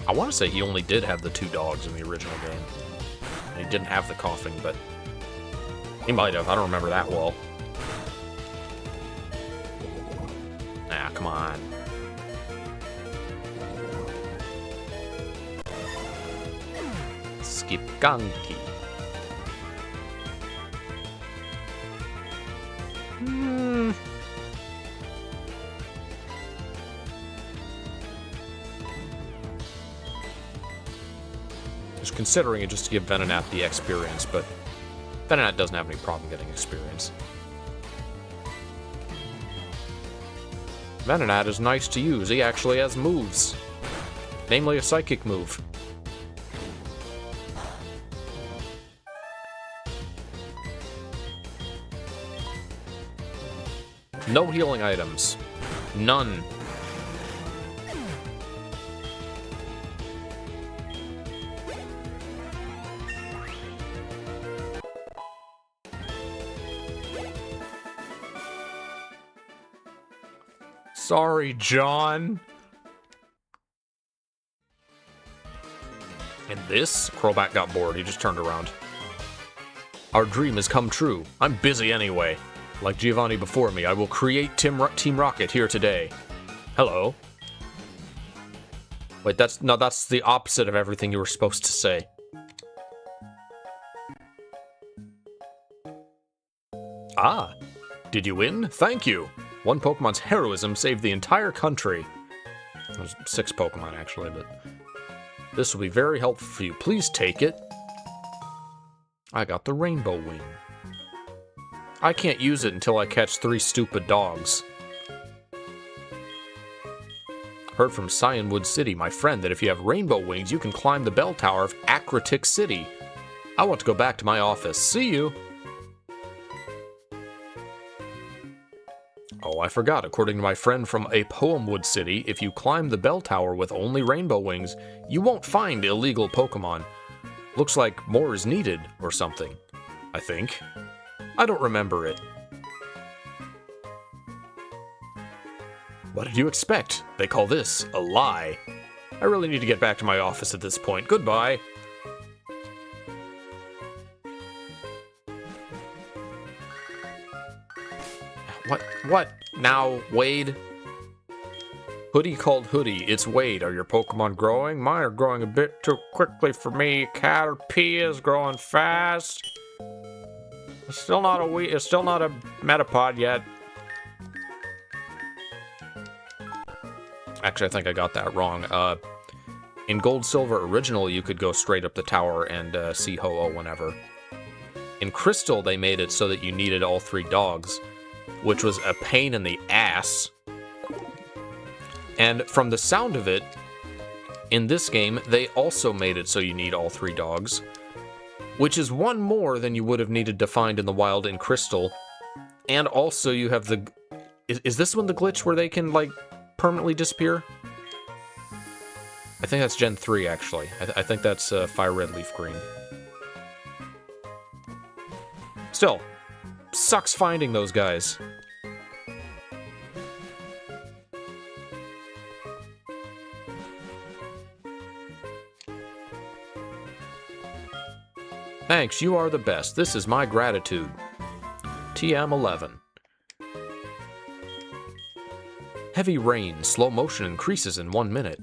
I want to say he only did have the 2 dogs in the original game. And he didn't have the coughing, but he might have. I don't remember that well. Ah, come on. Skip Gunky. Considering it just to give Venonat the experience, but Venonat doesn't have any problem getting experience. Venonat is nice to use. He actually has moves. Namely a psychic move. No healing items. None. Sorry, John. And this? Crobat got bored. He just turned around. Our dream has come true. I'm busy anyway. Like Giovanni before me, I will create Team Rocket here today. Hello. Wait, that's the opposite of everything you were supposed to say. Ah, did you win? Thank you. One Pokemon's heroism saved the entire country. There's 6 Pokemon, actually, but this will be very helpful for you. Please take it. I got the Rainbow Wing. I can't use it until I catch 3 stupid dogs. Heard from Cyanwood City, my friend, that if you have Rainbow Wings, you can climb the bell tower of Acritic City. I want to go back to my office. See you. Oh, I forgot. According to my friend from a Poemwood City, if you climb the bell tower with only Rainbow Wings, you won't find illegal Pokemon. Looks like more is needed, or something. I think. I don't remember it. What did you expect? They call this a lie. I really need to get back to my office at this point. Goodbye. What? Now, Wade? Hoodie called Hoodie. It's Wade. Are your Pokemon growing? Mine are growing a bit too quickly for me. Caterpie is growing fast. It's still not a Metapod yet. Actually, I think I got that wrong. In Gold Silver Original, you could go straight up the tower and see Ho-Oh whenever. In Crystal, they made it so that you needed all 3 dogs, which was a pain in the ass. And from the sound of it, in this game, they also made it so you need all 3 dogs, which is 1 more than you would have needed to find in the wild in Crystal. And also you have the... Is this one the glitch where they can, like, permanently disappear? I think that's Gen 3, actually. I think that's Fire Red, Leaf Green. Still, sucks finding those guys. Thanks, you are the best. This is my gratitude. TM11. Heavy rain. Slow motion increases in 1 minute.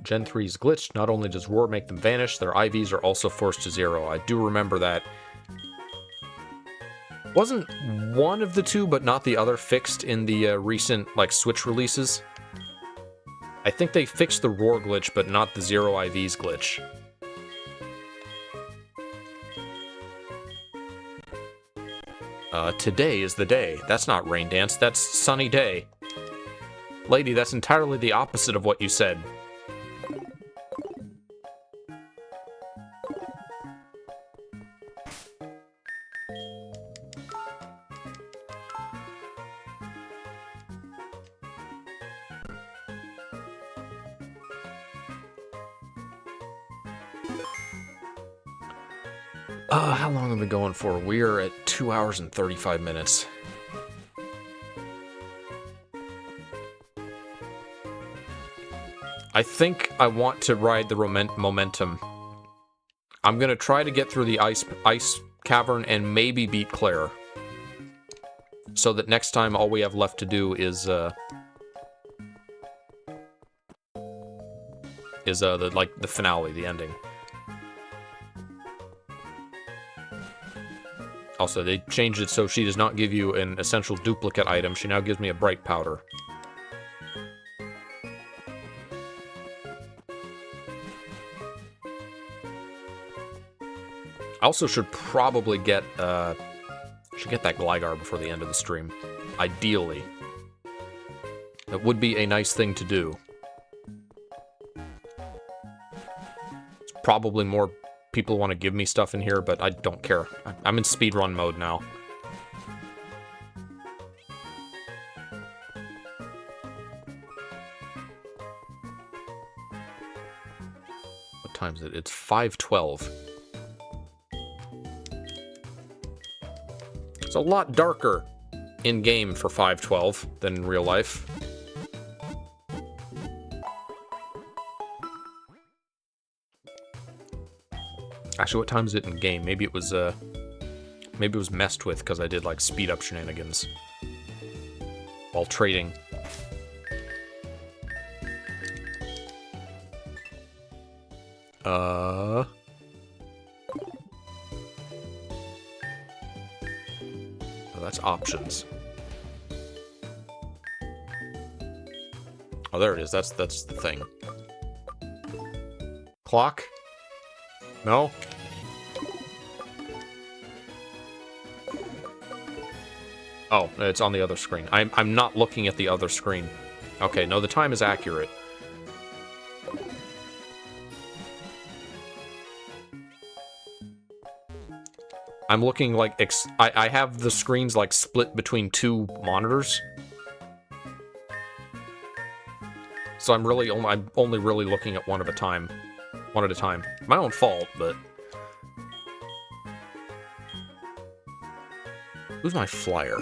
Gen 3's glitched. Not only does Roar make them vanish, their IVs are also forced to 0. I do remember that. Wasn't one of the 2, but not the other, fixed in the recent, like, Switch releases? I think they fixed the Roar glitch, but not the 0 IVs glitch. Today is the day. That's not Rain Dance, that's Sunny Day. Lady, that's entirely the opposite of what you said. How long have we been going for? We're at 2 hours and 35 minutes. I think I want to ride the momentum. I'm gonna try to get through the ice cavern and maybe beat Claire. So that next time all we have left to do is the finale, the ending. Also, they changed it so she does not give you an essential duplicate item. She now gives me a bright powder. I also should probably get that Gligar before the end of the stream. Ideally. That would be a nice thing to do. It's probably more people want to give me stuff in here, but I don't care. I'm in speedrun mode now. What time is it? It's 5:12. It's a lot darker in-game for 5:12 than in real life. Actually, what time is it in game? Maybe it was messed with because I did like speed up shenanigans while trading. Oh, that's options. Oh, there it is. That's the thing. Clock? No? Oh, it's on the other screen. I'm not looking at the other screen. Okay, no, the time is accurate. I'm looking like... I have the screens, like, split between 2 monitors. So I'm only really looking at one at a time. One at a time. My own fault, but... Who's my flyer?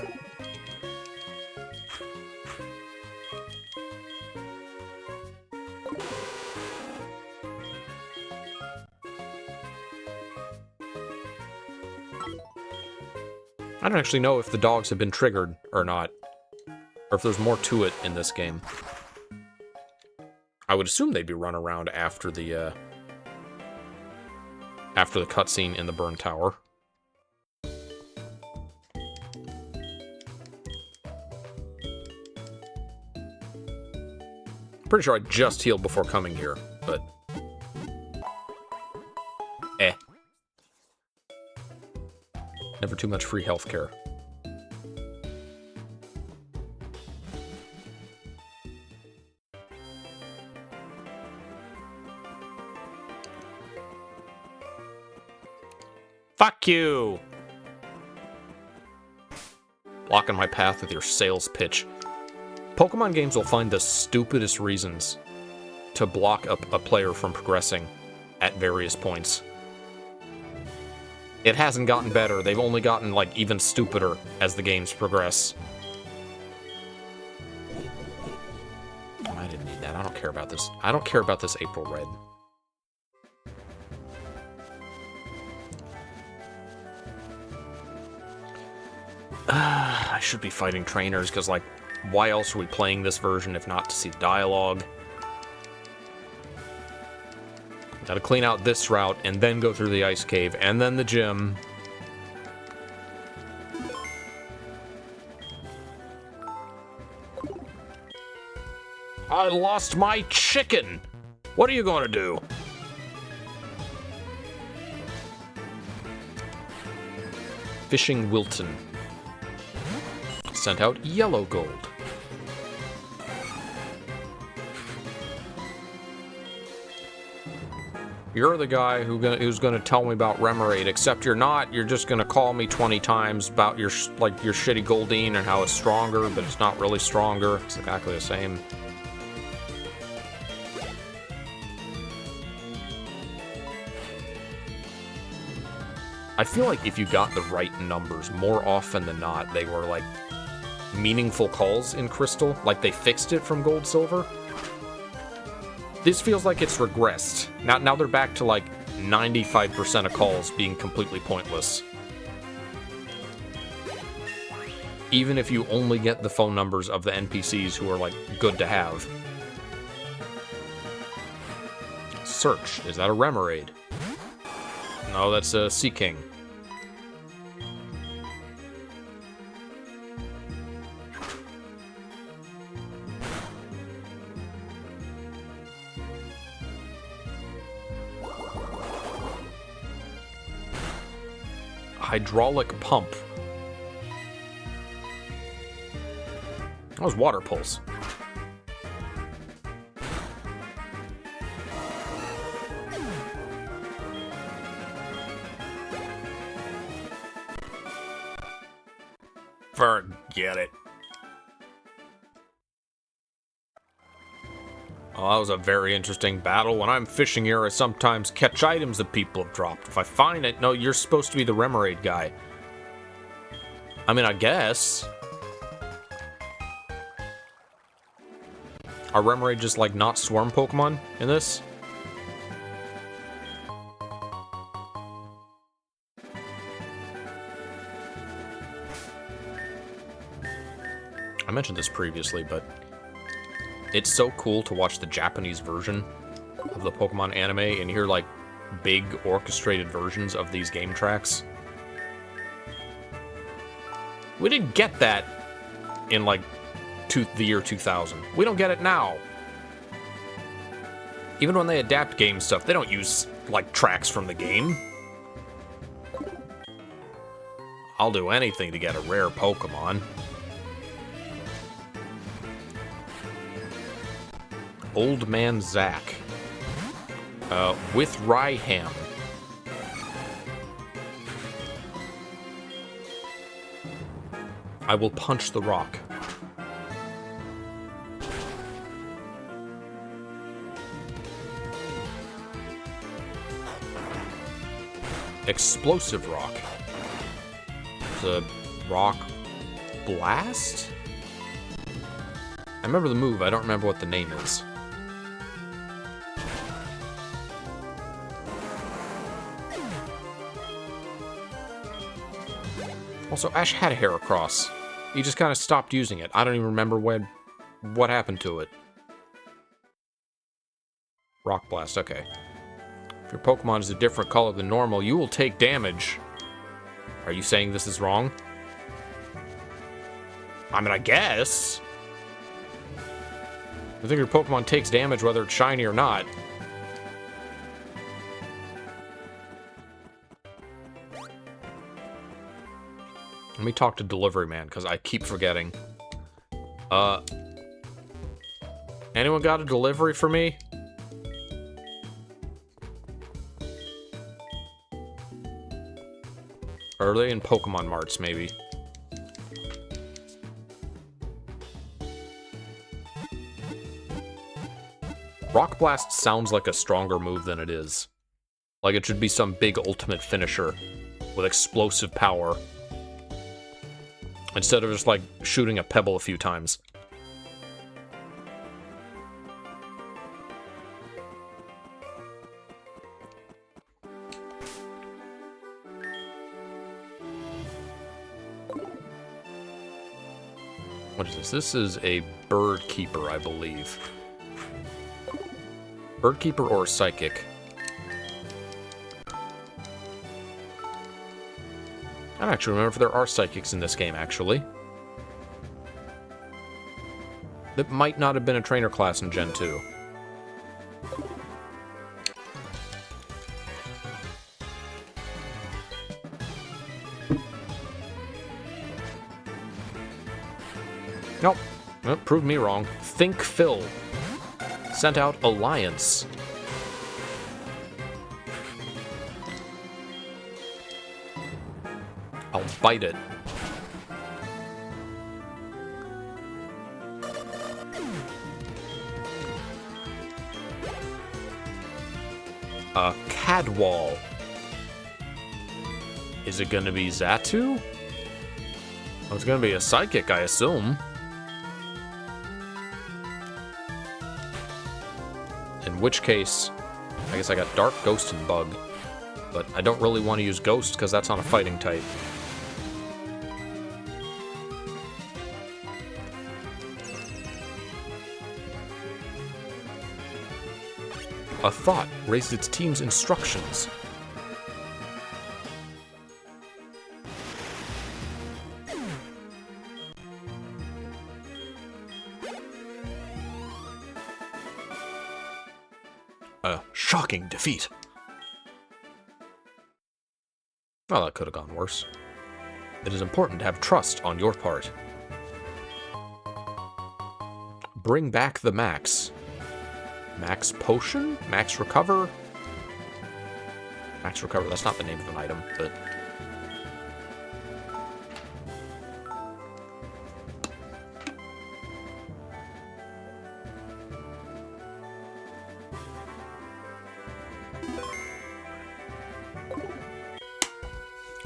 I don't actually know if the dogs have been triggered or not. Or if there's more to it in this game. I would assume they'd be run around after the cutscene in the burn tower. Pretty sure I just healed before coming here, but... Never too much free healthcare. Fuck you! Blocking my path with your sales pitch. Pokemon games will find the stupidest reasons to block a player from progressing at various points. It hasn't gotten better. They've only gotten, like, even stupider as the games progress. I didn't need that. I don't care about this. I don't care about this April Red. I should be fighting trainers, because, like, why else are we playing this version if not to see the dialogue? Gotta clean out this route, and then go through the ice cave, and then the gym. I lost my chicken! What are you gonna do? Fishing Wilton. Sent out yellow gold. You're the guy who's gonna tell me about Remoraid, except you're not. You're just gonna call me 20 times about your shitty Goldeen and how it's stronger, but it's not really stronger. It's exactly the same. I feel like if you got the right numbers, more often than not, they were, like, meaningful calls in Crystal. Like, they fixed it from Gold, Silver. This feels like it's regressed. Now they're back to, like, 95% of calls being completely pointless. Even if you only get the phone numbers of the NPCs who are, like, good to have. Search. Is that a Remoraid? No, that's a Sea King. Hydraulic pump. That was water pulse. Forget it. Oh, that was a very interesting battle. When I'm fishing here, I sometimes catch items that people have dropped. If I find it, no, you're supposed to be the Remoraid guy. I mean, I guess. Are Remoraid just, like, not swarm Pokemon in this? I mentioned this previously, but it's so cool to watch the Japanese version of the Pokemon anime and hear, like, big orchestrated versions of these game tracks. We didn't get that in, like, the year 2000. We don't get it now. Even when they adapt game stuff, they don't use, like, tracks from the game. I'll do anything to get a rare Pokemon. Old Man Zack. With Rhyham. I will punch the rock. Explosive rock. The rock blast? I remember the move, I don't remember what the name is. Also, Ash had a Heracross. He just kind of stopped using it. I don't even remember what happened to it. Rock Blast, okay. If your Pokemon is a different color than normal, you will take damage. Are you saying this is wrong? I mean, I guess. I think your Pokemon takes damage whether it's shiny or not. Let me talk to Delivery Man, because I keep forgetting. Anyone got a delivery for me? Are they in Pokemon Marts, maybe? Rock Blast sounds like a stronger move than it is. Like it should be some big ultimate finisher with explosive power. Instead of just like shooting a pebble a few times. What is this? This is a Bird Keeper, I believe. Bird Keeper or Psychic? I don't actually remember if there are Psychics in this game, actually. That might not have been a trainer class in Gen 2. Nope. Well, proved me wrong. Think Phil. Sent out Alliance. I'll bite it. A Cadwall. Is it gonna be Xatu? Oh, it's gonna be a Psychic, I assume. In which case, I guess I got Dark, Ghost, and Bug. But I don't really want to use Ghost because that's on a fighting type. A thought raised its team's instructions. A shocking defeat. Well, that could have gone worse. It is important to have trust on your part. Bring back the Max. Max Potion? Max Recover? Max Recover, that's not the name of an item, but...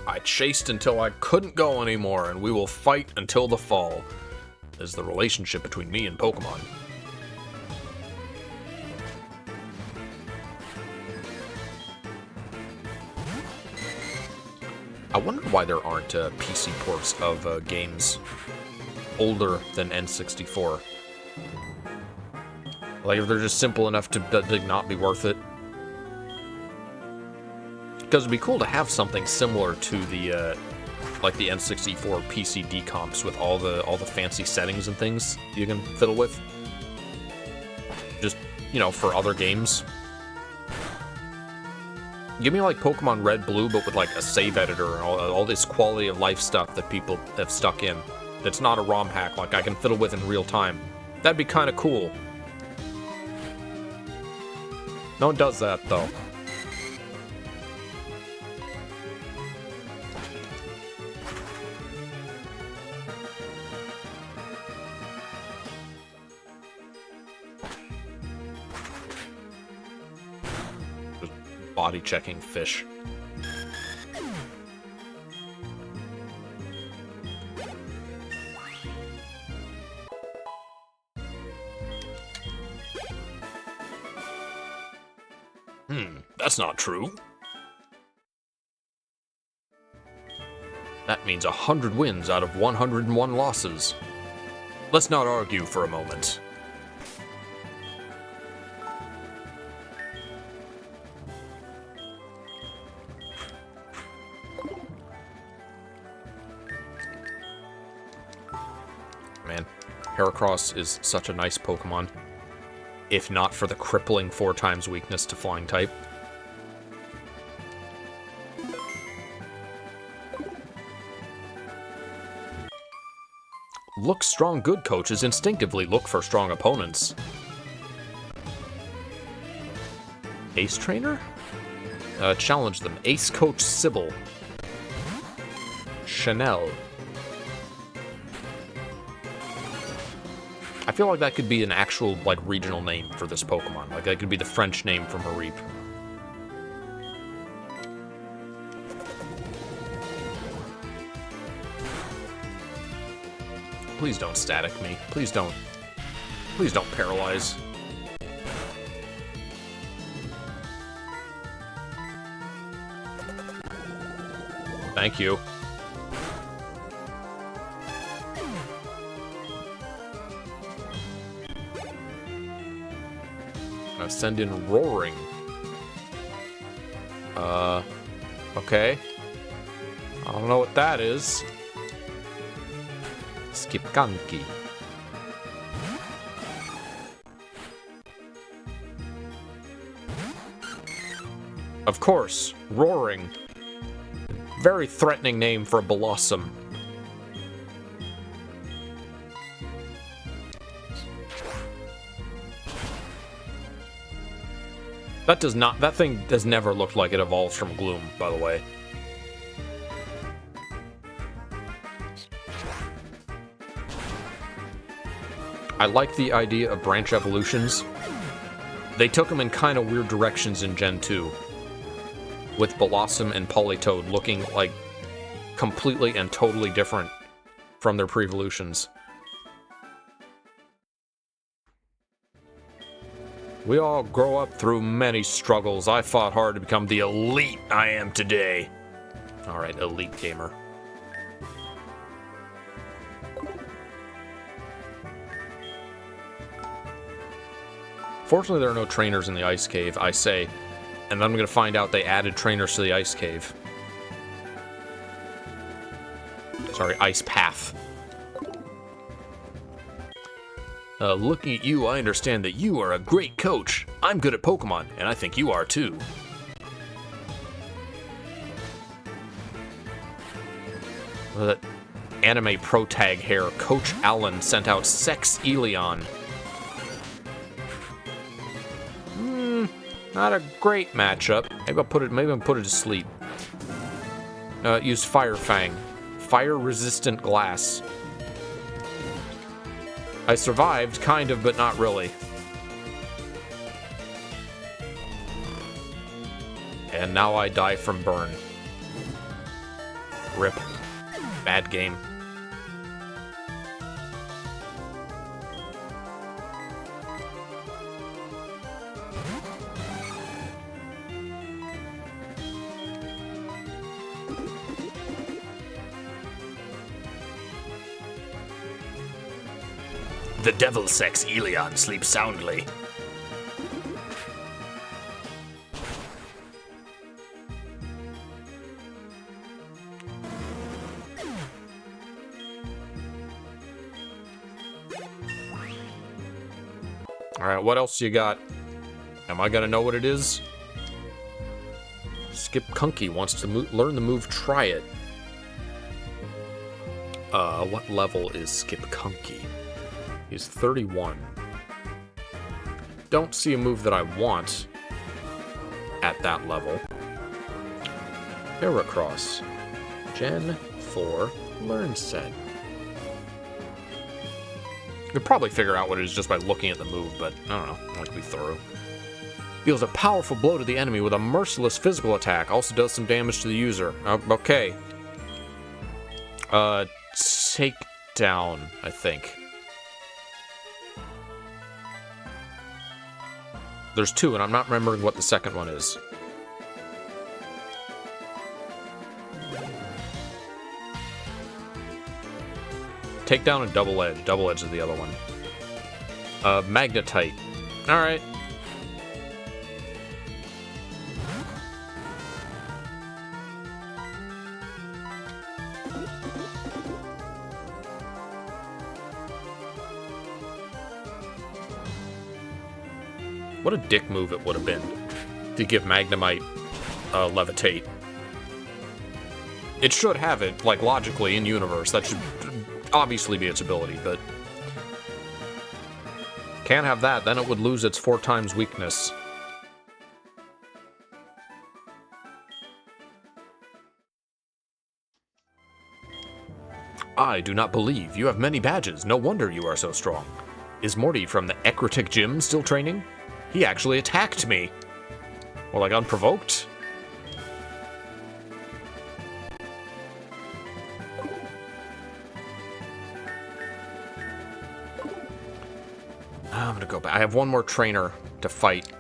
I chased until I couldn't go anymore, and we will fight until the fall, is the relationship between me and Pokemon. I wonder why there aren't PC ports of games older than N64. Like, if they're just simple enough to not be worth it. Because it'd be cool to have something similar to the, like the N64 PC decomps with all the fancy settings and things you can fiddle with. Just, you know, for other games. Give me like Pokemon Red, Blue, but with like a save editor and all this quality of life stuff that people have stuck in. That's not a ROM hack, like I can fiddle with in real time. That'd be kind of cool. No one does that, though. Body checking fish. That's not true. That means 100 wins out of 101 losses. Let's not argue for a moment. Man, Heracross is such a nice Pokemon. If not for the crippling 4x weakness to Flying type. Look strong good coaches instinctively look for strong opponents. Ace Trainer? Challenge them. Ace Coach Sybil. Chanel. I feel like that could be an actual, like, regional name for this Pokemon. Like, that could be the French name for Mareep. Please don't static me. Please don't. Please don't paralyze. Thank you. I'll send in Roaring. Okay. I don't know what that is. Skipkanki. Of course, Roaring. Very threatening name for a Blossom. That thing has never looked like it evolves from Gloom, by the way. I like the idea of branch evolutions. They took them in kind of weird directions in Gen 2. With Blossom and Politoed looking like completely and totally different from their pre-evolutions. We all grow up through many struggles. I fought hard to become the elite I am today. Alright, elite gamer. Fortunately, there are no trainers in the Ice Cave, I say. And I'm going to find out they added trainers to the Ice Cave. Sorry, Ice Path. Looking at you, I understand that you are a great coach. I'm good at Pokemon, and I think you are too. That anime pro tag hair, Coach Allen sent out Sex Elion. Not a great matchup. Maybe I'll put it to sleep. Use Fire Fang. Fire-resistant glass. I survived, kind of, but not really. And now I die from burn. Rip. Bad game. The devil sex Elion sleeps soundly. Alright, what else you got? Am I gonna know what it is? Skipkunky wants to learn the move Try It. What level is Skipkunky? He's 31. Don't see a move that I want at that level. Heracross. Gen 4 Learn Set. You could probably figure out what it is just by looking at the move, but I don't know. I like to be thorough. Deals a powerful blow to the enemy with a merciless physical attack. Also does some damage to the user. Okay. Takedown, I think. There's two, and I'm not remembering what the second one is. Takedown and Double Edge. Double Edge is the other one. Magnetite. Alright. What a dick move it would have been to give Magnemite Levitate. It should have it, like, logically in universe. That should obviously be its ability, but can't have that, then it would lose its 4 times weakness. I do not believe you have many badges. No wonder you are so strong. Is Morty from the Ecrutic Gym still training? He actually attacked me. Well, like unprovoked? I'm gonna go back. I have one more trainer to fight.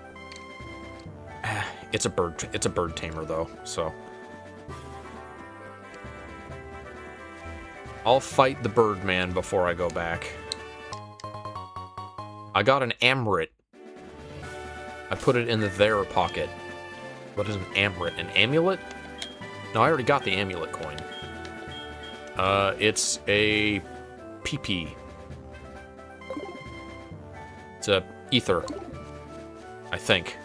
It's a bird tamer though, so I'll fight the Birdman before I go back. I got an Amrit. I put it in the there pocket. What is an Amrit? An amulet? No, I already got the amulet coin. It's a PP. It's a ether, I think.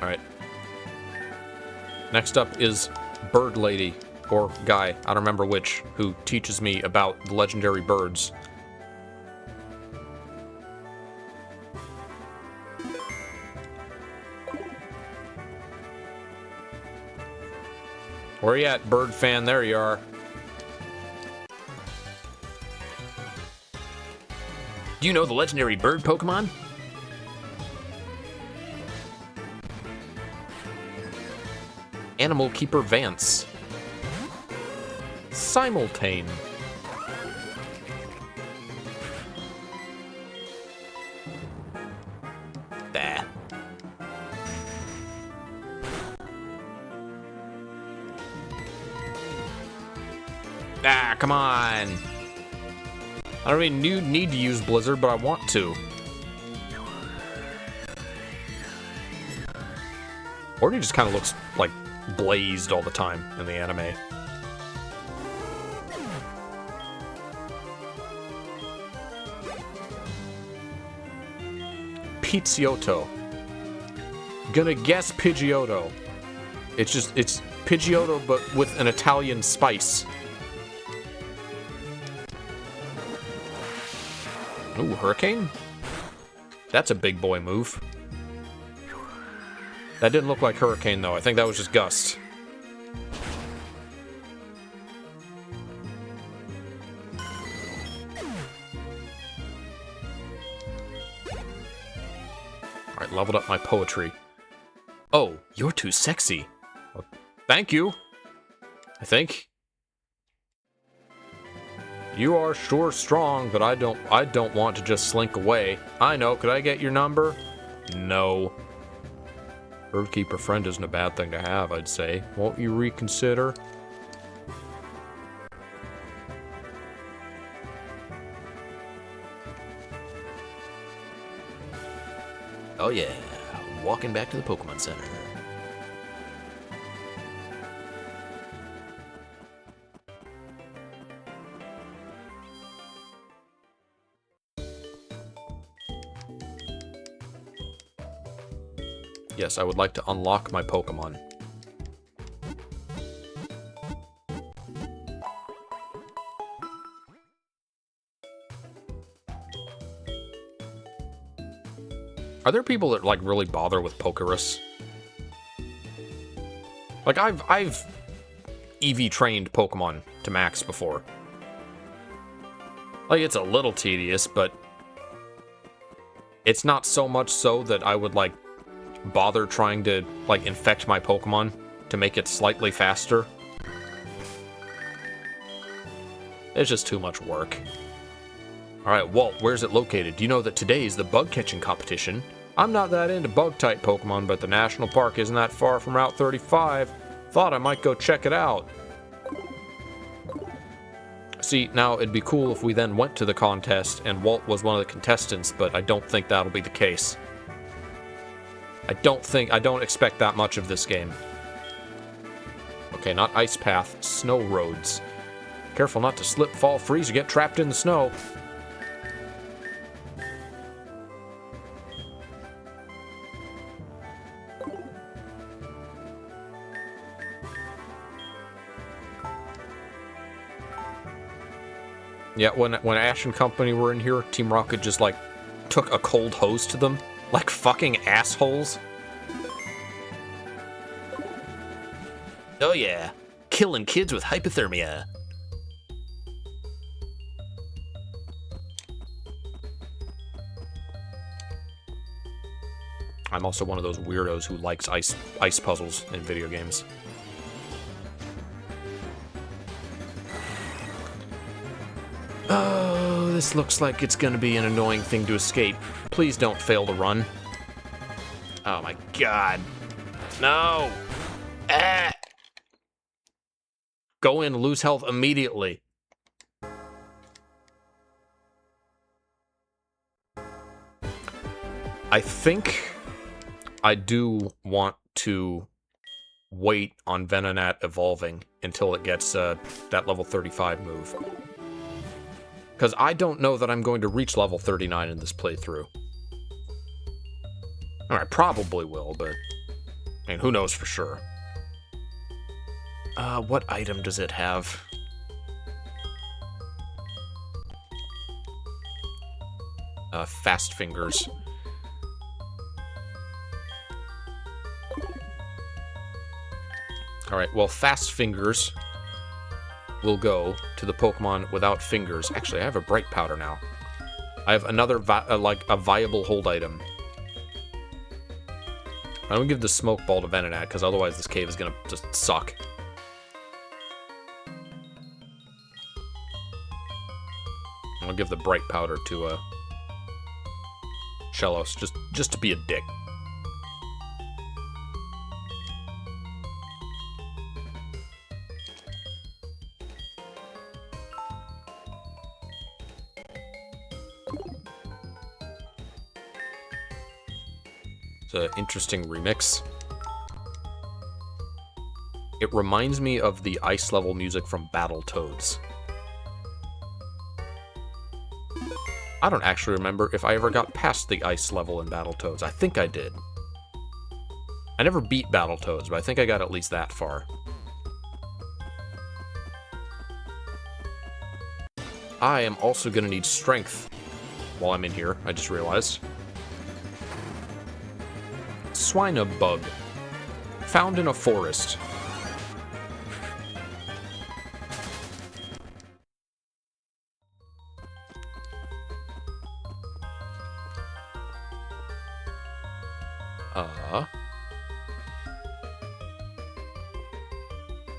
Alright. Next up is Bird Lady, or Guy, I don't remember which, who teaches me about the legendary birds. Where you at, bird fan? There you are. Do you know the legendary bird Pokemon? Animal Keeper Vance. Simultane. Bah. Ah, come on. I don't even need to use Blizzard, but I want to. Or he just kind of looks like blazed all the time in the anime. Pidgeotto. Gonna guess Pidgeotto. It's Pidgeotto, but with an Italian spice. Ooh, Hurricane? That's a big boy move. That didn't look like Hurricane, though. I think that was just Gust. Alright, leveled up my poetry. Oh, you're too sexy. Well, thank you. I think. You are sure strong, but I don't want to just slink away. I know, could I get your number? No. Birdkeeper friend isn't a bad thing to have, I'd say. Won't you reconsider? Oh yeah, walking back to the Pokemon Center. Yes, I would like to unlock my Pokemon. Are there people that, like, really bother with Pokerus? Like, I've EV trained Pokemon to max before. Like, it's a little tedious, but it's not so much so that I would, like, bother trying to, like, infect my Pokemon to make it slightly faster. It's just too much work. Alright, Walt, where's it located? Do you know that today is the bug catching competition? I'm not that into bug-type Pokemon, but the national park isn't that far from Route 35. Thought I might go check it out. See, now it'd be cool if we then went to the contest and Walt was one of the contestants, but I don't think that'll be the case. I don't expect that much of this game. Okay, not ice path, snow roads. Careful not to slip, fall, freeze, or get trapped in the snow. Yeah, when Ash and company were in here, Team Rocket just, like, took a cold hose to them? Like fucking assholes? Oh yeah, killing kids with hypothermia. I'm also one of those weirdos who likes ice puzzles in video games. Oh, this looks like it's gonna be an annoying thing to escape. Please don't fail to run. Oh my god. No! Ah! Go in, lose health immediately. I think I do want to wait on Venonat evolving until it gets that level 35 move. Because I don't know that I'm going to reach level 39 in this playthrough. I probably will, but I mean, who knows for sure. What item does it have? Fast Fingers. Alright, well, Fast Fingers will go to the Pokemon without fingers. Actually, I have a Bright Powder now. I have another, like, a viable hold item. I don't give the Smoke Ball to Venonat, because otherwise this cave is gonna just suck. I'll give the Bright Powder to, Shellos, just to be a dick. An interesting remix. It reminds me of the ice level music from Battletoads. I don't actually remember if I ever got past the ice level in Battletoads. I think I did. I never beat Battletoads, but I think I got at least that far. I am also gonna need strength while I'm in here, I just realized. Swinebug, found in a forest.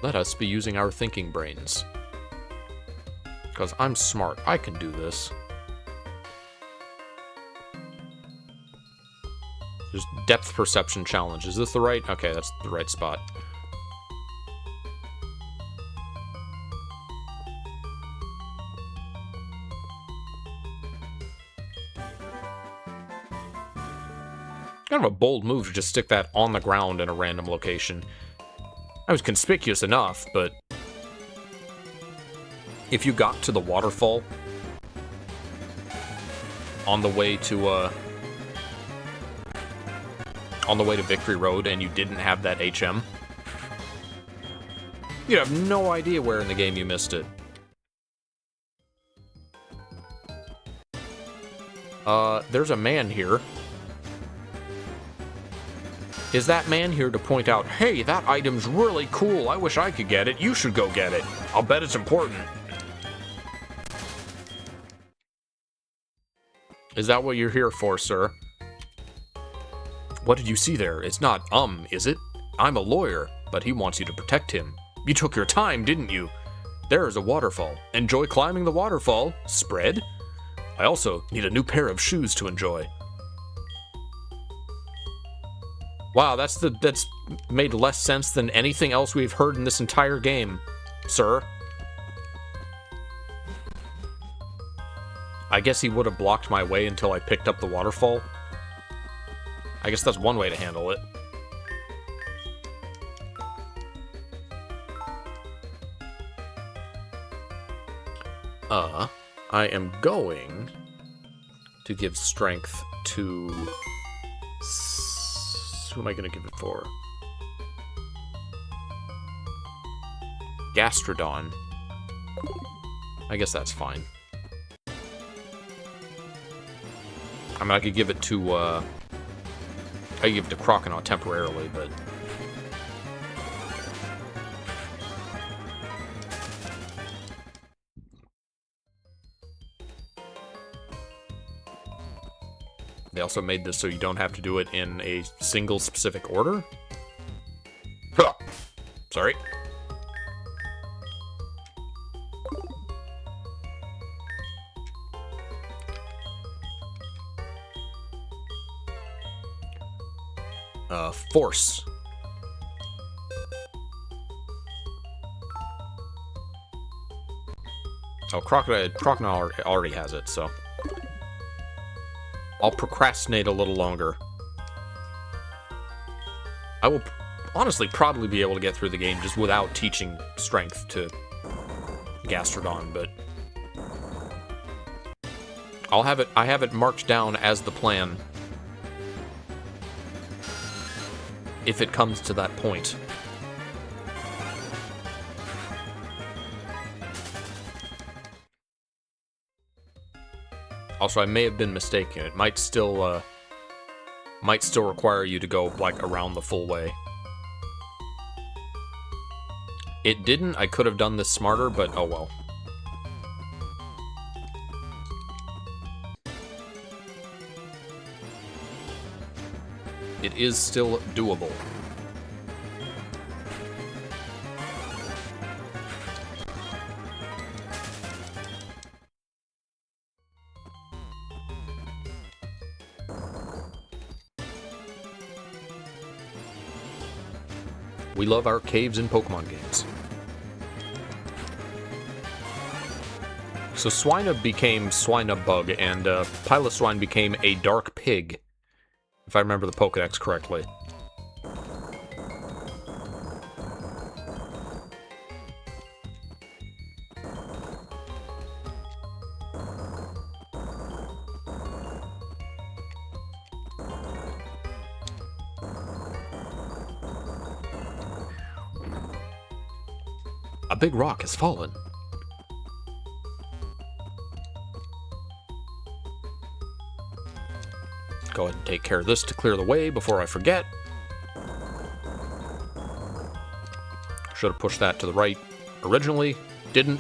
Let us be using our thinking brains. Because I'm smart, I can do this. There's depth perception challenge. Is this the right? Okay, that's the right spot. Kind of a bold move to just stick that on the ground in a random location. I was conspicuous enough, but if you got to the waterfall on the way to Victory Road and you didn't have that HM, you'd have no idea where in the game you missed it. There's a man here. Is that man here to point out, hey, that item's really cool, I wish I could get it, you should go get it. I'll bet it's important. Is that what you're here for, sir? What did you see there? It's not, is it? I'm a lawyer, but he wants you to protect him. You took your time, didn't you? There is a waterfall. Enjoy climbing the waterfall. Spread? I also need a new pair of shoes to enjoy. Wow, that's made less sense than anything else we've heard in this entire game, sir. I guess he would have blocked my way until I picked up the waterfall. I guess that's one way to handle it. I am going to give strength to... Who am I going to give it for? Gastrodon. I guess that's fine. I mean, I could give it to, I could give it to Croconaw temporarily, but... They also made this so you don't have to do it in a single specific order? Huh. Sorry. Force. Oh, Crocodile already has it, so... I'll procrastinate a little longer. I will honestly probably be able to get through the game just without teaching strength to Gastrodon, but... I have it marked down as the plan. If it comes to that point. Also, I may have been mistaken. It might still require you to go, like, around the full way. It didn't. I could have done this smarter, but oh well. It is still doable. We love our caves in Pokemon games. So Swinub became Swinubug, and Piloswine became a Dark Pig, if I remember the Pokedex correctly. A big rock has fallen. Go ahead and take care of this to clear the way before I forget. Should have pushed that to the right originally. Didn't.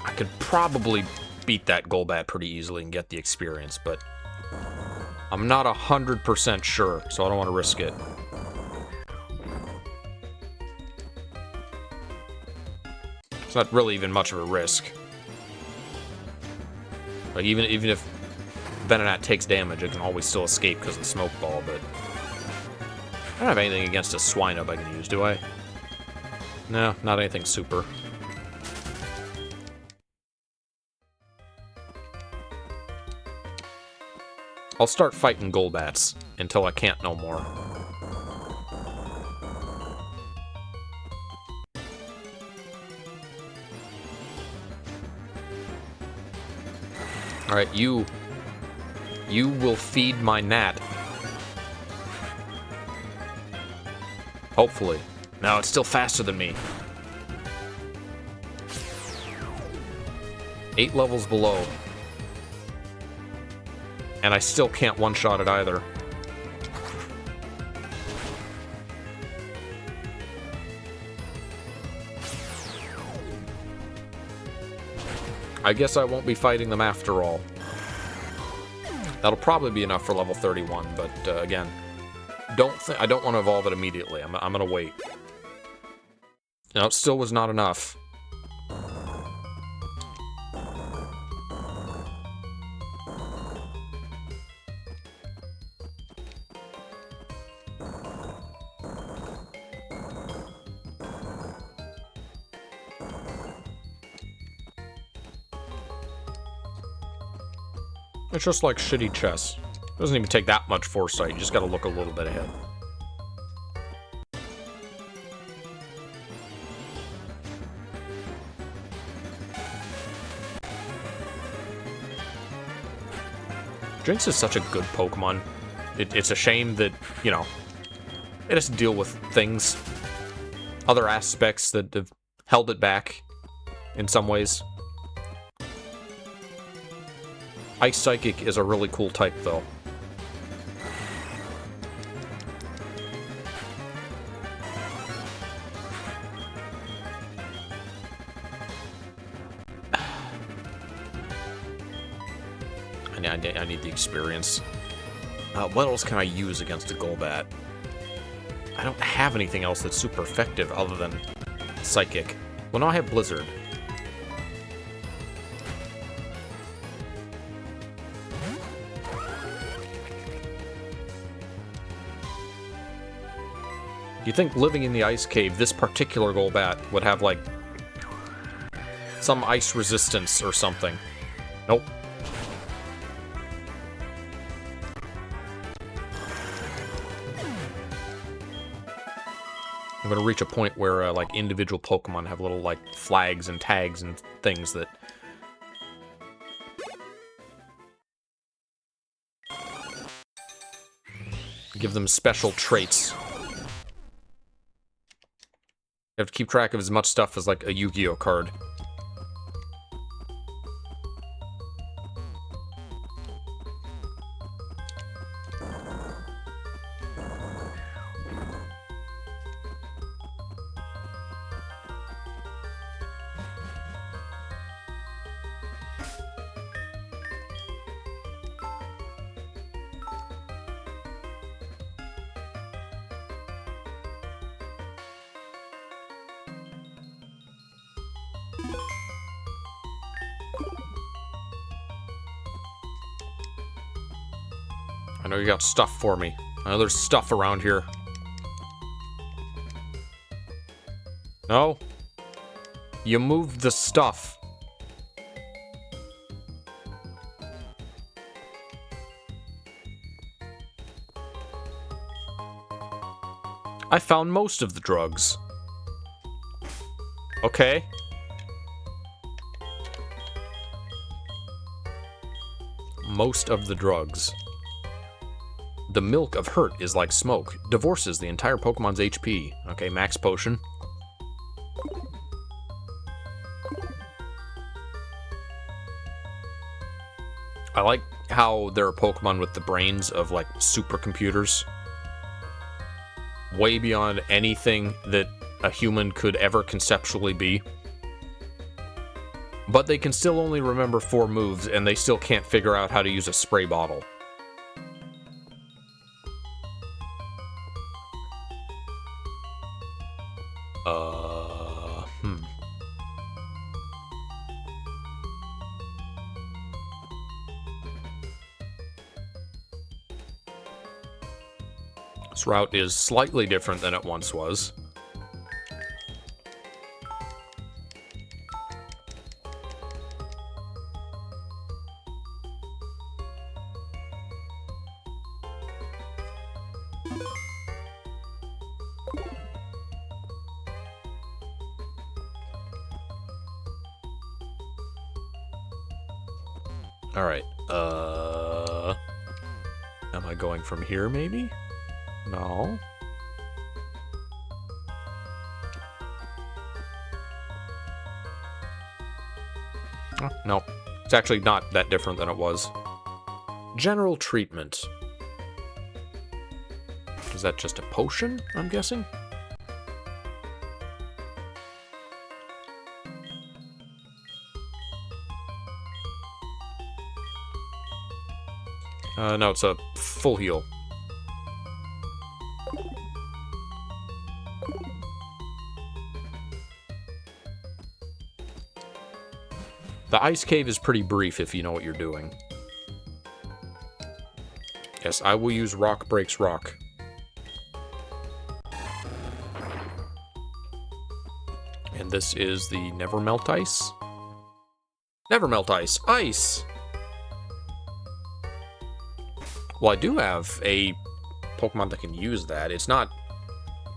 I could probably beat that Golbat pretty easily and get the experience, but I'm not 100% sure, so I don't want to risk it. It's not really even much of a risk. Like, even if Venonat takes damage, it can always still escape because of the Smoke Ball, but... I don't have anything against a Swinub I can use, do I? No, not anything super. I'll start fighting Golbats until I can't no more. Alright, you will feed my gnat. Hopefully. No, it's still faster than me. 8 levels below. And I still can't one-shot it either. I guess I won't be fighting them after all. That'll probably be enough for level 31, but again, I don't want to evolve it immediately. I'm gonna wait. No, it still was not enough. It's just like shitty chess. It doesn't even take that much foresight, you just gotta look a little bit ahead. Jinx is such a good Pokemon. It's a shame that, you know, it has to deal with things. other aspects that have held it back in some ways. Ice Psychic is a really cool type, though. I need the experience. What else can I use against a Golbat? I don't have anything else that's super effective other than Psychic. Well, no, I have Blizzard. Do you think living in the ice cave, this particular Golbat would have, like, some ice resistance or something? Nope. I'm gonna reach a point where, like, individual Pokemon have little, like, flags and tags and things that... give them special traits. You have to keep track of as much stuff as, like, a Yu-Gi-Oh card. I know you got stuff for me. I know there's stuff around here. No? You moved the stuff. I found most of the drugs. Okay. Most of the drugs. The milk of hurt is like smoke. Divorces the entire Pokemon's HP. Okay, max potion. I like how there are Pokemon with the brains of, like, supercomputers. Way beyond anything that a human could ever conceptually be. But they can still only remember 4 moves, and they still can't figure out how to use a spray bottle. This route is slightly different than it once was. Alright, am I going from here, maybe? No. Oh, no. It's actually not that different than it was. General treatment. Is that just a potion, I'm guessing? No, it's a full heal. The ice cave is pretty brief if you know what you're doing. Yes, I will use Rock Breaks Rock. And this is the Never Melt Ice. Never Melt Ice. Ice! Well, I do have a Pokemon that can use that. It's not...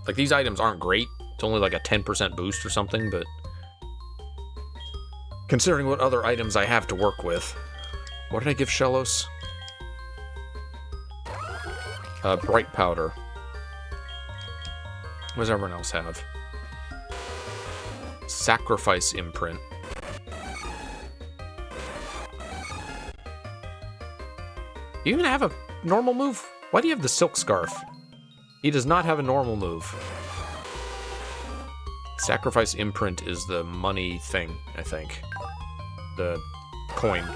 like, these items aren't great. It's only like a 10% boost or something, but... considering what other items I have to work with. What did I give Shellos? Bright Powder. What does everyone else have? Sacrifice Imprint. Do you even have a normal move? Why do you have the Silk Scarf? He does not have a normal move. Sacrifice Imprint is the money thing, I think. The coin.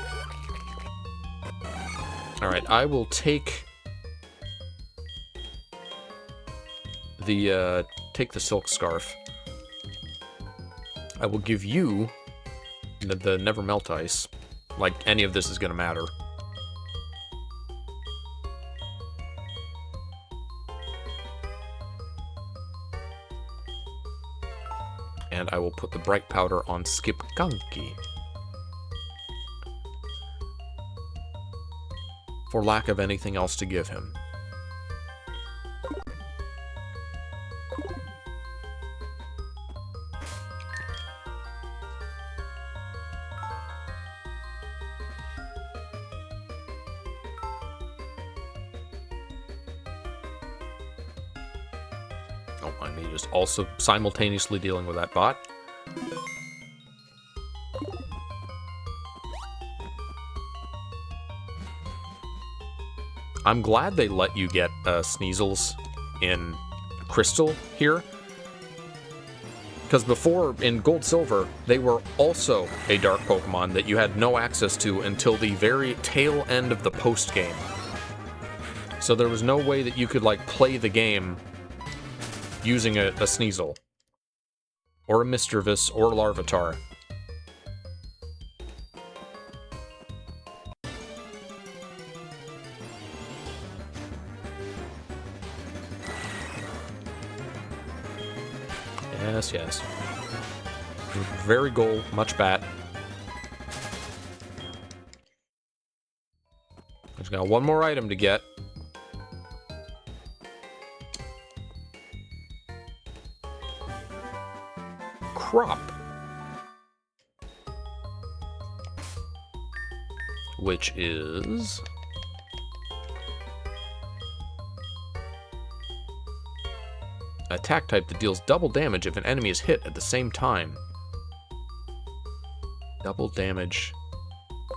Alright, I will take the Silk Scarf. I will give you the Never Melt Ice. Like, any of this is gonna matter. And I will put the Bright Powder on Skip Gunky. For lack of anything else to give him. Don't mind me just also simultaneously dealing with that bot. I'm glad they let you get Sneasels in Crystal here. Because before, in Gold Silver, they were also a dark Pokemon that you had no access to until the very tail end of the post-game. So there was no way that you could, like, play the game using a Sneasel. Or a Misdreavus, or Larvitar. Yes, yes. Very goal, much bat. Just got one more item to get. Crop. Which is... attack type that deals double damage if an enemy is hit at the same time. Double damage.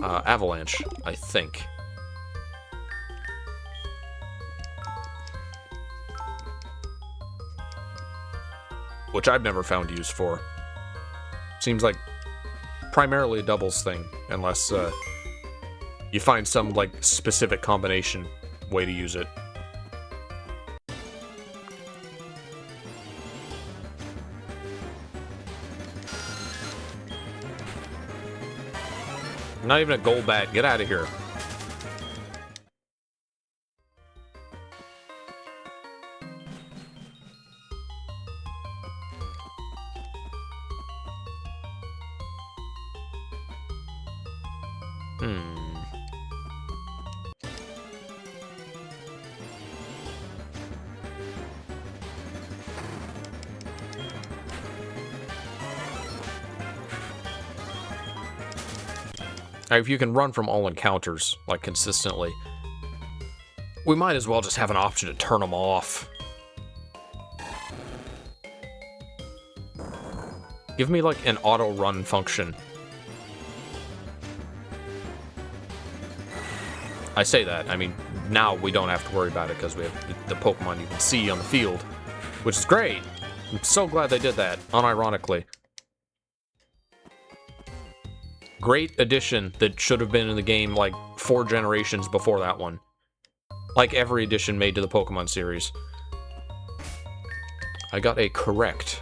Avalanche, I think. Which I've never found use for. Seems like primarily a doubles thing, unless you find some, like, specific combination way to use it. Not even a gold bat. Get out of here. If you can run from all encounters, like, consistently, we might as well just have an option to turn them off. Give me, like, an auto-run function. I say that, I mean, now we don't have to worry about it because we have the Pokemon you can see on the field, which is great. I'm so glad they did that, unironically. Great addition that should have been in the game, like, 4 generations before that one. Like every addition made to the Pokemon series. I got a correct.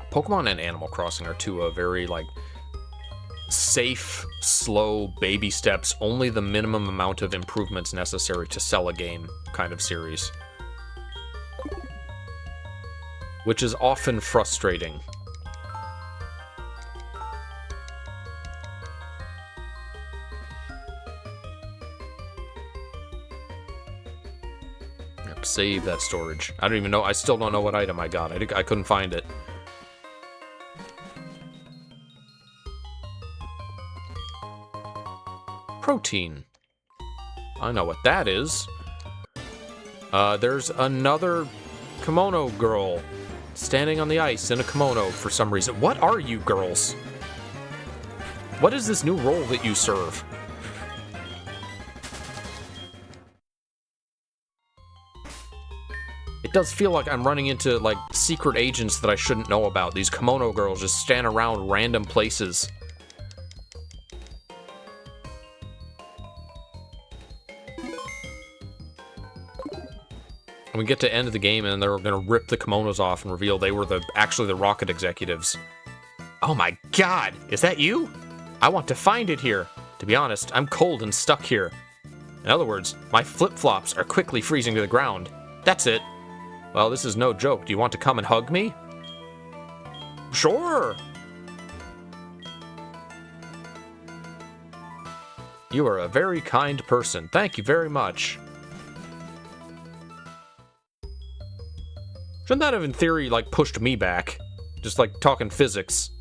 Pokemon and Animal Crossing are two very, like, safe, slow, baby steps, only the minimum amount of improvements necessary to sell a game kind of series. Which is often frustrating. Save that storage. I don't even know. I still don't know what item I got. I couldn't find it. Protein. I know what that is. There's another kimono girl Standing on the ice in a kimono for some reason. What are you girls? What is this new role that you serve? It does feel like I'm running into, like, secret agents that I shouldn't know about. These kimono girls just stand around random places. And we get to end of the game and they're gonna rip the kimonos off and reveal they were actually the rocket executives. Oh my god, is that you? I want to find it here. To be honest, I'm cold and stuck here. In other words, my flip-flops are quickly freezing to the ground. That's it. Well, this is no joke. Do you want to come and hug me? Sure. You are a very kind person. Thank you very much. Shouldn't that have, in theory, like, pushed me back? Just, like, talking physics.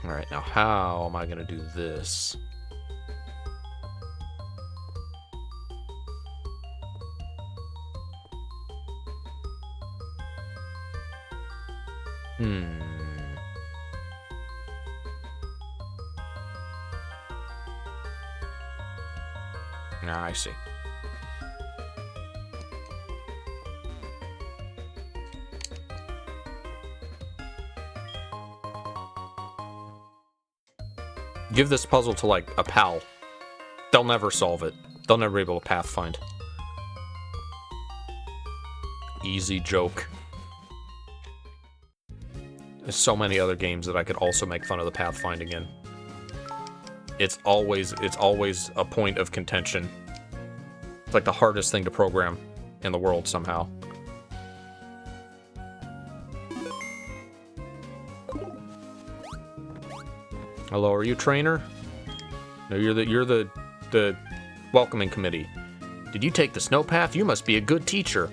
Alright, now how am I gonna do this? Ah, I see. Give this puzzle to, like, a pal. They'll never solve it. They'll never be able to pathfind. Easy joke. There's so many other games that I could also make fun of the pathfinding in. It's always a point of contention. It's like the hardest thing to program in the world somehow. Hello, are you trainer? No, you're the welcoming committee. Did you take the snow path? You must be a good teacher.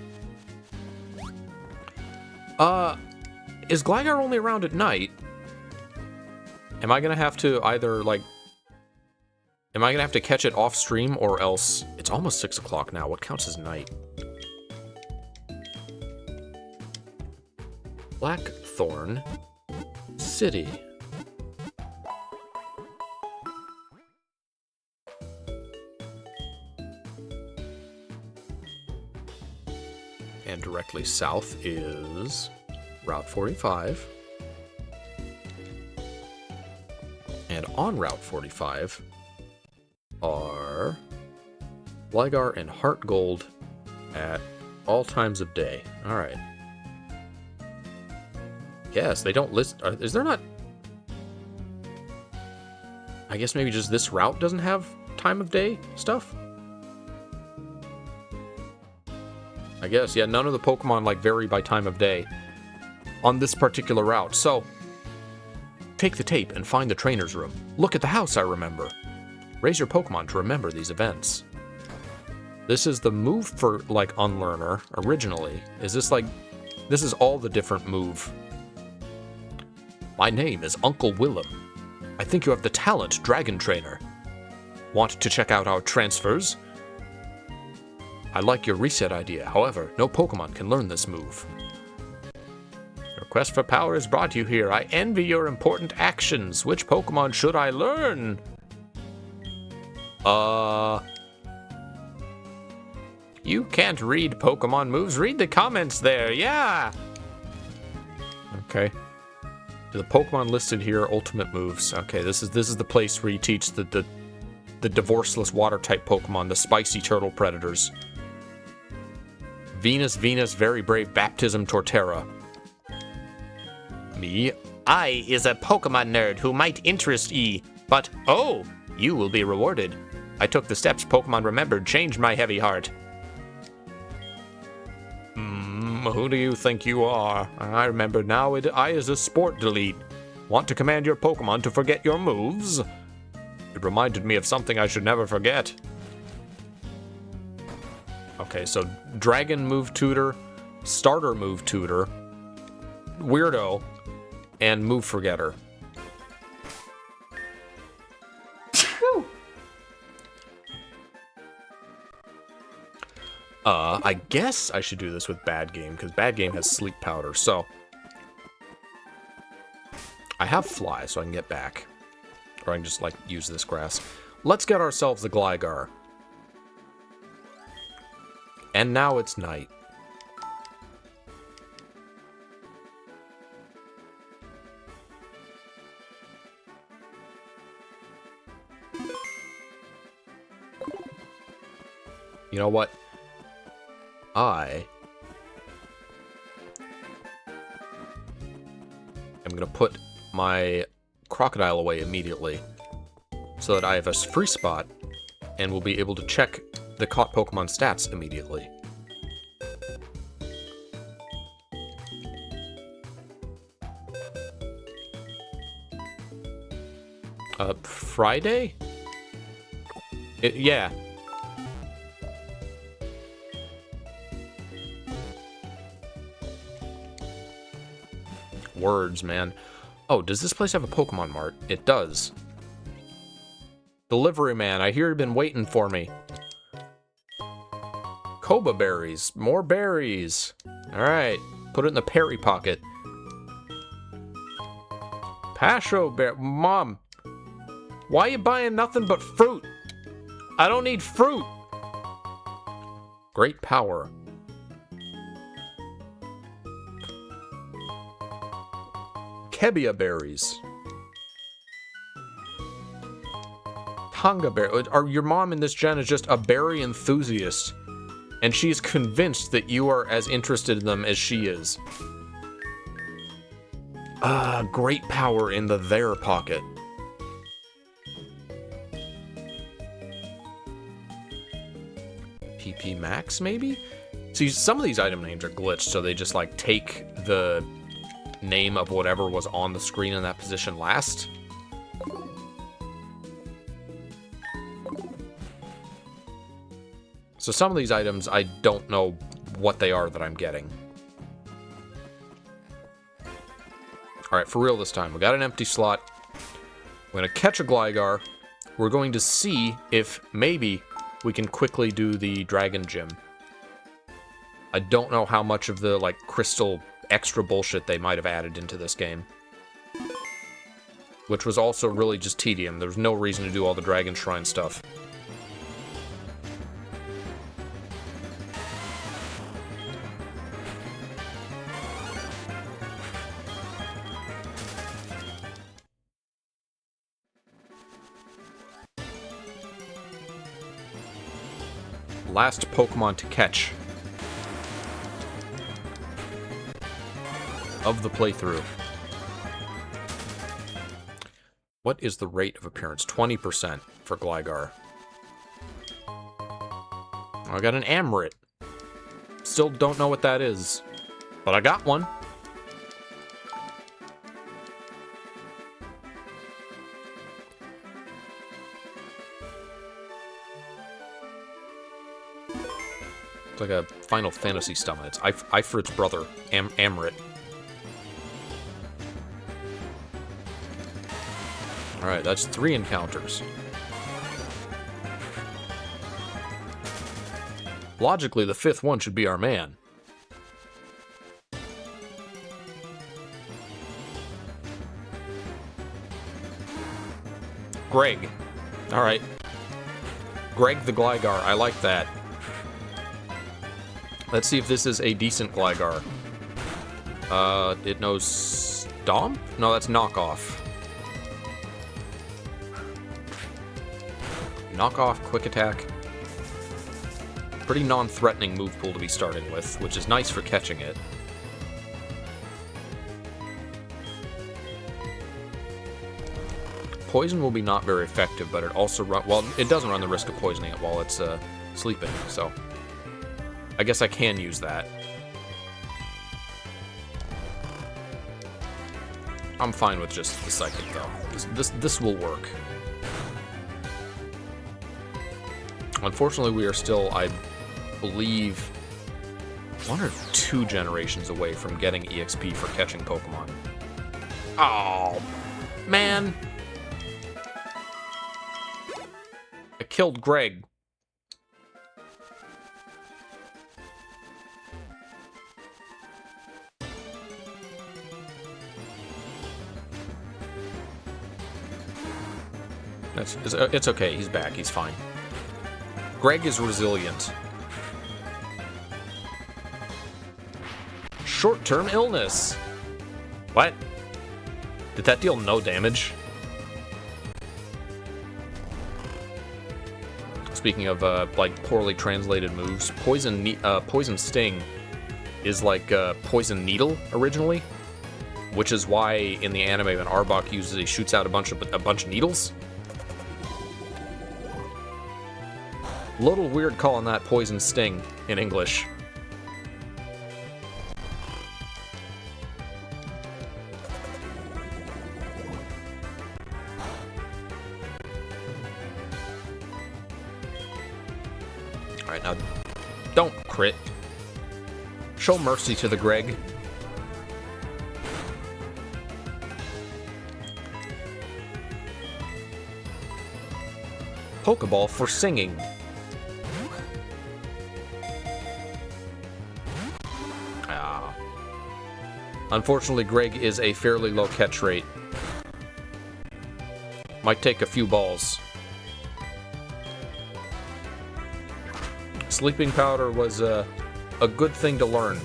Is Gligar only around at night? Am I gonna have to either, like... Am I gonna have to catch it off stream or else... It's almost 6 o'clock now. What counts as night? Blackthorn City. And directly south is Route 45. And on Route 45 are Gligar and HeartGold at all times of day. Alright. Yes, they don't list... Is there not... I guess maybe just this route doesn't have time of day stuff? I guess, yeah, none of the Pokemon, like, vary by time of day on this particular route. So, take the tape and find the trainer's room. Look at the house I remember. Raise your Pokemon to remember these events. This is the move for, like, Unlearner, originally. Is this, like... This is all the different move. My name is Uncle Willem. I think you have the talent, Dragon Trainer. Want to check out our transfers? I like your reset idea. However, no Pokemon can learn this move. Your quest for power has brought you here. I envy your important actions. Which Pokemon should I learn? You can't read Pokemon moves. Read the comments there. Yeah. Okay. The Pokemon listed here, ultimate moves. Okay, this is the place where you teach the divorceless water-type Pokemon, the spicy turtle predators. Venus, very brave baptism Torterra. Me? I is a Pokemon nerd who might interest ye, but oh, you will be rewarded. I took the steps Pokemon remembered, changed my heavy heart. Who do you think you are? I remember now, I is a sport delete. Want to command your Pokemon to forget your moves? It reminded me of something I should never forget. Okay, so Dragon Move Tutor, Starter Move Tutor, Weirdo, and Move Forgetter. I guess I should do this with Bad Game, because Bad Game has sleep powder, so... I have Fly, so I can get back. Or I can just, like, use this grass. Let's get ourselves the Gligar. And now it's night. You know what? I am going to put my crocodile away immediately so that I have a free spot and will be able to check the caught Pokemon stats immediately. Friday? Yeah. Words, man. Oh, does this place have a Pokemon Mart? It does. Delivery man, I hear you've been waiting for me. Koba berries. More berries. Alright. Put it in the Perry pocket. Pasho bear. Mom. Why are you buying nothing but fruit? I don't need fruit. Great power. Kebia berries. Tonga berry. Your mom in this gen is just a berry enthusiast, and she's convinced that you are as interested in them as she is. Great power in the there pocket. PP Max, maybe? See, some of these item names are glitched, so they just, like, take the name of whatever was on the screen in that position last. So some of these items, I don't know what they are that I'm getting. Alright, for real this time. We got an empty slot. We're going to catch a Gligar. We're going to see if maybe we can quickly do the Dragon Gym. I don't know how much of the, like, crystal extra bullshit they might have added into this game. Which was also really just tedium. There was no reason to do all the Dragon Shrine stuff. Last Pokemon to catch of the playthrough. What is the rate of appearance? 20% for Gligar. I got an Amrit. Still don't know what that is, but I got one. It's like a Final Fantasy summon. It's Ifrit's brother, Amrit. Alright, that's 3 encounters. Logically, the 5th one should be our man. Greg. Alright. Greg the Gligar, I like that. Let's see if this is a decent Gligar. It knows Stomp? No, that's Knockoff. Knockoff, Quick Attack. Pretty non-threatening move pool to be starting with, which is nice for catching it. Poison will be not very effective, but it also it doesn't run the risk of poisoning it while it's sleeping, so I guess I can use that. I'm fine with just the Psychic, though. This will work. Unfortunately, we are still, I believe, 1 or 2 generations away from getting EXP for catching Pokemon. Oh, man. I killed Greg. It's okay. He's back. He's fine. Greg is resilient. Short-term illness. What? Did that deal no damage? Speaking of, like, poorly translated moves, Poison Sting is like Poison Needle originally, which is why in the anime when Arbok uses it, he shoots out a bunch of needles. Little weird calling that Poison Sting in English. Alright, now don't crit. Show mercy to the Greg. Pokeball for singing. Unfortunately, Greg is a fairly low catch rate. Might take a few balls. Sleeping powder was a good thing to learn.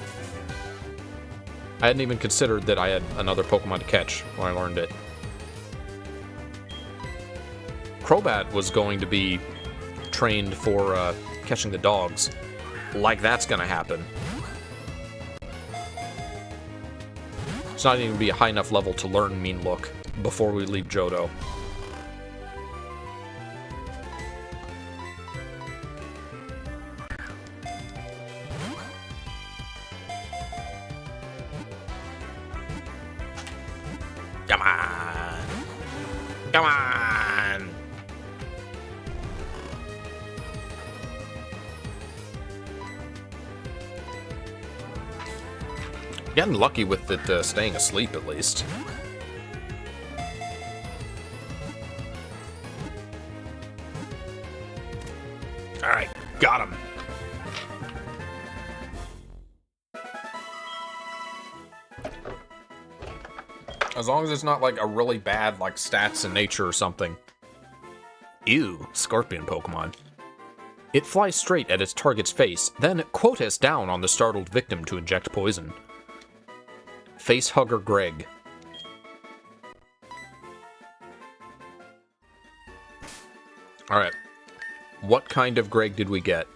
I hadn't even considered that I had another Pokemon to catch when I learned it. Crobat was going to be trained for catching the dogs. Like that's gonna happen. It's not even gonna be a high enough level to learn Mean Look before we leave Johto. Come on! Come on! Getting lucky with it staying asleep, at least. Alright, got him. As long as it's not like a really bad, like, stats in nature or something. Ew, Scorpion Pokemon. It flies straight at its target's face, then quotas down on the startled victim to inject poison. Facehugger Greg. Alright. What kind of Greg did we get?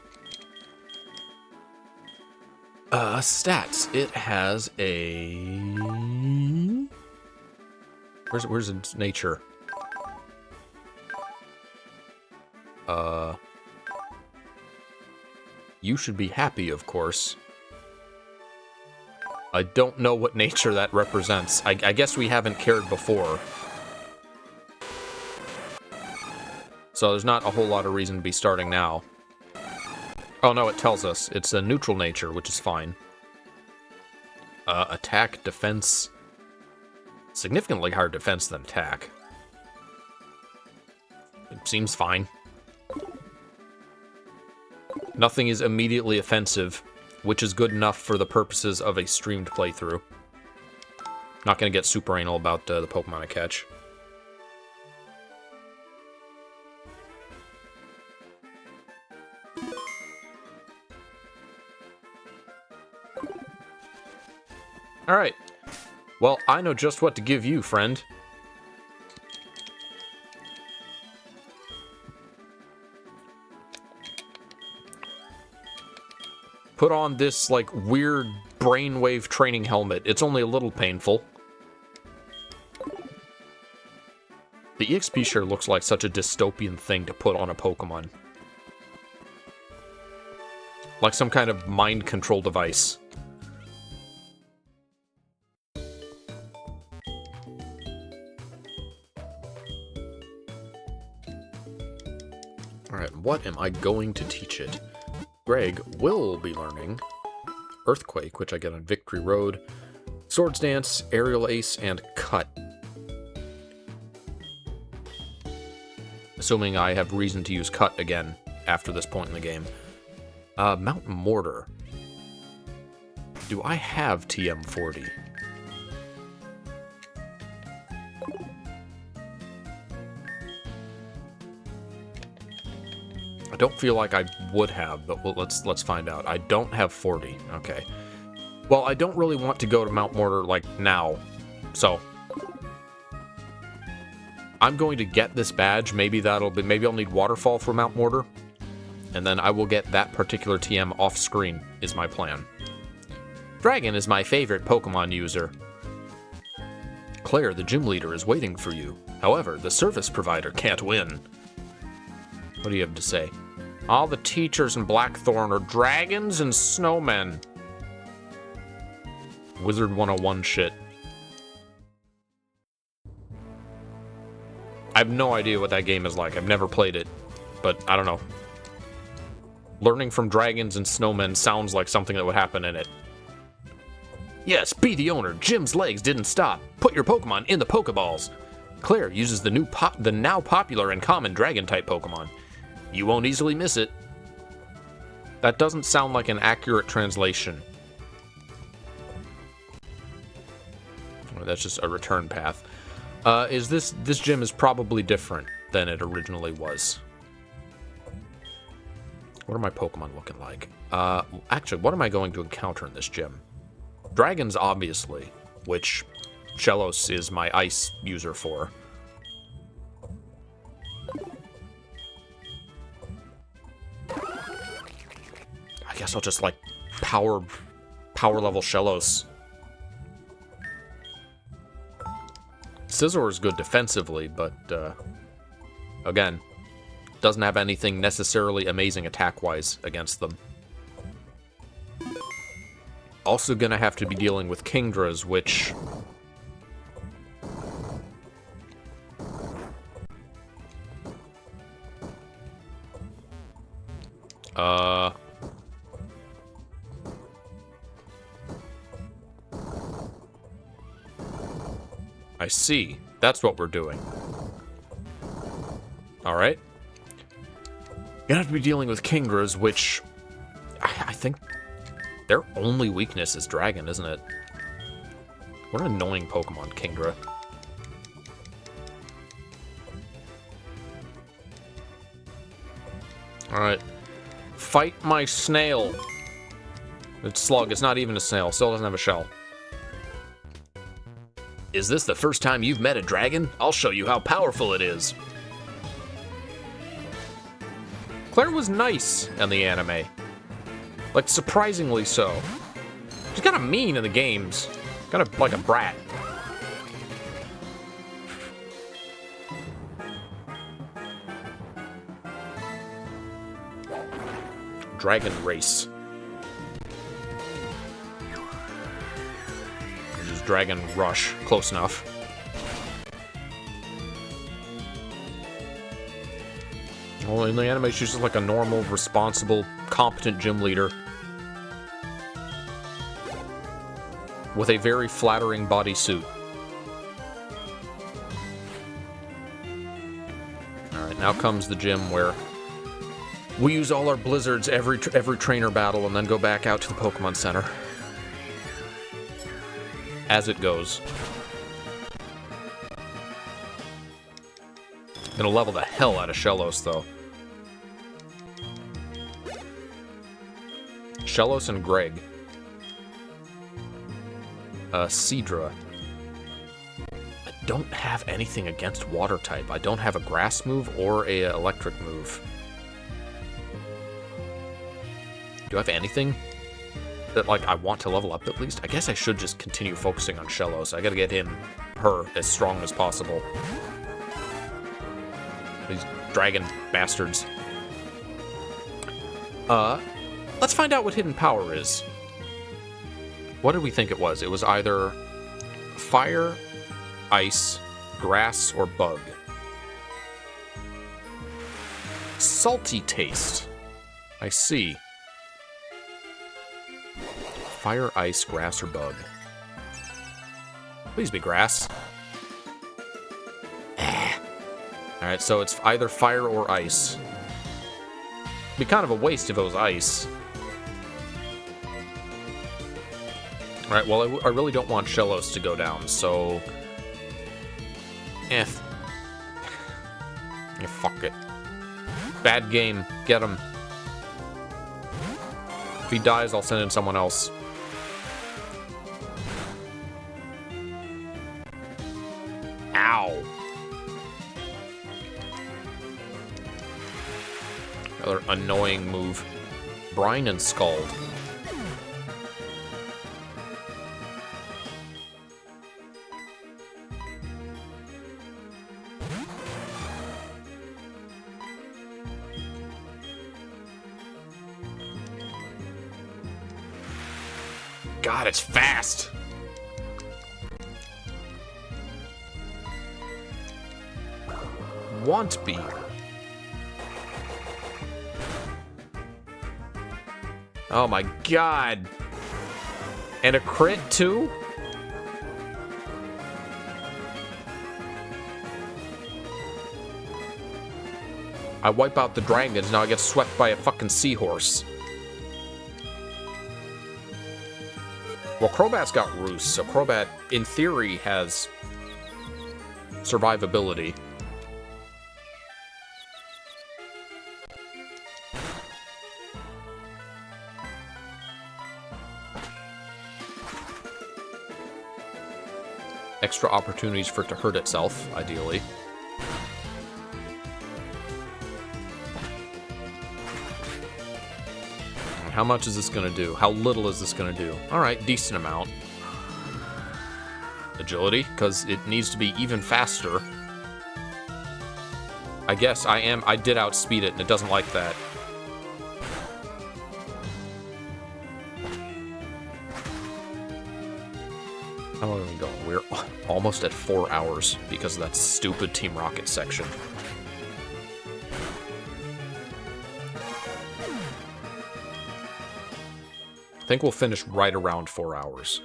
Stats. It has a... Where's its nature? You should be happy, of course. I don't know what nature that represents. I guess we haven't cared before. So there's not a whole lot of reason to be starting now. Oh no, it tells us. It's a neutral nature, which is fine. Attack, defense... Significantly higher defense than attack. It seems fine. Nothing is immediately offensive, which is good enough for the purposes of a streamed playthrough. Not gonna get super anal about the Pokemon I catch. Alright. Well, I know just what to give you, friend. Put on this, like, weird brainwave training helmet. It's only a little painful. The EXP share looks like such a dystopian thing to put on a Pokemon. Like some kind of mind control device. Alright, what am I going to teach it? Greg will be learning Earthquake, which I get on Victory Road, Swords Dance, Aerial Ace, and Cut. Assuming I have reason to use Cut again after this point in the game. Mountain Mortar. Do I have TM40? I don't feel like I would have, but let's find out. I don't have 40. Okay. Well, I don't really want to go to Mount Mortar, like, now. So, I'm going to get this badge. Maybe I'll need Waterfall for Mount Mortar. And then I will get that particular TM off screen, is my plan. Dragon is my favorite Pokemon user. Claire, the gym leader, is waiting for you. However, the service provider can't win. What do you have to say? All the teachers in Blackthorn are dragons and snowmen. Wizard 101 shit. I have no idea what that game is like. I've never played it, but I don't know. Learning from dragons and snowmen sounds like something that would happen in it. Yes, be the owner. Jim's legs didn't stop. Put your Pokemon in the Pokeballs. Claire uses the now popular and common Dragon-type Pokemon. You won't easily miss it. That doesn't sound like an accurate translation. Or that's just a return path. This gym is probably different than it originally was. What are my Pokemon looking like? Actually, what am I going to encounter in this gym? Dragons, obviously, which Shellos is my ice user for. I guess I'll just, like, power level Shellos. Scizor is good defensively, but, again, doesn't have anything necessarily amazing attack-wise against them. Also gonna have to be dealing with Kingdras, which... I see. That's what we're doing. Alright. Gonna have to be dealing with Kingdras, which... I think... their only weakness is Dragon, isn't it? What an annoying Pokemon, Kingdra. Alright. Fight my snail. It's Slug. It's not even a snail. Still doesn't have a shell. Is this the first time you've met a dragon? I'll show you how powerful it is. Claire was nice in the anime. Like, surprisingly so. She's kind of mean in the games. Kind of like a brat. Dragon Race. Which is Dragon Rush. Close enough. Well, in the anime, she's just like a normal, responsible, competent gym leader. With a very flattering bodysuit. Alright, now comes the gym where we use all our blizzards every trainer battle and then go back out to the Pokemon Center. As it goes. Gonna level the hell out of Shellos, though. Shellos and Greg. Seadra. I don't have anything against water type. I don't have a grass move or a electric move. Do I have anything that, like, I want to level up at least? I guess I should just continue focusing on Shellos. I gotta get her as strong as possible. These dragon bastards. Let's find out what hidden power is. What did we think it was? It was either fire, ice, grass, or bug. Salty taste. I see. Fire, ice, grass, or bug. Please be grass. Alright, so it's either fire or ice. It'd be kind of a waste if it was ice. Alright, well, I really don't want Shellos to go down, so... Yeah, fuck it. Bad game. Get him. If he dies, I'll send in someone else. Ow. Another annoying move. Brine and Scald. God, it's fast! Want beer. Oh my god! And a crit too? I wipe out the dragons, now I get swept by a fucking seahorse. Well, Crobat's got Roost, so Crobat, in theory, has survivability. Extra opportunities for it to hurt itself, ideally. How much is this going to do? How little is this going to do? Alright, decent amount. Agility, because it needs to be even faster. I guess I did outspeed it, and it doesn't like that. How long are we going? We're almost at 4 hours because of that stupid Team Rocket section. I think we'll finish right around 4 hours.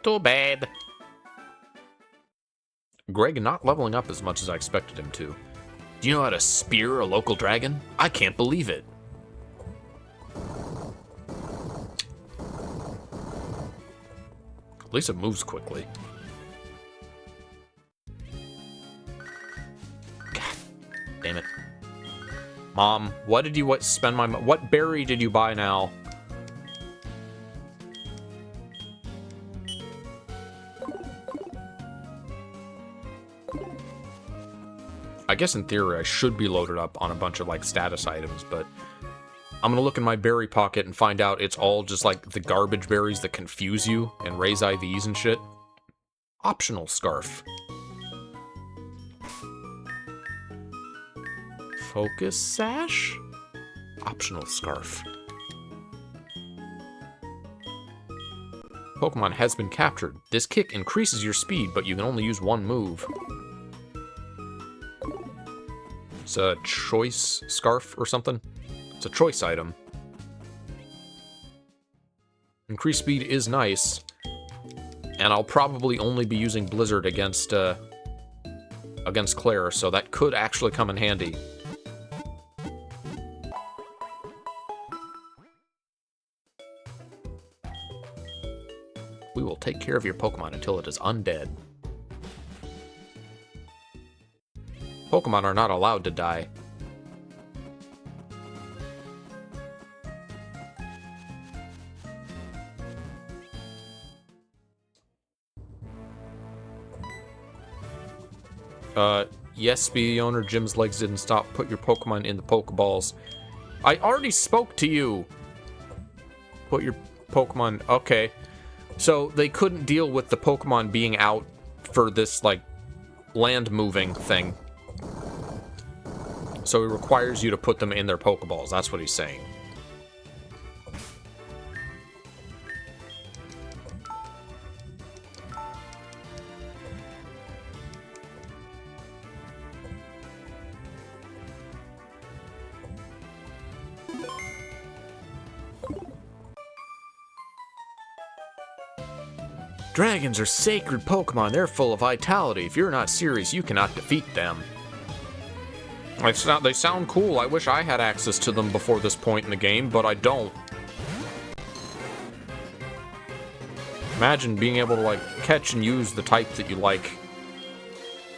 Too bad. Greg not leveling up as much as I expected him to. Do you know how to spear a local dragon? I can't believe it. At least it moves quickly. God damn it. Mom, what did you spend my money? What berry did you buy now? I guess in theory I should be loaded up on a bunch of like status items, but I'm gonna look in my berry pocket and find out it's all just like the garbage berries that confuse you and raise IVs and shit. Optional scarf. Focus sash? Optional scarf. Pokemon has been captured. This kick increases your speed, but you can only use one move. It's a choice scarf or something. It's a choice item. Increased speed is nice. And I'll probably only be using Blizzard against Claire, so that could actually come in handy. We will take care of your Pokemon until it is undead. Pokemon are not allowed to die. Yes, be the owner. Jim's legs didn't stop. Put your Pokemon in the Pokeballs. I already spoke to you. Put your Pokemon... Okay. So, they couldn't deal with the Pokemon being out for this, like, land-moving thing. So it requires you to put them in their Pokeballs. That's what he's saying. Dragons are sacred Pokemon. They're full of vitality. If you're not serious, you cannot defeat them. They sound cool. I wish I had access to them before this point in the game, but I don't. Imagine being able to, like, catch and use the type that you like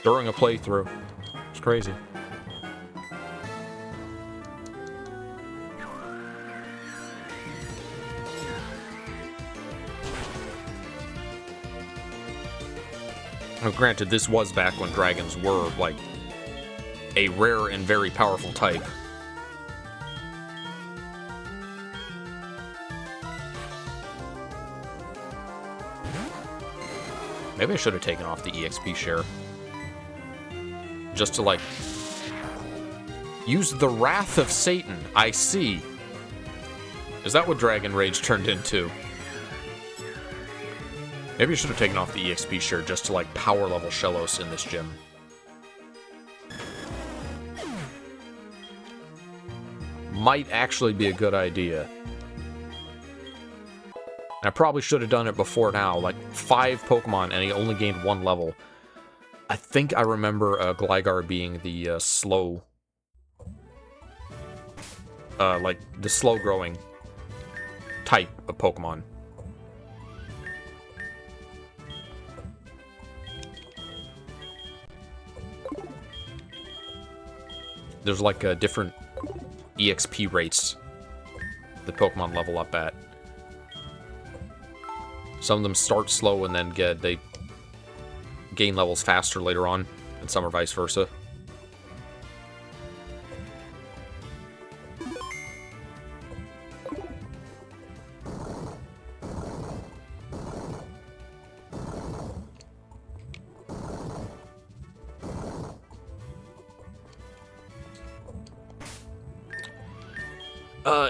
during a playthrough. It's crazy. Now, granted, this was back when dragons were, like, a rare and very powerful type. Maybe I should have taken off the EXP share. Just to, like, use the Wrath of Satan. I see. Is that what Dragon Rage turned into? Maybe I should have taken off the EXP share just to, like, power level Shellos in this gym. Might actually be a good idea. I probably should have done it before now, like 5 Pokemon, and he only gained 1 level. I think I remember Gligar being the slow... like, the slow-growing type of Pokemon. There's, like, different EXP rates the Pokemon level up at. Some of them start slow and then they gain levels faster later on, and some are vice versa.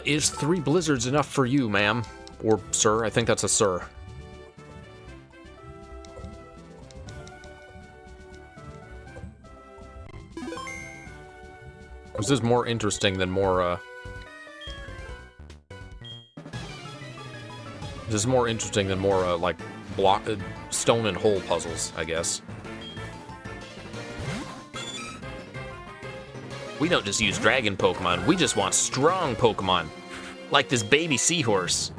Is 3 blizzards enough for you, ma'am? Or sir? I think that's a sir. This is more interesting than more, This is more interesting than more, like, stone and hole puzzles, I guess. We don't just use dragon Pokemon, we just want strong Pokemon. Like this baby seahorse.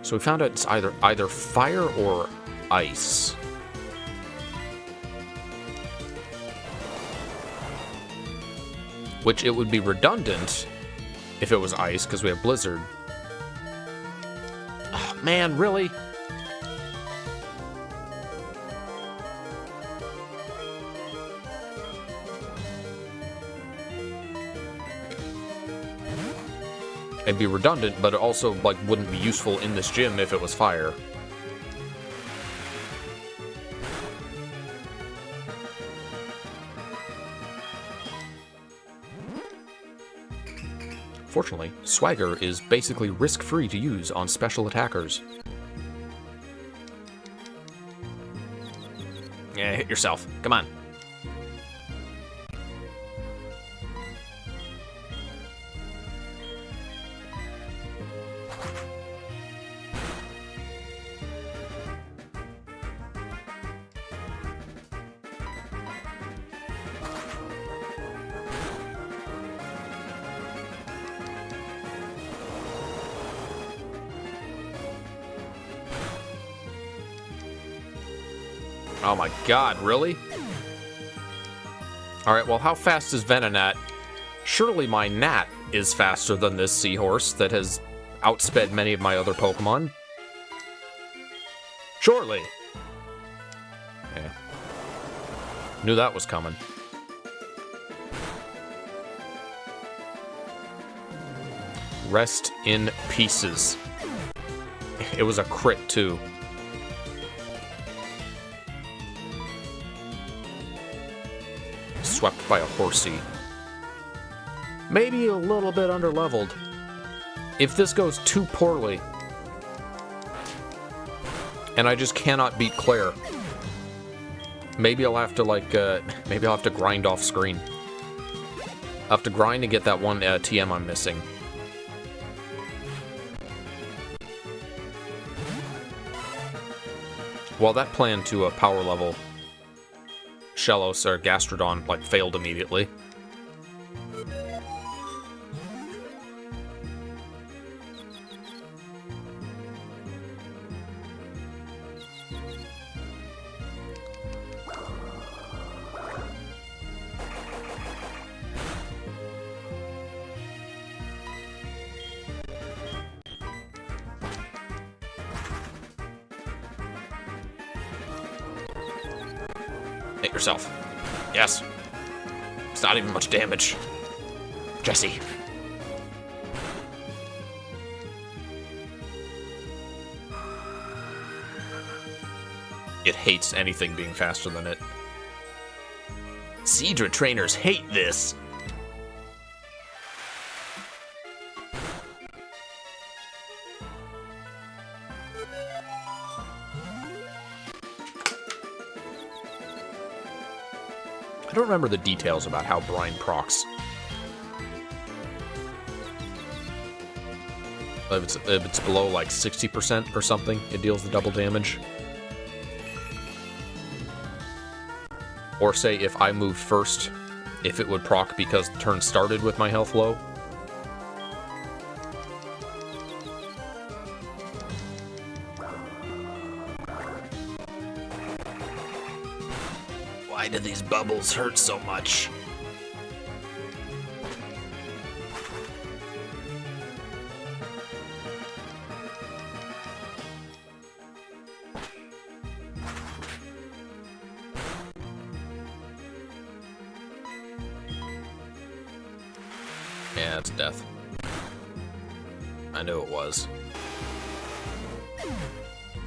So we found out it's either fire or ice. Which it would be redundant if it was ice, because we have Blizzard. Oh, man, really? It'd be redundant, but it also, like, wouldn't be useful in this gym if it was fire. Fortunately, Swagger is basically risk-free to use on special attackers. Yeah, hit yourself. Come on. Oh my god, really? Alright, well, how fast is Venonat? Surely my Gnat is faster than this seahorse that has outsped many of my other Pokemon. Surely! Yeah. Knew that was coming. Rest in pieces. It was a crit, too. Swept by a horsey. Maybe a little bit underleveled. If this goes too poorly, and I just cannot beat Claire, maybe I'll have to, like, maybe I'll have to grind off screen. I'll have to grind to get that one TM I'm missing. Well, that plan to power level Shellos or Gastrodon, like, failed immediately. Hit yourself. Yes. It's not even much damage. Jesse. It hates anything being faster than it. Seadra trainers hate this. I don't remember the details about how Brine procs. If it's below like 60% or something, it deals the double damage. Or say if I moved first, if it would proc because the turn started with my health low. Why do these bubbles hurt so much? Yeah, it's death. I knew it was.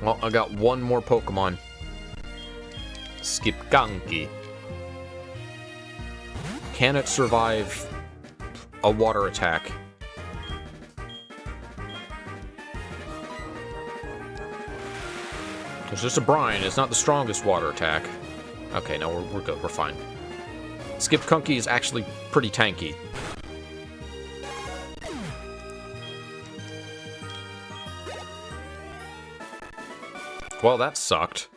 Well, I got one more Pokemon. Skipkanki. Can it survive a water attack? It's just a brine. It's not the strongest water attack. Okay, no, we're good. We're fine. Skipkanki is actually pretty tanky. Well, that sucked.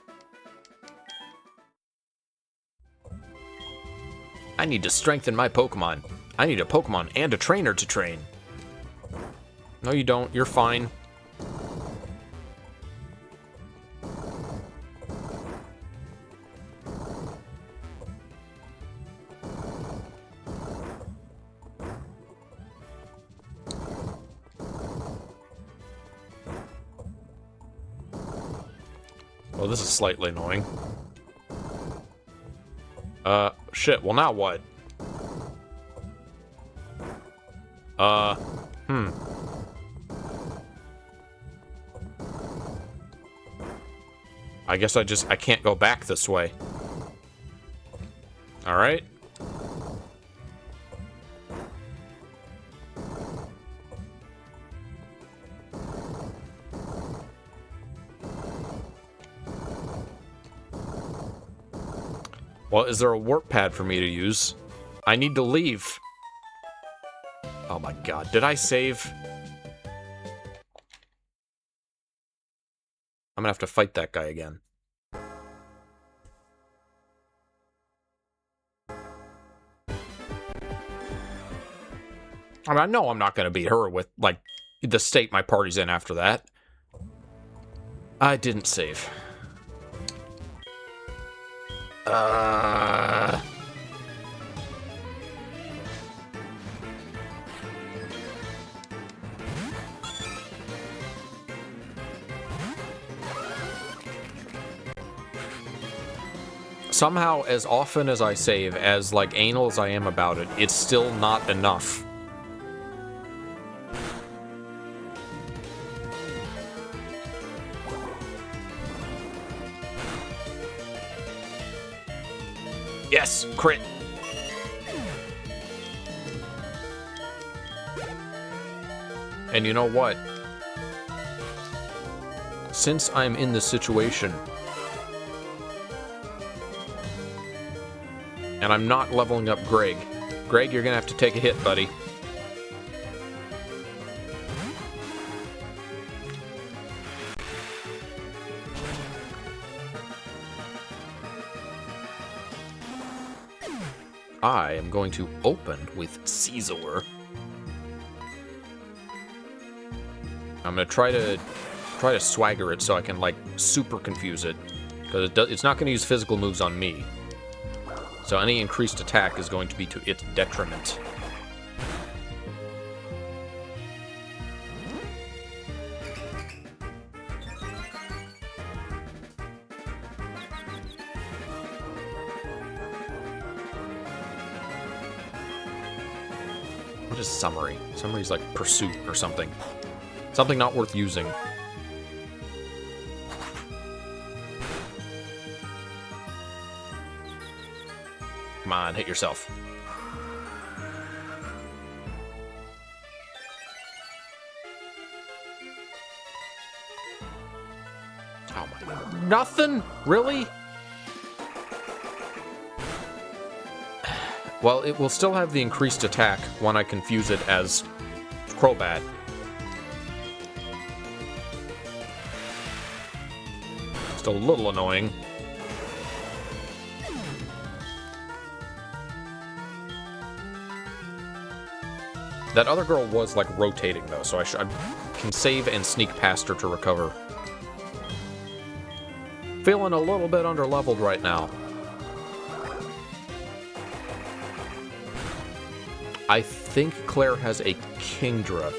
I need to strengthen my Pokemon. I need a Pokemon and a trainer to train. No, you don't. You're fine. Well, this is slightly annoying. Shit, well now what? I guess I can't go back this way. Alright. Well, is there a warp pad for me to use? I need to leave. Oh my god, did I save? I'm gonna have to fight that guy again. I mean, I know I'm not gonna beat her with, like, the state my party's in after that. I didn't save. Somehow, as often as I save, as, like, anal as I am about it, it's still not enough. Yes, crit. And you know what? Since I'm in this situation, and I'm not leveling up Greg. Greg, you're gonna have to take a hit, buddy. I am going to open with Caesar. I'm gonna try to swagger it so I can, like, super confuse it, because it's not gonna use physical moves on me. So any increased attack is going to be to its detriment. What is summary? Summary's like pursuit or something. Something not worth using. Come on, hit yourself. Oh my god. Nothing? Really? Well, it will still have the increased attack when I confuse it as Crobat. Still a little annoying. That other girl was, like, rotating, though, so I can save and sneak past her to recover. Feeling a little bit underleveled right now. I think Claire has a Kingdra,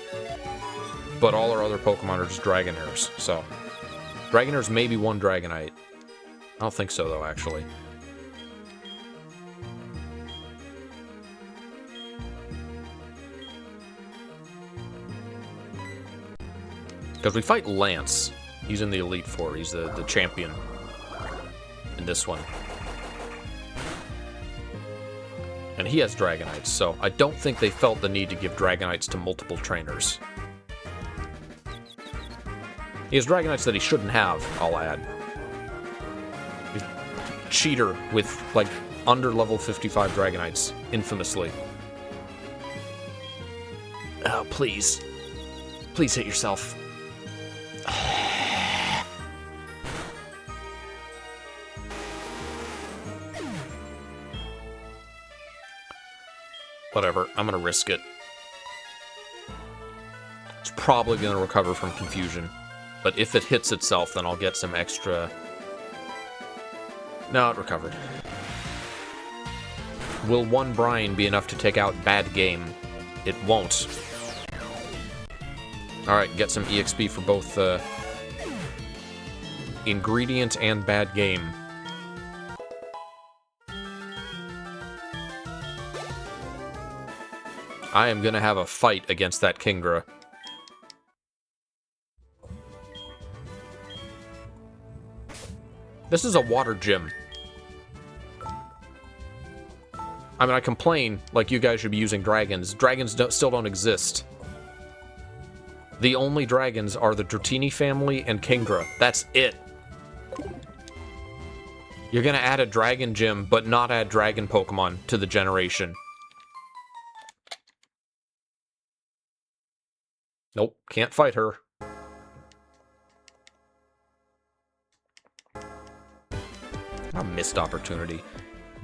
but all our other Pokemon are just Dragonairs, so... Dragonairs may be one Dragonite. I don't think so, though, actually. Because we fight Lance. He's in the Elite Four. He's the champion in this one. And he has Dragonites, so I don't think they felt the need to give Dragonites to multiple trainers. He has Dragonites that he shouldn't have, I'll add. He's a cheater with, like, under level 55 Dragonites, infamously. Oh, please. Please hit yourself. Whatever, I'm gonna risk it. It's probably gonna recover from confusion. But if it hits itself, then I'll get some extra... No, it recovered. Will one brine be enough to take out Bad Game? It won't. Alright, get some EXP for both Ingredient and Bad Game. I am gonna have a fight against that Kingdra. This is a water gym. I mean, I complain like you guys should be using dragons. Dragons still don't exist. The only dragons are the Dratini family and Kingdra. That's it. You're gonna add a dragon gym, but not add dragon Pokemon to the generation. Nope, can't fight her. A missed opportunity.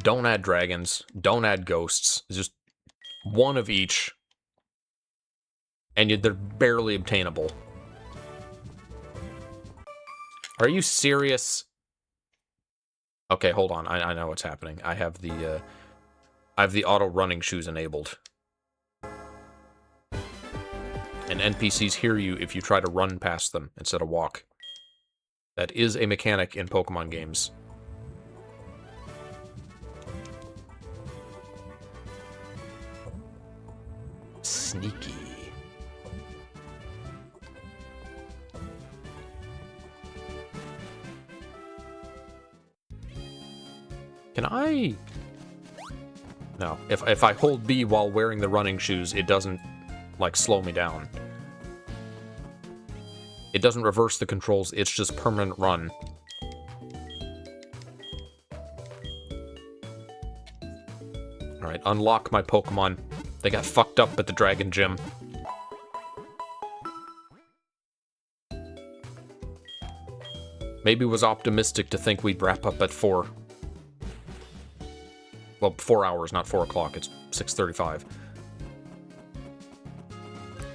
Don't add dragons. Don't add ghosts. It's just one of each. And they're barely obtainable. Are you serious? Okay, hold on. I know what's happening. I have the auto running shoes enabled. And NPCs hear you if you try to run past them instead of walk. That is a mechanic in Pokemon games. Sneaky. Can I... No. If I hold B while wearing the running shoes, it doesn't, like, slow me down. It doesn't reverse the controls, it's just permanent run. Alright, unlock my Pokemon. They got fucked up at the Dragon Gym. Maybe was optimistic to think we'd wrap up at 4. Well, 4 hours, not 4 o'clock. It's 6:35.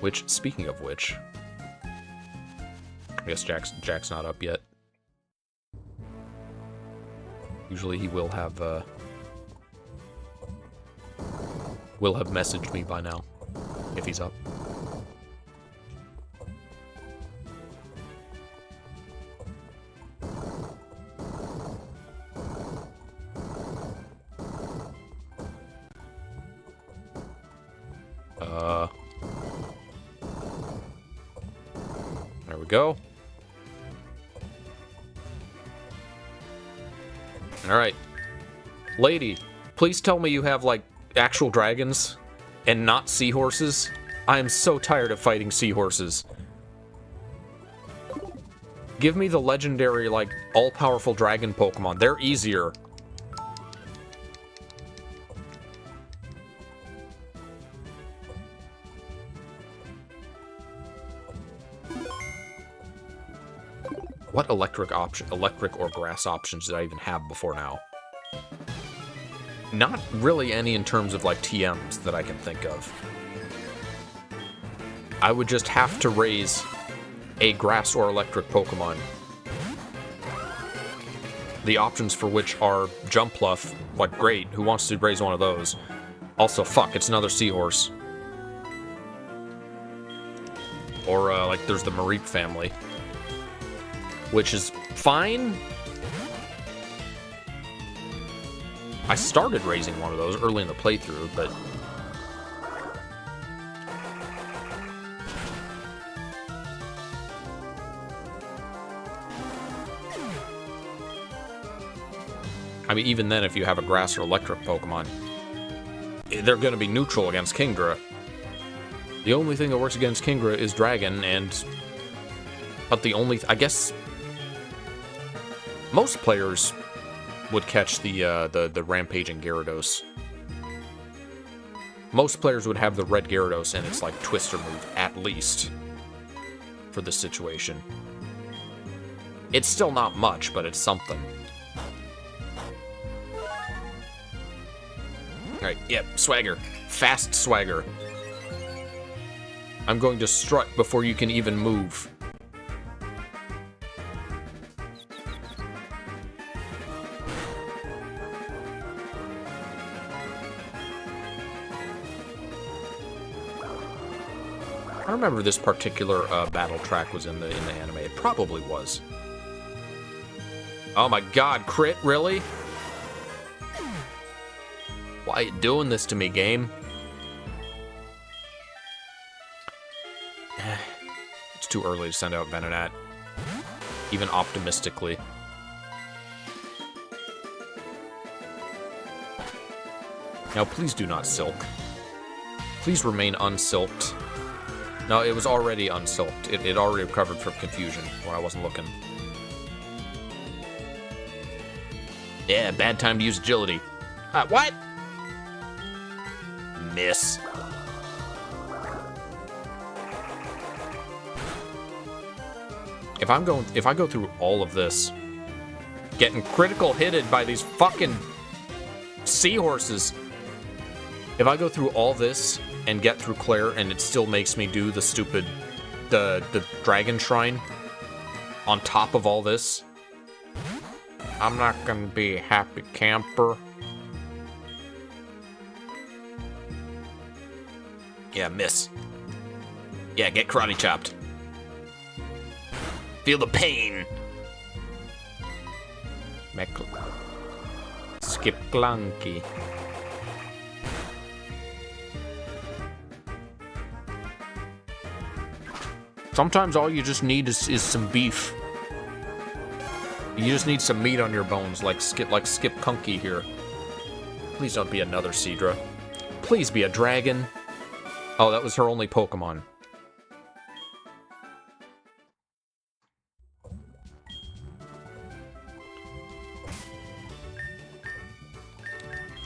Which, speaking of which... I guess Jack's not up yet. Usually he will have messaged me by now, if he's up. There we go. Alright. Lady, please tell me you have, like, actual dragons and not seahorses. I am so tired of fighting seahorses. Give me the legendary, like, all-powerful dragon Pokemon. They're easier. What electric or grass options did I even have before now? Not really any in terms of, like, TMs that I can think of. I would just have to raise a grass or electric Pokemon. The options for which are Jumpluff, like, great. Who wants to raise one of those? Also, fuck, it's another seahorse. Or, like, there's the Mareep family. Which is fine. I started raising one of those early in the playthrough, but... I mean, even then, if you have a grass or electric Pokemon, they're going to be neutral against Kingdra. The only thing that works against Kingdra is Dragon, and... But the only... I guess... Most players would catch the Rampaging Gyarados. Most players would have the red Gyarados and its, like, Twister move, at least, for this situation. It's still not much, but it's something. Alright, yep, Swagger. Fast Swagger. I'm going to strut before you can even move. I remember this particular battle track was in the anime. It probably was. Oh my god, crit, really? Why are you doing this to me, game? It's too early to send out Venonat. Even optimistically. Now, please do not silk. Please remain unsilked. No, it was already unsilked. It already recovered from confusion when I wasn't looking. Yeah, bad time to use agility. What? Miss. If I go through all of this, getting critical hitted by these fucking seahorses. If I go through all this and get through Claire and it still makes me do the stupid, the Dragon Shrine on top of all this, I'm not gonna be a happy camper. Yeah, miss. Yeah, get karate chopped. Feel the pain. Skip clunky. Sometimes all you just need is some beef. You just need some meat on your bones, like Skip Kunky here. Please don't be another Seadra. Please be a dragon. Oh, that was her only Pokemon.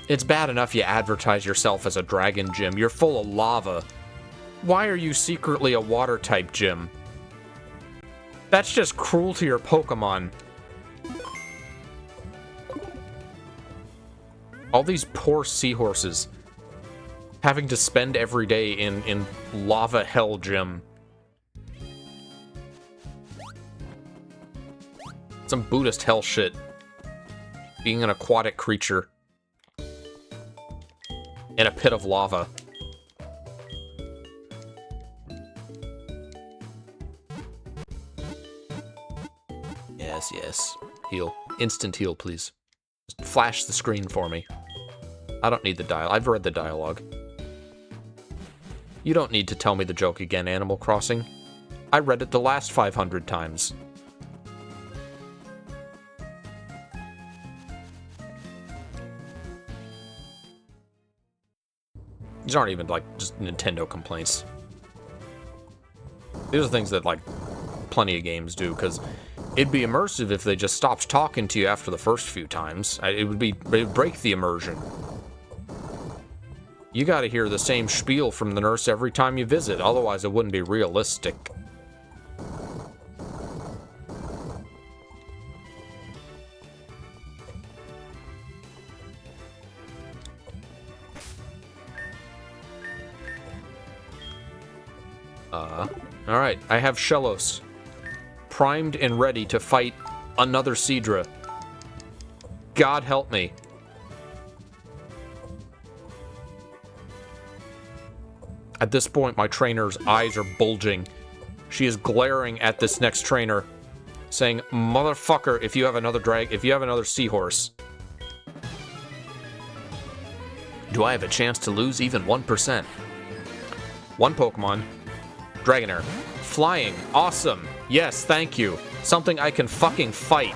It's bad enough you advertise yourself as a dragon gym. You're full of lava. Why are you secretly a water-type gym? That's just cruel to your Pokemon. All these poor seahorses having to spend every day in lava hell gym. Some Buddhist hell shit. Being an aquatic creature. In a pit of lava. Yes, yes. Heal. Instant heal, please. Just flash the screen for me. I don't need the dialogue. I've read the dialogue. You don't need to tell me the joke again, Animal Crossing. I read it the last 500 times. These aren't even, like, just Nintendo complaints. These are things that, like, plenty of games do, because it'd be immersive if they just stopped talking to you after the first few times. It'd break the immersion. You gotta hear the same spiel from the nurse every time you visit, otherwise it wouldn't be realistic. Alright, I have Shellos. Primed and ready to fight another Seadra. God help me. At this point, my trainer's eyes are bulging. She is glaring at this next trainer, saying, "Motherfucker, if you have another seahorse." Do I have a chance to lose even 1%? One Pokemon. Dragonair. Flying. Awesome. Yes, thank you. Something I can fucking fight.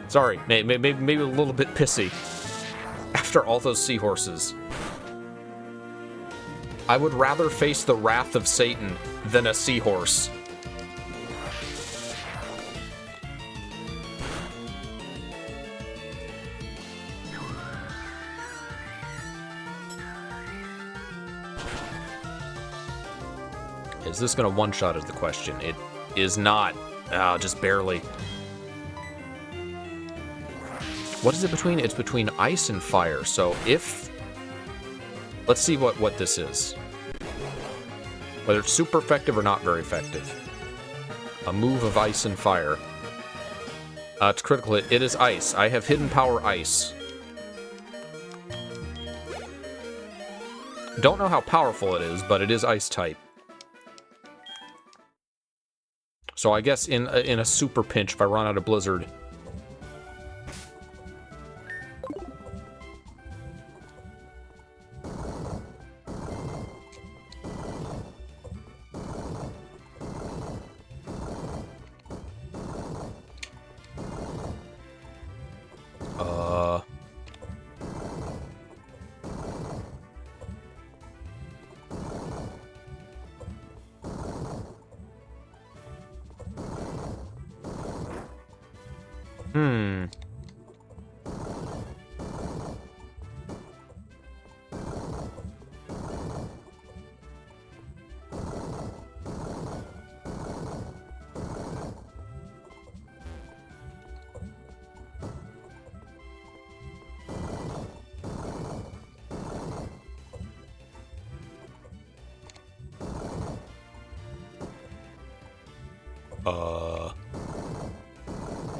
Sorry, maybe a little bit pissy. After all those seahorses. I would rather face the wrath of Satan than a seahorse. Is this gonna one-shot is the question. It is not. Just barely. What is it between? It's between ice and fire. So if... Let's see what this is. Whether it's super effective or not very effective. A move of ice and fire. It's critical hit. It is ice. I have hidden power ice. Don't know how powerful it is, but it is ice type. So I guess in a super pinch, if I run out of Blizzard...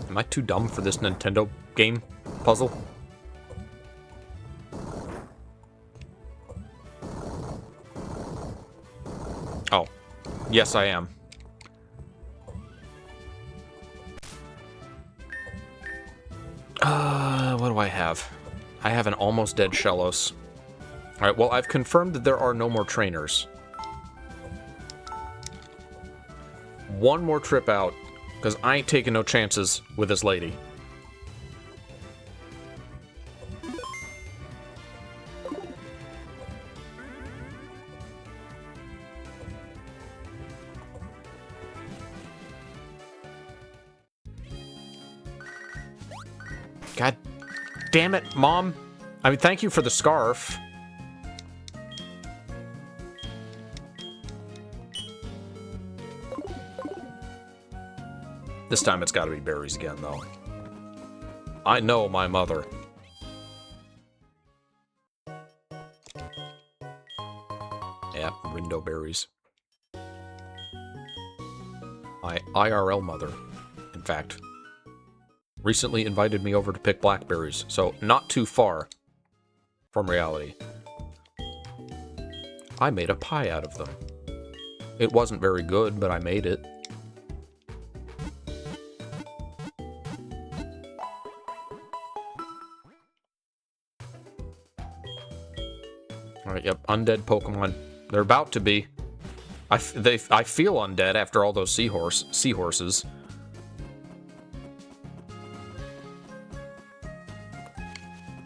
Am I too dumb for this Nintendo game puzzle? Oh. Yes, I am. What do I have? I have an almost dead Shellos. Alright, well, I've confirmed that there are no more trainers. One more trip out, because I ain't taking no chances with this lady. God damn it, Mom. I mean, thank you for the scarf. This time it's gotta be berries again, though. I know my mother. Yeah, Rindo berries. My IRL mother, in fact, recently invited me over to pick blackberries, so not too far from reality. I made a pie out of them. It wasn't very good, but I made it. Alright, yep, undead Pokemon. They're about to be. I feel undead after all those seahorses.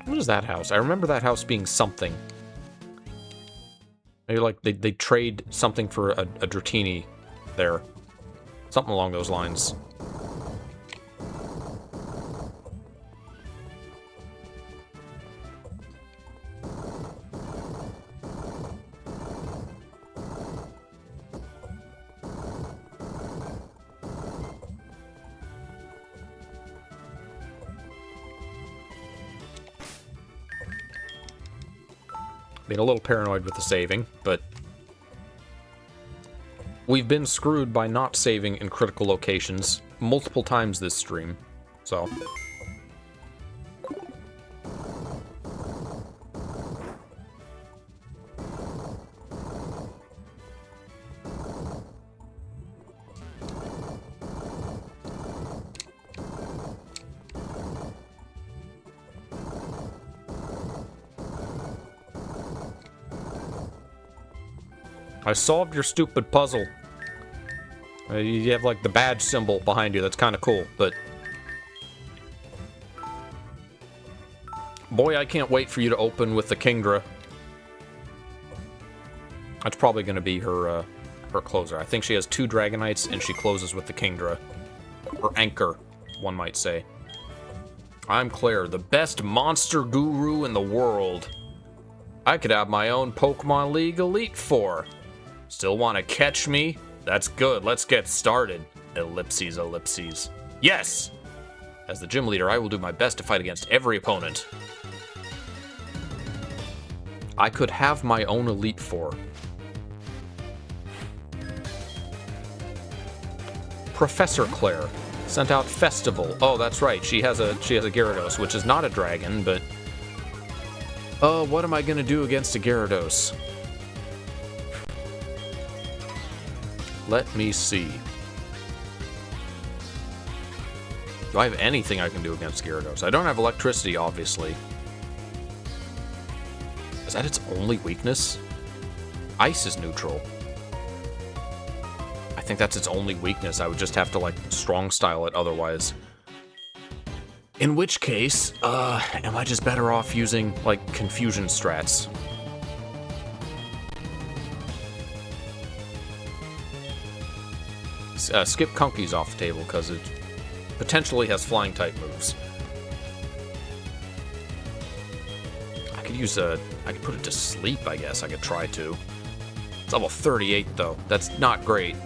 What is that house? I remember that house being something. Maybe like they trade something for a Dratini there. Something along those lines. Being a little paranoid with the saving, but we've been screwed by not saving in critical locations multiple times this stream, so. I solved your stupid puzzle. You have, like, the badge symbol behind you. That's kind of cool, but... Boy, I can't wait for you to open with the Kingdra. That's probably going to be her, her closer. I think she has 2 Dragonites, and she closes with the Kingdra. Her anchor, one might say. I'm Claire, the best monster guru in the world. I could have my own Pokemon League Elite Four. Still want to catch me? That's good. Let's get started. Ellipses, ellipses. Yes! As the gym leader, I will do my best to fight against every opponent. I could have my own Elite Four. Professor Claire sent out Festival. Oh, that's right. She has a Gyarados, which is not a dragon, but... Oh, what am I going to do against a Gyarados? Let me see. Do I have anything I can do against Gyarados? I don't have electricity, obviously. Is that its only weakness? Ice is neutral. I think that's its only weakness. I would just have to, like, strong style it otherwise. In which case, am I just better off using, like, confusion strats? Skip Kunkies off the table, because it potentially has flying-type moves. I could use I could put it to sleep, I guess. I could try to. It's level 38, though. That's not great.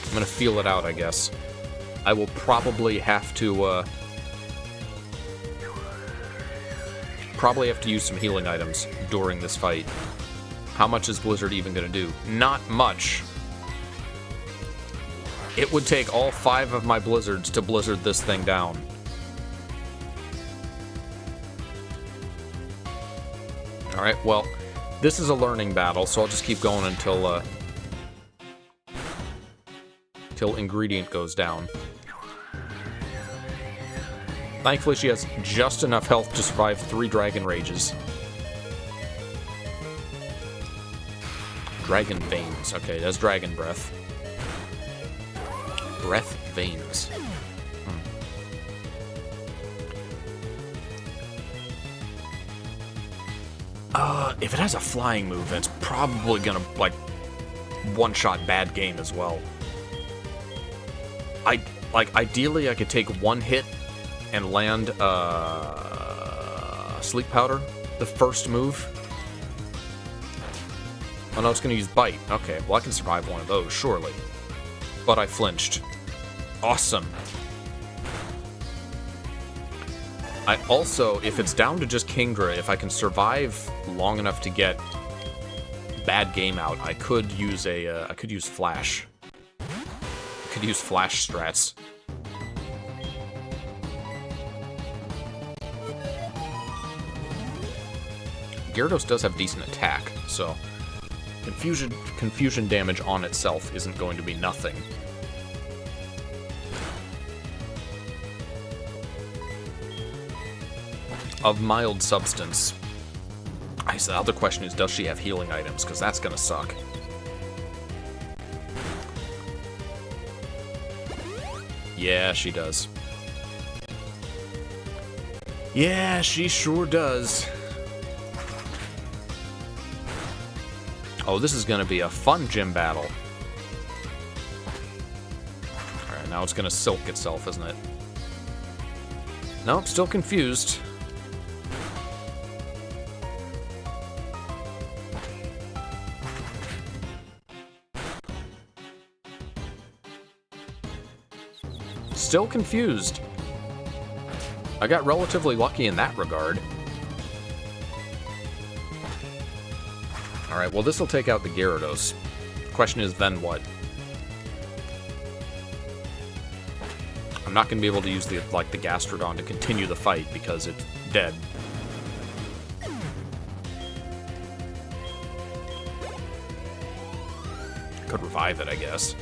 I'm gonna feel it out, I guess. I will probably have to, use some healing items during this fight. How much is Blizzard even gonna do? Not much. It would take all 5 of my Blizzards to Blizzard this thing down. Alright, well, this is a learning battle, so I'll just keep going until, till Ingredient goes down. Thankfully, she has just enough health to survive 3 Dragon Rages. Dragon Veins. Okay, that's Dragon Breath. Breath Veins. If it has a flying move, then it's probably gonna, like, one-shot bad game as well. Ideally, I could take 1 hit and land, Sleep Powder, the first move. Oh no, it's gonna use Bite. Okay, well I can survive one of those, surely. But I flinched. Awesome. I also, if it's down to just Kingdra, if I can survive long enough to get bad game out, I could use I could use Flash. I could use Flash strats. Gyarados does have decent attack, so confusion damage on itself isn't going to be nothing. of mild substance. I guess the other question is, does she have healing items? Because that's gonna suck. Yeah, she does. Yeah, she sure does. Oh, this is gonna be a fun gym battle. Alright, now it's gonna silk itself, isn't it? Nope, still confused. Still confused. I got relatively lucky in that regard. Alright, well this will take out the Gyarados. Question is, then what? I'm not going to be able to use the Gastrodon to continue the fight because it's dead. Could revive it, I guess.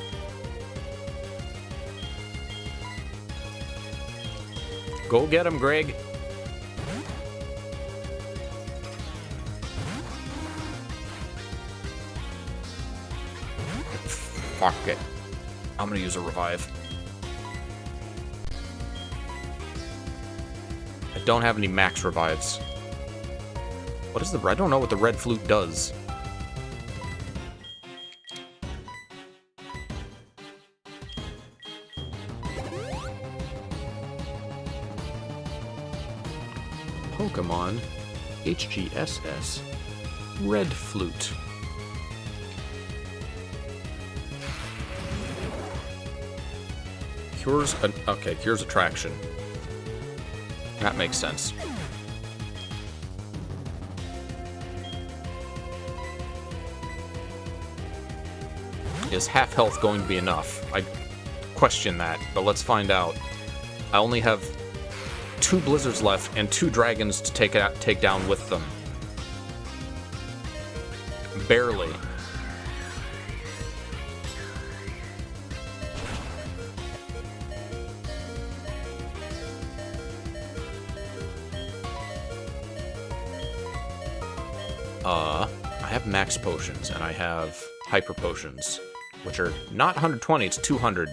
Go get him, Greg. Fuck it. I'm gonna use a revive. I don't have any max revives. What is the... I don't know what the red flute does. Pokémon HGSS Red Flute. Cures attraction. That makes sense. Is half health going to be enough? I question that, but let's find out. I only have 2 blizzards left and 2 dragons to take down with them. Barely. I have max potions and I have hyper potions, which are not 120, it's 200.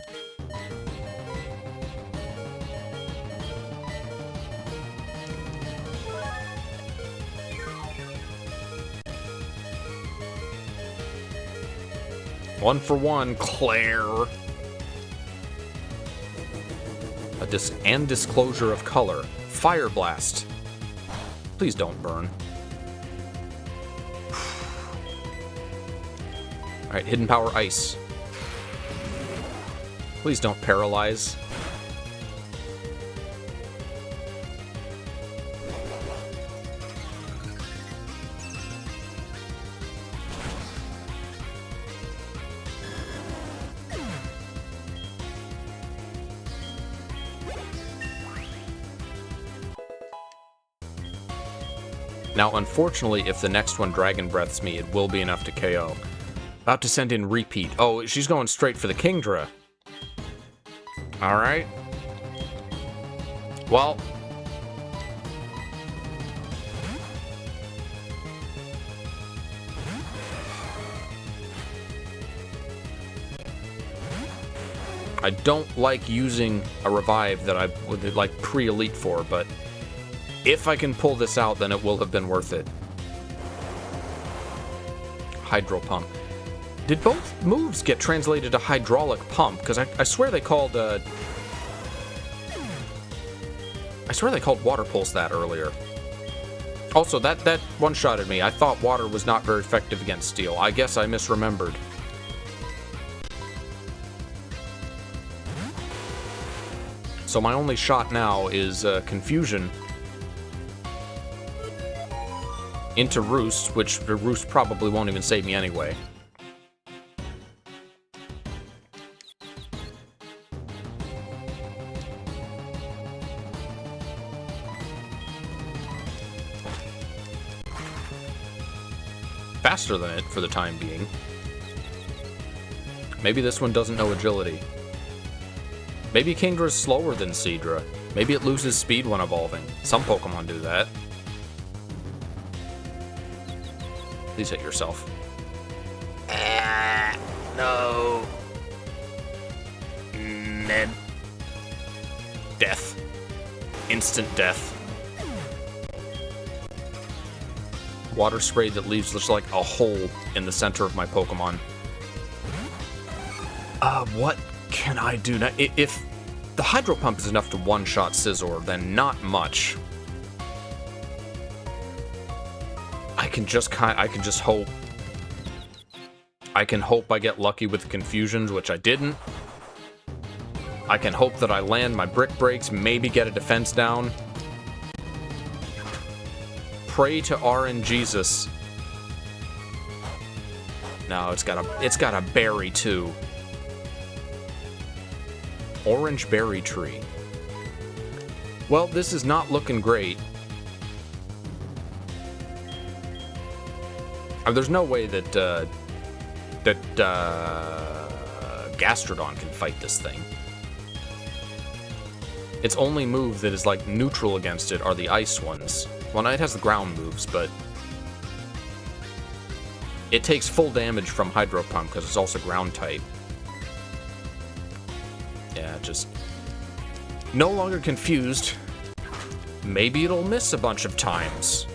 One for one, Claire. And disclosure of color. Fire blast. Please don't burn. Alright, hidden power ice. Please don't paralyze. Now, unfortunately, if the next one Dragon Breaths me, it will be enough to KO. About to send in Repeat. Oh, she's going straight for the Kingdra. Alright. Well. I don't like using a revive that I would like pre-elite for, but if I can pull this out, then it will have been worth it. Hydro Pump. Did both moves get translated to Hydraulic Pump? Because I swear they called... I swear they called Water Pulse that earlier. Also, that one-shotted me. I thought water was not very effective against steel. I guess I misremembered. So my only shot now is Confusion into Roost, which the Roost probably won't even save me anyway. Faster than it for the time being. Maybe this one doesn't know agility. Maybe Kingdra's slower than Seadra. Maybe it loses speed when evolving. Some Pokemon do that. Please hit yourself. No. Ned. Death. Instant death. Water spray that leaves just like a hole in the center of my Pokemon. What can I do now? If the Hydro Pump is enough to one-shot Scizor, then not much. I can just hope. I can hope I get lucky with Confusions, which I didn't. I can hope that I land my Brick Breaks, maybe get a defense down. Pray to RNGesus. No, it's got a berry too. Orange berry tree. Well, this is not looking great. There's no way that Gastrodon can fight this thing. Its only move that is like neutral against it are the ice ones. Well, it has the ground moves, but it takes full damage from Hydro Pump because it's also ground type. Yeah, just no longer confused. Maybe it'll miss a bunch of times.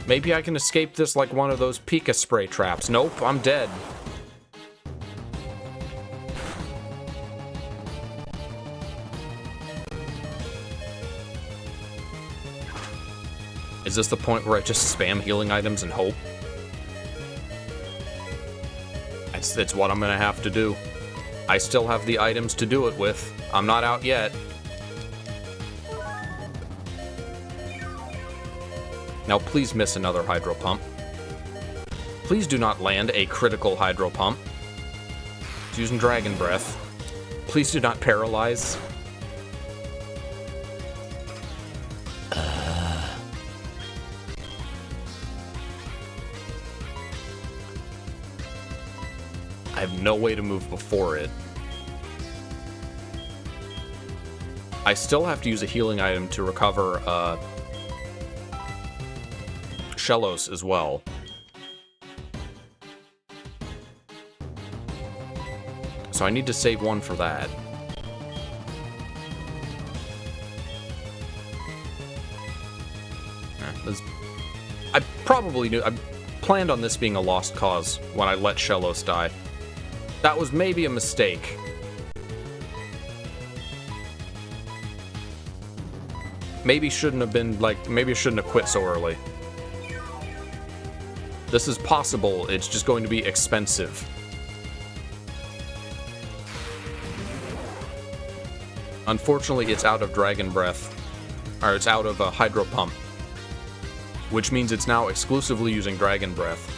Maybe I can escape this like one of those Pika spray traps. Nope, I'm dead. Is this the point where I just spam healing items and hope? It's what I'm gonna have to do. I still have the items to do it with. I'm not out yet. Now please miss another Hydro Pump. Please do not land a critical Hydro Pump. It's using Dragon Breath. Please do not paralyze. I have no way to move before it. I still have to use a healing item to recover Shellos as well. So I need to save one for that. I probably knew. I planned on this being a lost cause when I let Shellos die. That was maybe a mistake. Maybe shouldn't have been, like, maybe I shouldn't have quit so early. This is possible, it's just going to be expensive. Unfortunately, it's out of Dragon Breath. Or it's out of Hydro Pump. Which means it's now exclusively using Dragon Breath.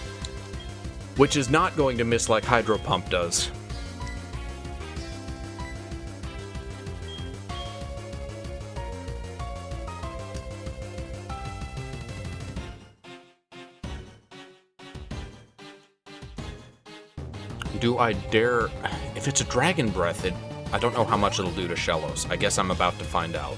Which is not going to miss like Hydro Pump does. Do I dare... If it's a Dragon Breath, I don't know how much it'll do to Shellos. I guess I'm about to find out.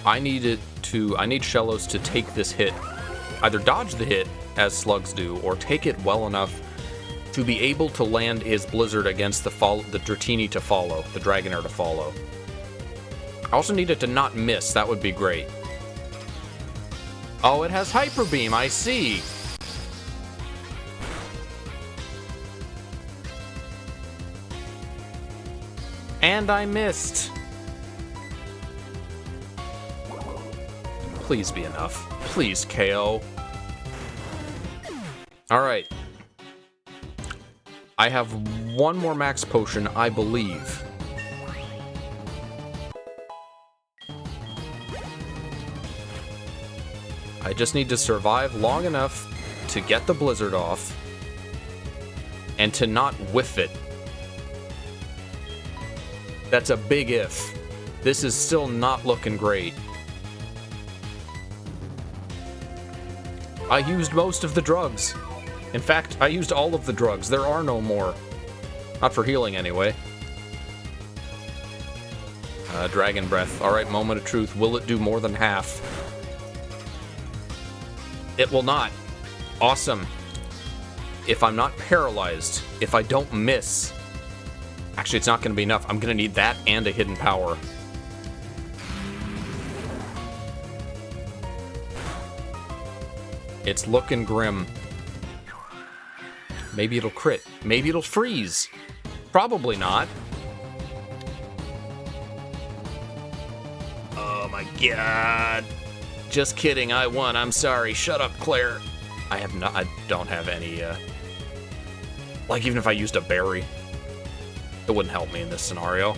I need Shellos to take this hit. Either dodge the hit, as slugs do, or take it well enough to be able to land his Blizzard against the Dratini to follow, the Dragonair to follow. I also need it to not miss, that would be great. Oh, it has Hyper Beam, I see! And I missed! Please be enough. Please, KO. Alright. I have one more max potion, I believe. I just need to survive long enough to get the Blizzard off and to not whiff it. That's a big if. This is still not looking great. I used most of the drugs. In fact, I used all of the drugs. There are no more. Not for healing, anyway. Dragon Breath. Alright, Moment of Truth. Will it do more than half? It will not. Awesome. If I'm not paralyzed, if I don't miss... Actually, it's not going to be enough. I'm going to need that and a hidden power. It's looking grim. Maybe it'll crit. Maybe it'll freeze. Probably not. Oh my god. Just kidding, I won. I'm sorry. Shut up, Claire. I don't have any, like, even if I used a berry, it wouldn't help me in this scenario.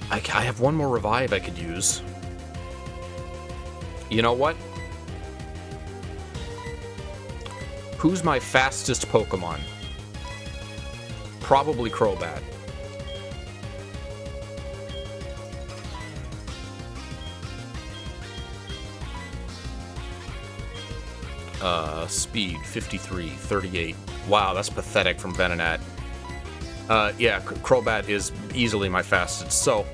I have one more revive I could use. You know what? Who's my fastest Pokemon? Probably Crobat. Speed, 53, 38. Wow, that's pathetic from Venonat. Yeah, Crobat is easily my fastest, so...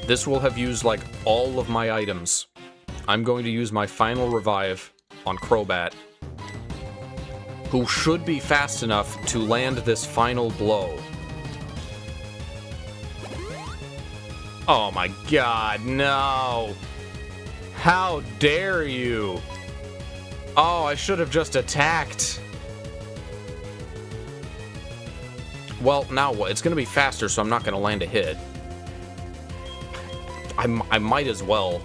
This will have used, like, all of my items. I'm going to use my final revive on Crobat, who should be fast enough to land this final blow. Oh my god, no! How dare you! Oh, I should have just attacked. Well, now what? It's gonna be faster, so I'm not gonna land a hit. I might as well.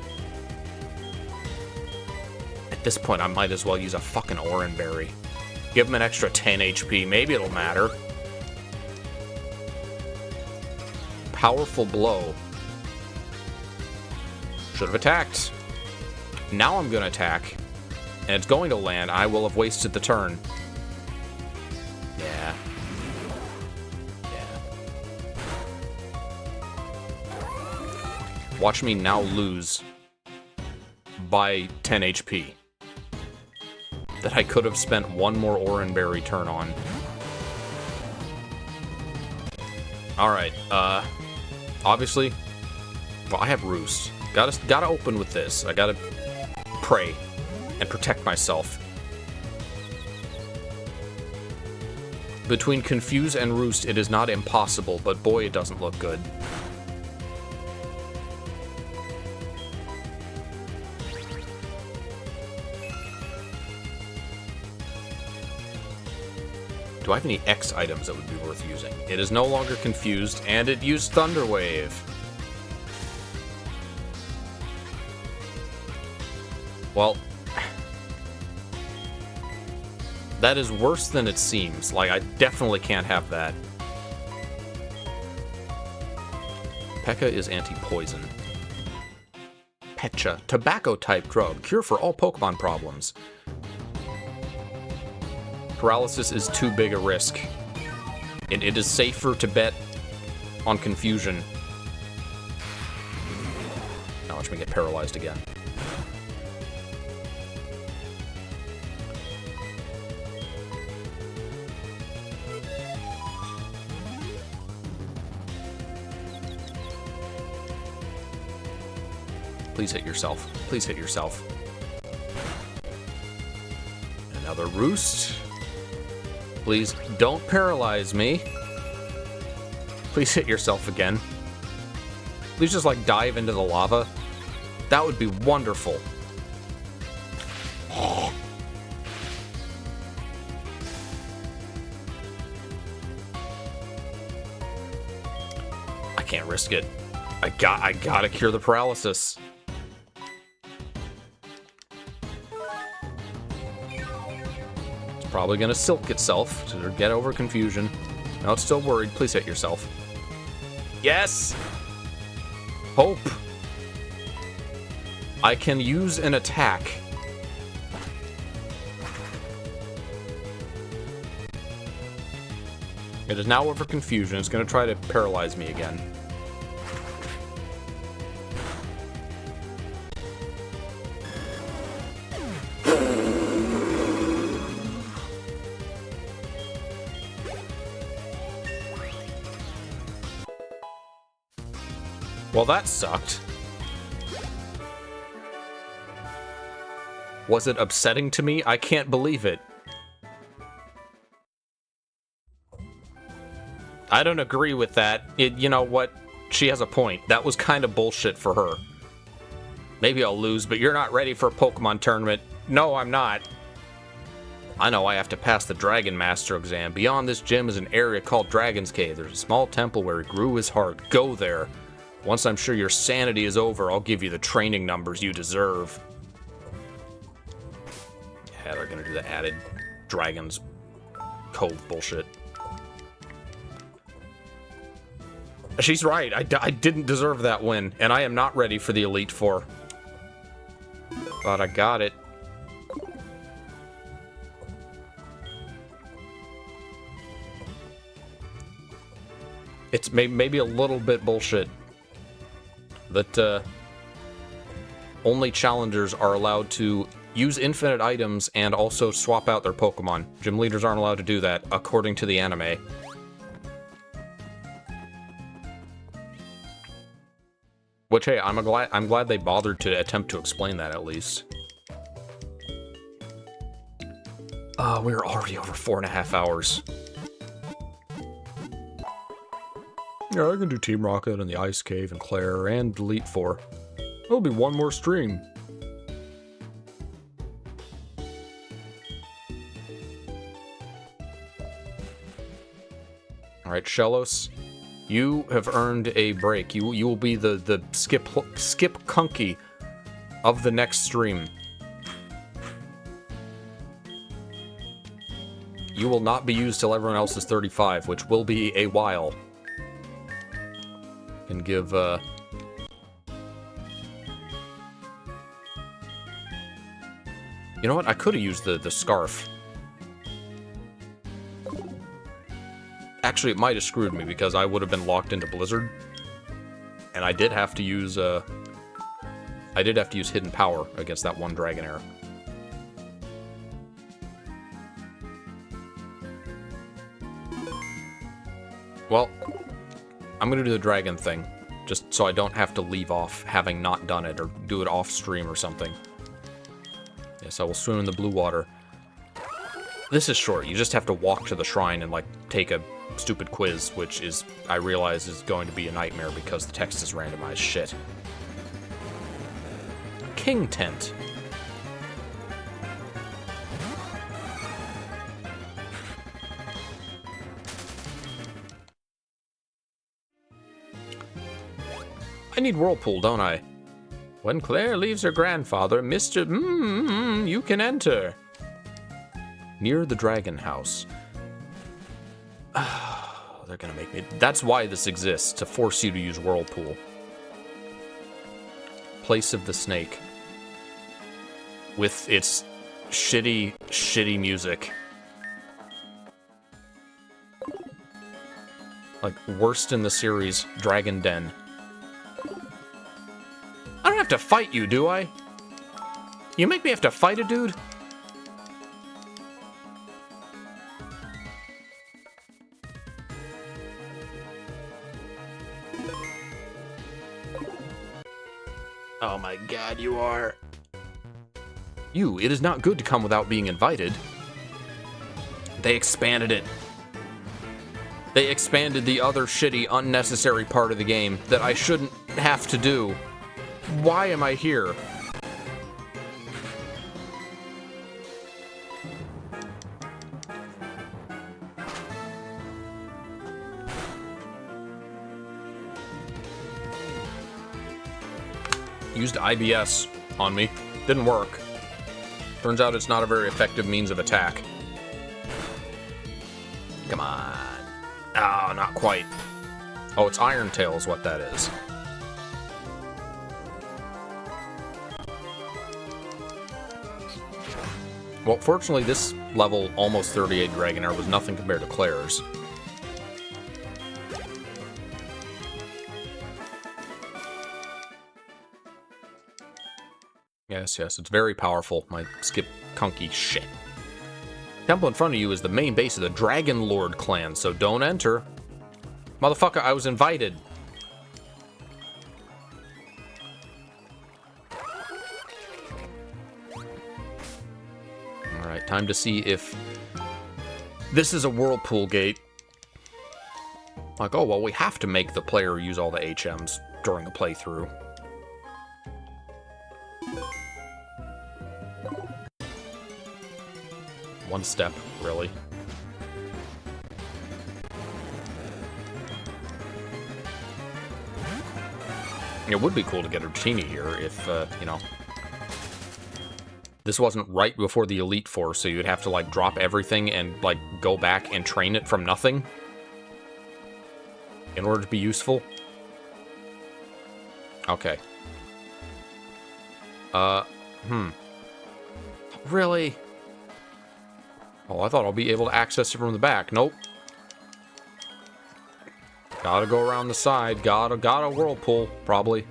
At this point, I might as well use a fucking Oran Berry. Give him an extra 10 HP. Maybe it'll matter. Powerful blow. Should have attacked. Now I'm gonna attack. And it's going to land. I will have wasted the turn. Yeah. Watch me now lose by 10 HP. That I could have spent one more Oran Berry turn on. Alright, obviously, well, I have Roost. Gotta open with this. I gotta pray and protect myself. Between Confuse and Roost, it is not impossible, but boy, it doesn't look good. Do I have any X items that would be worth using? It is no longer confused, and it used Thunder Wave. Well, that is worse than it seems. Like, I definitely can't have that. P.E.K.K.A. is anti-poison. Pecha, tobacco-type drug, cure for all Pokemon problems. Paralysis is too big a risk. It is safer to bet on confusion. Now watch me get paralyzed again. Please hit yourself. Please hit yourself. Another Roost. Please don't paralyze me. Please hit yourself again. Please just, like, dive into the lava. That would be wonderful. I can't risk it. I gotta cure the paralysis. Probably gonna silk itself to get over confusion. No, it's still worried. Please hit yourself. Yes! Hope. I can use an attack. It is now over confusion. It's going to try to paralyze me again. Well, that sucked. Was it upsetting to me? I can't believe it. I don't agree with that. You know what? She has a point. That was kind of bullshit for her. Maybe I'll lose, but you're not ready for a Pokemon tournament. No, I'm not. I know I have to pass the Dragon Master exam. Beyond this gym is an area called Dragon's Cave. There's a small temple where he grew his heart. Go there. Once I'm sure your sanity is over, I'll give you the training numbers you deserve. Yeah, they're gonna do the added Dragon's Cove bullshit. She's right. I didn't deserve that win, and I am not ready for the Elite Four. But I got it. It's maybe a little bit bullshit that only challengers are allowed to use infinite items and also swap out their Pokemon. Gym leaders aren't allowed to do that, according to the anime. Which, hey, I'm glad they bothered to attempt to explain that, at least. We're already over 4.5 hours. Yeah, I can do Team Rocket and the Ice Cave and Claire and Elite Four. There'll be one more stream. Alright, Shellos. You have earned a break. You will be the skip Kunky of the next stream. You will not be used till everyone else is 35, which will be a while. And give you know what? I could have used the scarf. Actually, it might have screwed me because I would have been locked into Blizzard, and I did have to use Hidden Power against that one Dragonair. Well, I'm gonna do the dragon thing, just so I don't have to leave off having not done it or do it off stream or something. Yes, I will swim in the blue water. This is short. You just have to walk to the shrine and like take a stupid quiz, which is, I realize, is going to be a nightmare because the text is randomized shit. King Tent. I need Whirlpool, don't I? When Claire leaves her grandfather, Mr. You can enter. Near the Dragon House. They're gonna make me... That's why this exists, to force you to use Whirlpool. Place of the Snake. With its shitty music. Like, worst in the series, Dragon Den. I don't have to fight you, do I? You make me have to fight a dude? Oh my god, you are... It is not good to come without being invited. They expanded it. They expanded the other shitty, unnecessary part of the game that I shouldn't have to do. Why am I here? Used IBS on me. Didn't work. Turns out it's not a very effective means of attack. Come on. Oh, not quite. Oh, it's Iron Tail is what that is. Well, fortunately, this level, almost 38 Dragonair was nothing compared to Claire's. Yes, yes, it's very powerful. My skip kunky shit. Temple in front of you is the main base of the Dragon Lord clan, so don't enter. Motherfucker, I was invited. Alright, time to see if this is a whirlpool gate. Like, oh, well, we have to make the player use all the HMs during the playthrough. One step, really. It would be cool to get a genie here if, you know, this wasn't right before the Elite Four, so you'd have to, like, drop everything and, like, go back and train it from nothing in order to be useful. Okay. Really? Oh, I thought I'll be able to access it from the back. Nope. Gotta go around the side. Gotta whirlpool, probably.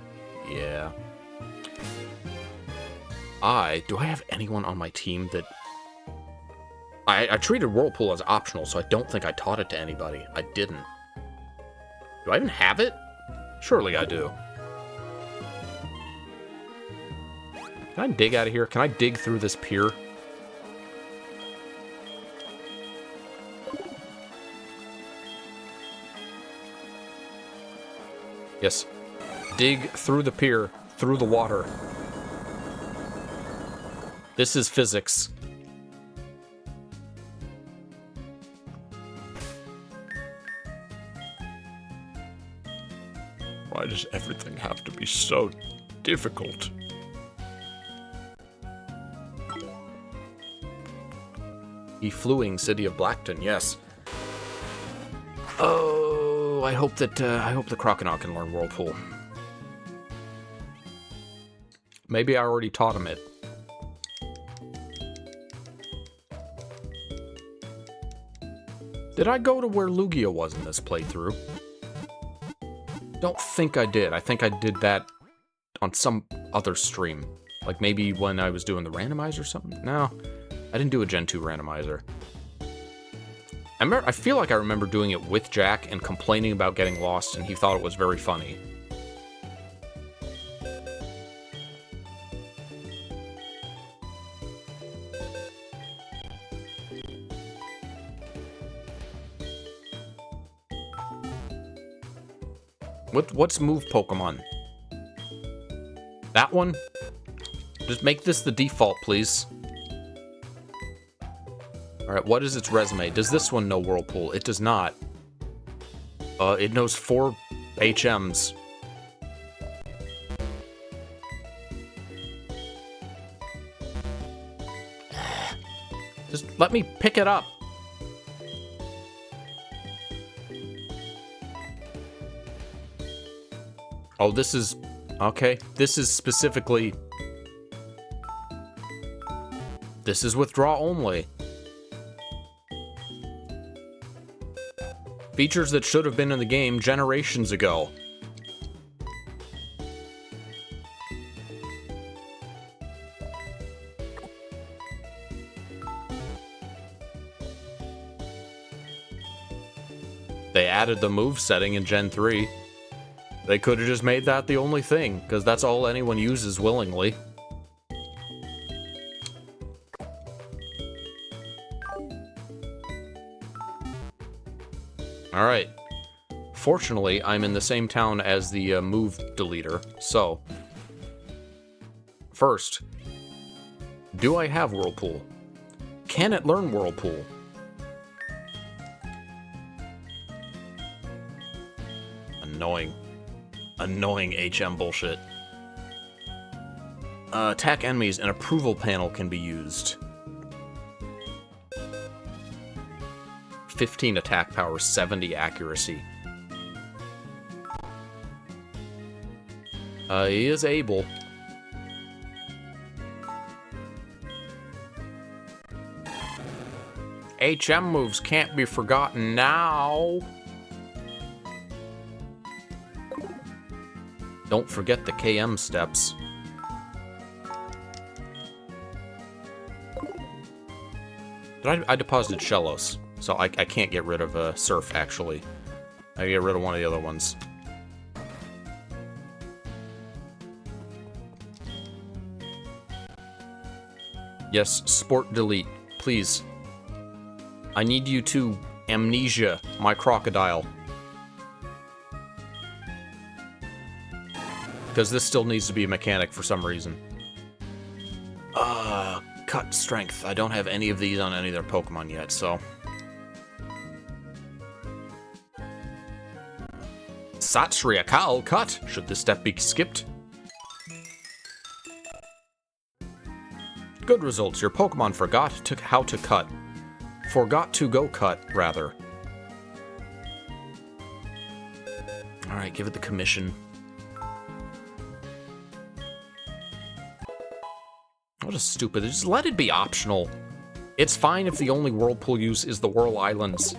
Yeah. Do I have anyone on my team that... I treated whirlpool as optional, so I don't think I taught it to anybody. I didn't. Do I even have it? Surely I do. Can I dig out of here? Can I dig through this pier? Yes. Dig through the pier, through the water. This is physics. Why does everything have to be so difficult? Efluing City of Blackton, yes. Oh, I hope that the Croconaut can learn Whirlpool. Maybe I already taught him it. Did I go to where Lugia was in this playthrough? Don't think I did. I think I did that on some other stream. Like maybe when I was doing the randomizer or something? No, I didn't do a Gen 2 randomizer. I feel like I remember doing it with Jack and complaining about getting lost, and he thought it was very funny. What's move Pokemon? That one? Just make this the default, please. Alright, what is its resume? Does this one know Whirlpool? It does not. It knows 4 HMs. Just let me pick it up. Oh, this is... Okay. This is specifically... This is withdraw only. Features that should have been in the game generations ago. They added the move setting in Gen 3. They could have just made that the only thing, because that's all anyone uses willingly. Alright. Fortunately, I'm in the same town as the move deleter, so... First, do I have Whirlpool? Can it learn Whirlpool? Annoying. Annoying HM bullshit. Attack enemies, an approval panel can be used. 15 attack power, 70 accuracy. He is able. HM moves can't be forgotten now. Don't forget the KM steps. But I deposited Shellos, so I can't get rid of Surf, actually. I can get rid of one of the other ones. Yes, Sport Delete, please. I need you to amnesia my crocodile. Because this still needs to be a mechanic for some reason. Cut strength. I don't have any of these on any of their Pokemon yet, so... Sat Shri Akal, cut! Should this step be skipped? Good results. Your Pokemon forgot how to cut. Forgot to go cut, rather. Alright, give it the commission. What a stupid... Just let it be optional. It's fine if the only Whirlpool use is the Whirl Islands.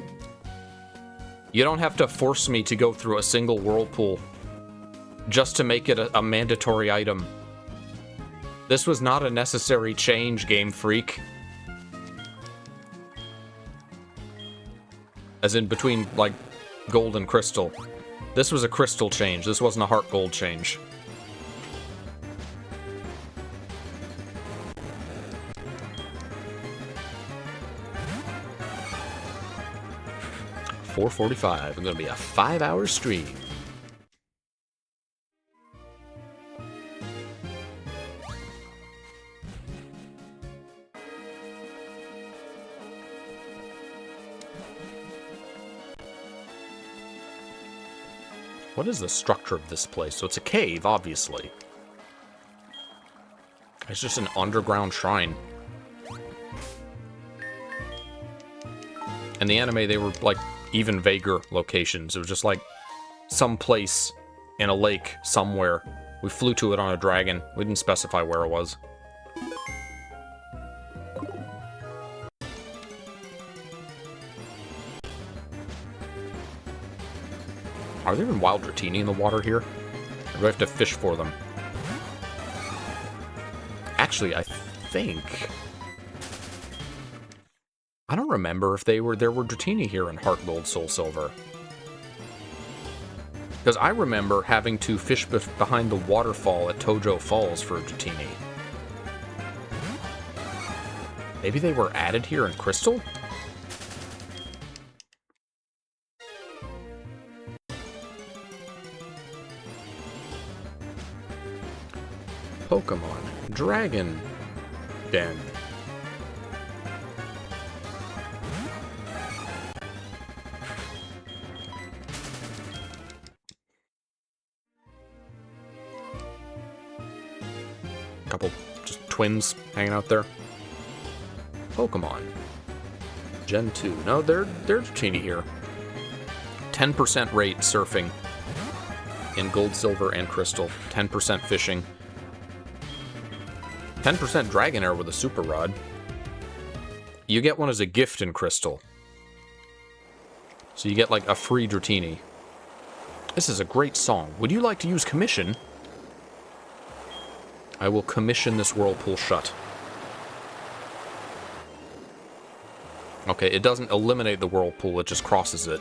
You don't have to force me to go through a single Whirlpool just to make it a mandatory item. This was not a necessary change, Game Freak. As in between, like, Gold and Crystal. This was a Crystal change. This wasn't a HeartGold change. $4:45. It's gonna be a 5-hour stream. What is the structure of this place? So it's a cave, obviously. It's just an underground shrine. In the anime, they were, like, even vaguer locations. It was just, like, some place in a lake somewhere. We flew to it on a dragon. We didn't specify where it was. Are there even wild Dratini in the water here? Or do I have to fish for them? Actually, I think... I don't remember if there were Dratini here in HeartGold Soul Silver. Because I remember having to fish behind the waterfall at Tojo Falls for Dratini. Maybe they were added here in Crystal? Pokemon Dragon Den. Couple just twins hanging out there. Pokemon Gen 2. No, they're Dratini here. 10% rate surfing in Gold, Silver, and Crystal. 10% fishing. 10% Dragonair with a Super Rod. You get one as a gift in Crystal. So you get, like, a free Dratini. This is a great song. Would you like to use commission? I will commission this Whirlpool shut. Okay, it doesn't eliminate the Whirlpool, it just crosses it.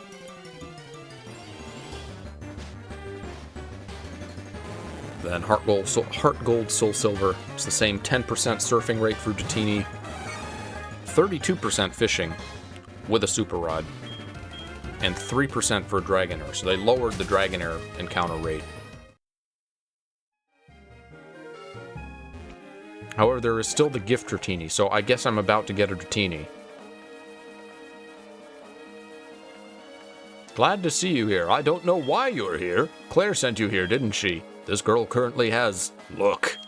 Then HeartGold Soul Silver. It's the same 10% surfing rate for Dratini, 32% fishing with a Super Rod, and 3% for Dragonair. So they lowered the Dragonair encounter rate. However, there is still the gift Dratini, so I guess I'm about to get a Dratini. Glad to see you here. I don't know why you're here. Claire sent you here, didn't she? This girl currently has... Look.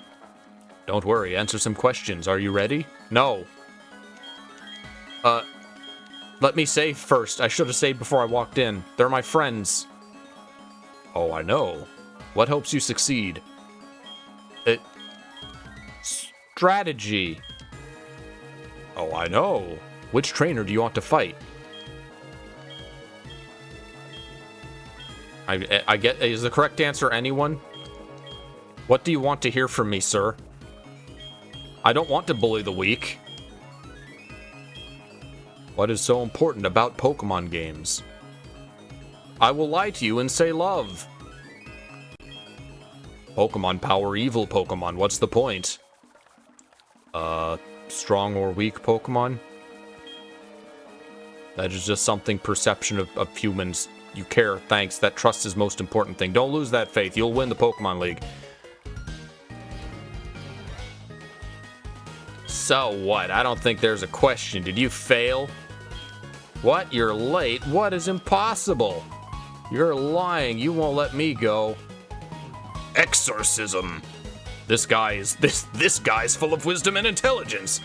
Don't worry, answer some questions. Are you ready? No. Let me save first. I should have saved before I walked in. They're my friends. Oh, I know. What helps you succeed? Strategy. Oh, I know. Which trainer do you want to fight? I get... Is the correct answer anyone? What do you want to hear from me, sir? I don't want to bully the weak. What is so important about Pokemon games? I will lie to you and say love. Pokemon power evil Pokemon. What's the point? Strong or weak Pokemon? That is just something perception of humans. You care, thanks. That trust is most important thing. Don't lose that faith. You'll win the Pokemon League. So what? I don't think there's a question. Did you fail? What? You're late? What is impossible? You're lying. You won't let me go. Exorcism. This guy's full of wisdom and intelligence.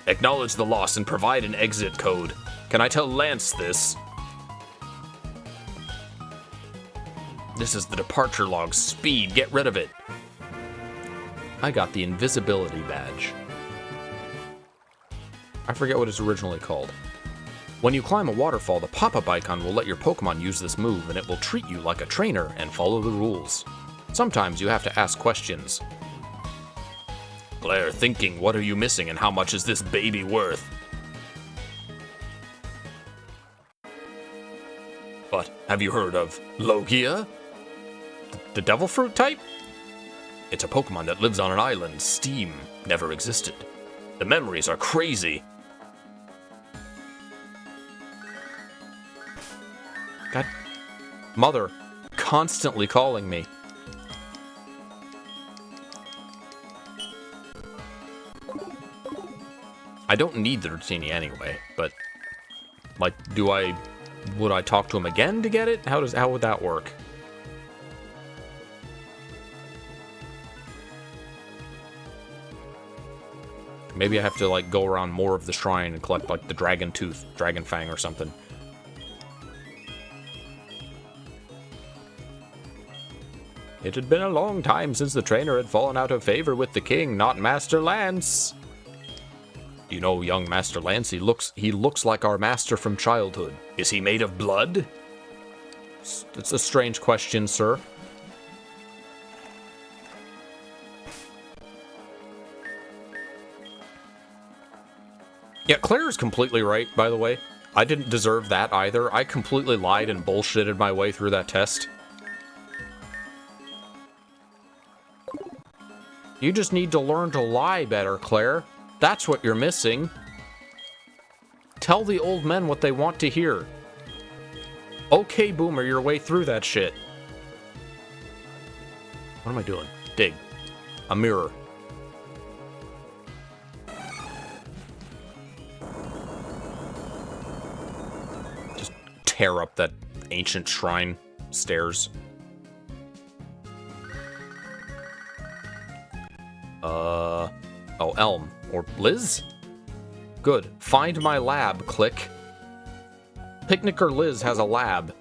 Acknowledge the loss and provide an exit code. Can I tell Lance this? This is the departure log. Speed. Get rid of it. I got the invisibility badge. I forget what it's originally called. When you climb a waterfall, the pop-up icon will let your Pokemon use this move, and it will treat you like a trainer and follow the rules. Sometimes you have to ask questions. Claire, thinking, what are you missing and how much is this baby worth? But have you heard of Logia? The devil fruit type? It's a Pokemon that lives on an island. Steam never existed. The memories are crazy. God, Mother, constantly calling me. I don't need the Dratini anyway, but, like, would I talk to him again to get it? How would that work? Maybe I have to, like, go around more of the shrine and collect, like, the Dragon Tooth, Dragon Fang or something. It had been a long time since the trainer had fallen out of favor with the king, not Master Lance. You know, young Master Lance, he looks like our master from childhood. Is he made of blood? It's a strange question, sir. Yeah, Claire's completely right, by the way. I didn't deserve that either. I completely lied and bullshitted my way through that test. You just need to learn to lie better, Claire. That's what you're missing. Tell the old men what they want to hear. Okay, Boomer, your way through that shit. What am I doing? Dig. A mirror. Just tear up that ancient shrine stairs. Oh, Elm. Or Liz? Good. Find my lab, click. Picnicker Liz has a lab.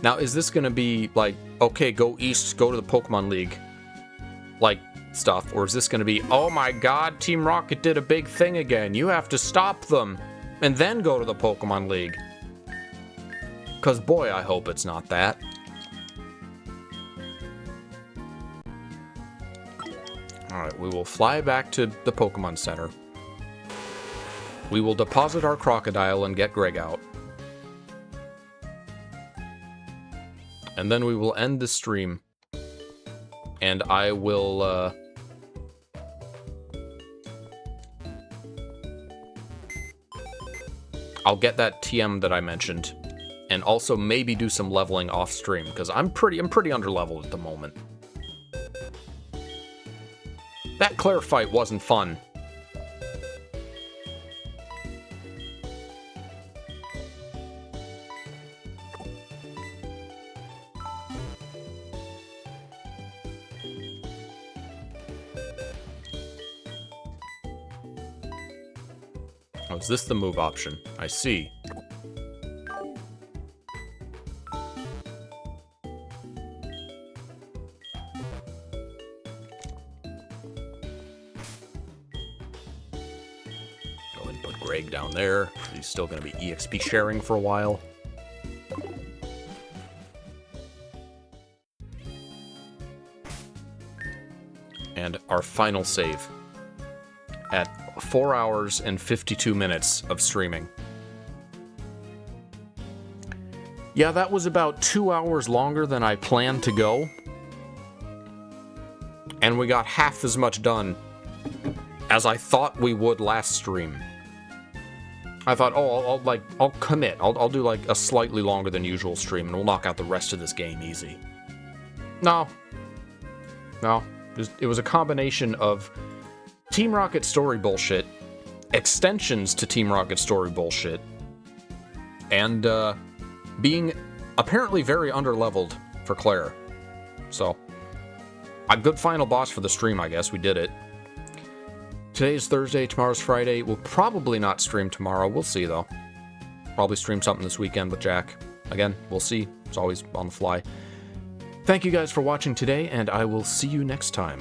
Now, is this gonna be, like, okay, go east, go to the Pokemon League, like, stuff? Or is this gonna be, oh my god, Team Rocket did a big thing again, you have to stop them, and then go to the Pokemon League? Because, boy, I hope it's not that. Alright, we will fly back to the Pokemon Center. We will deposit our crocodile and get Greg out. And then we will end the stream. And I will, I'll get that TM that I mentioned. And also maybe do some leveling off stream, because I'm pretty underleveled at the moment. That Claire fight wasn't fun. Oh, is this the move option? I see. Down there. He's still going to be EXP sharing for a while. and our final save at 4 hours and 52 minutes of streaming. Yeah, that was about 2 hours longer than I planned to go. And we got half as much done as I thought we would last stream. I thought, oh, I'll commit. I'll do like a slightly longer than usual stream, and we'll knock out the rest of this game easy. No. It was a combination of Team Rocket story bullshit, extensions to Team Rocket story bullshit, and being apparently very underleveled for Claire. So, a good final boss for the stream, I guess. We did it. Today's Thursday, tomorrow's Friday. We'll probably not stream tomorrow. We'll see, though. Probably stream something this weekend with Jack. Again, we'll see. It's always on the fly. Thank you guys for watching today, and I will see you next time.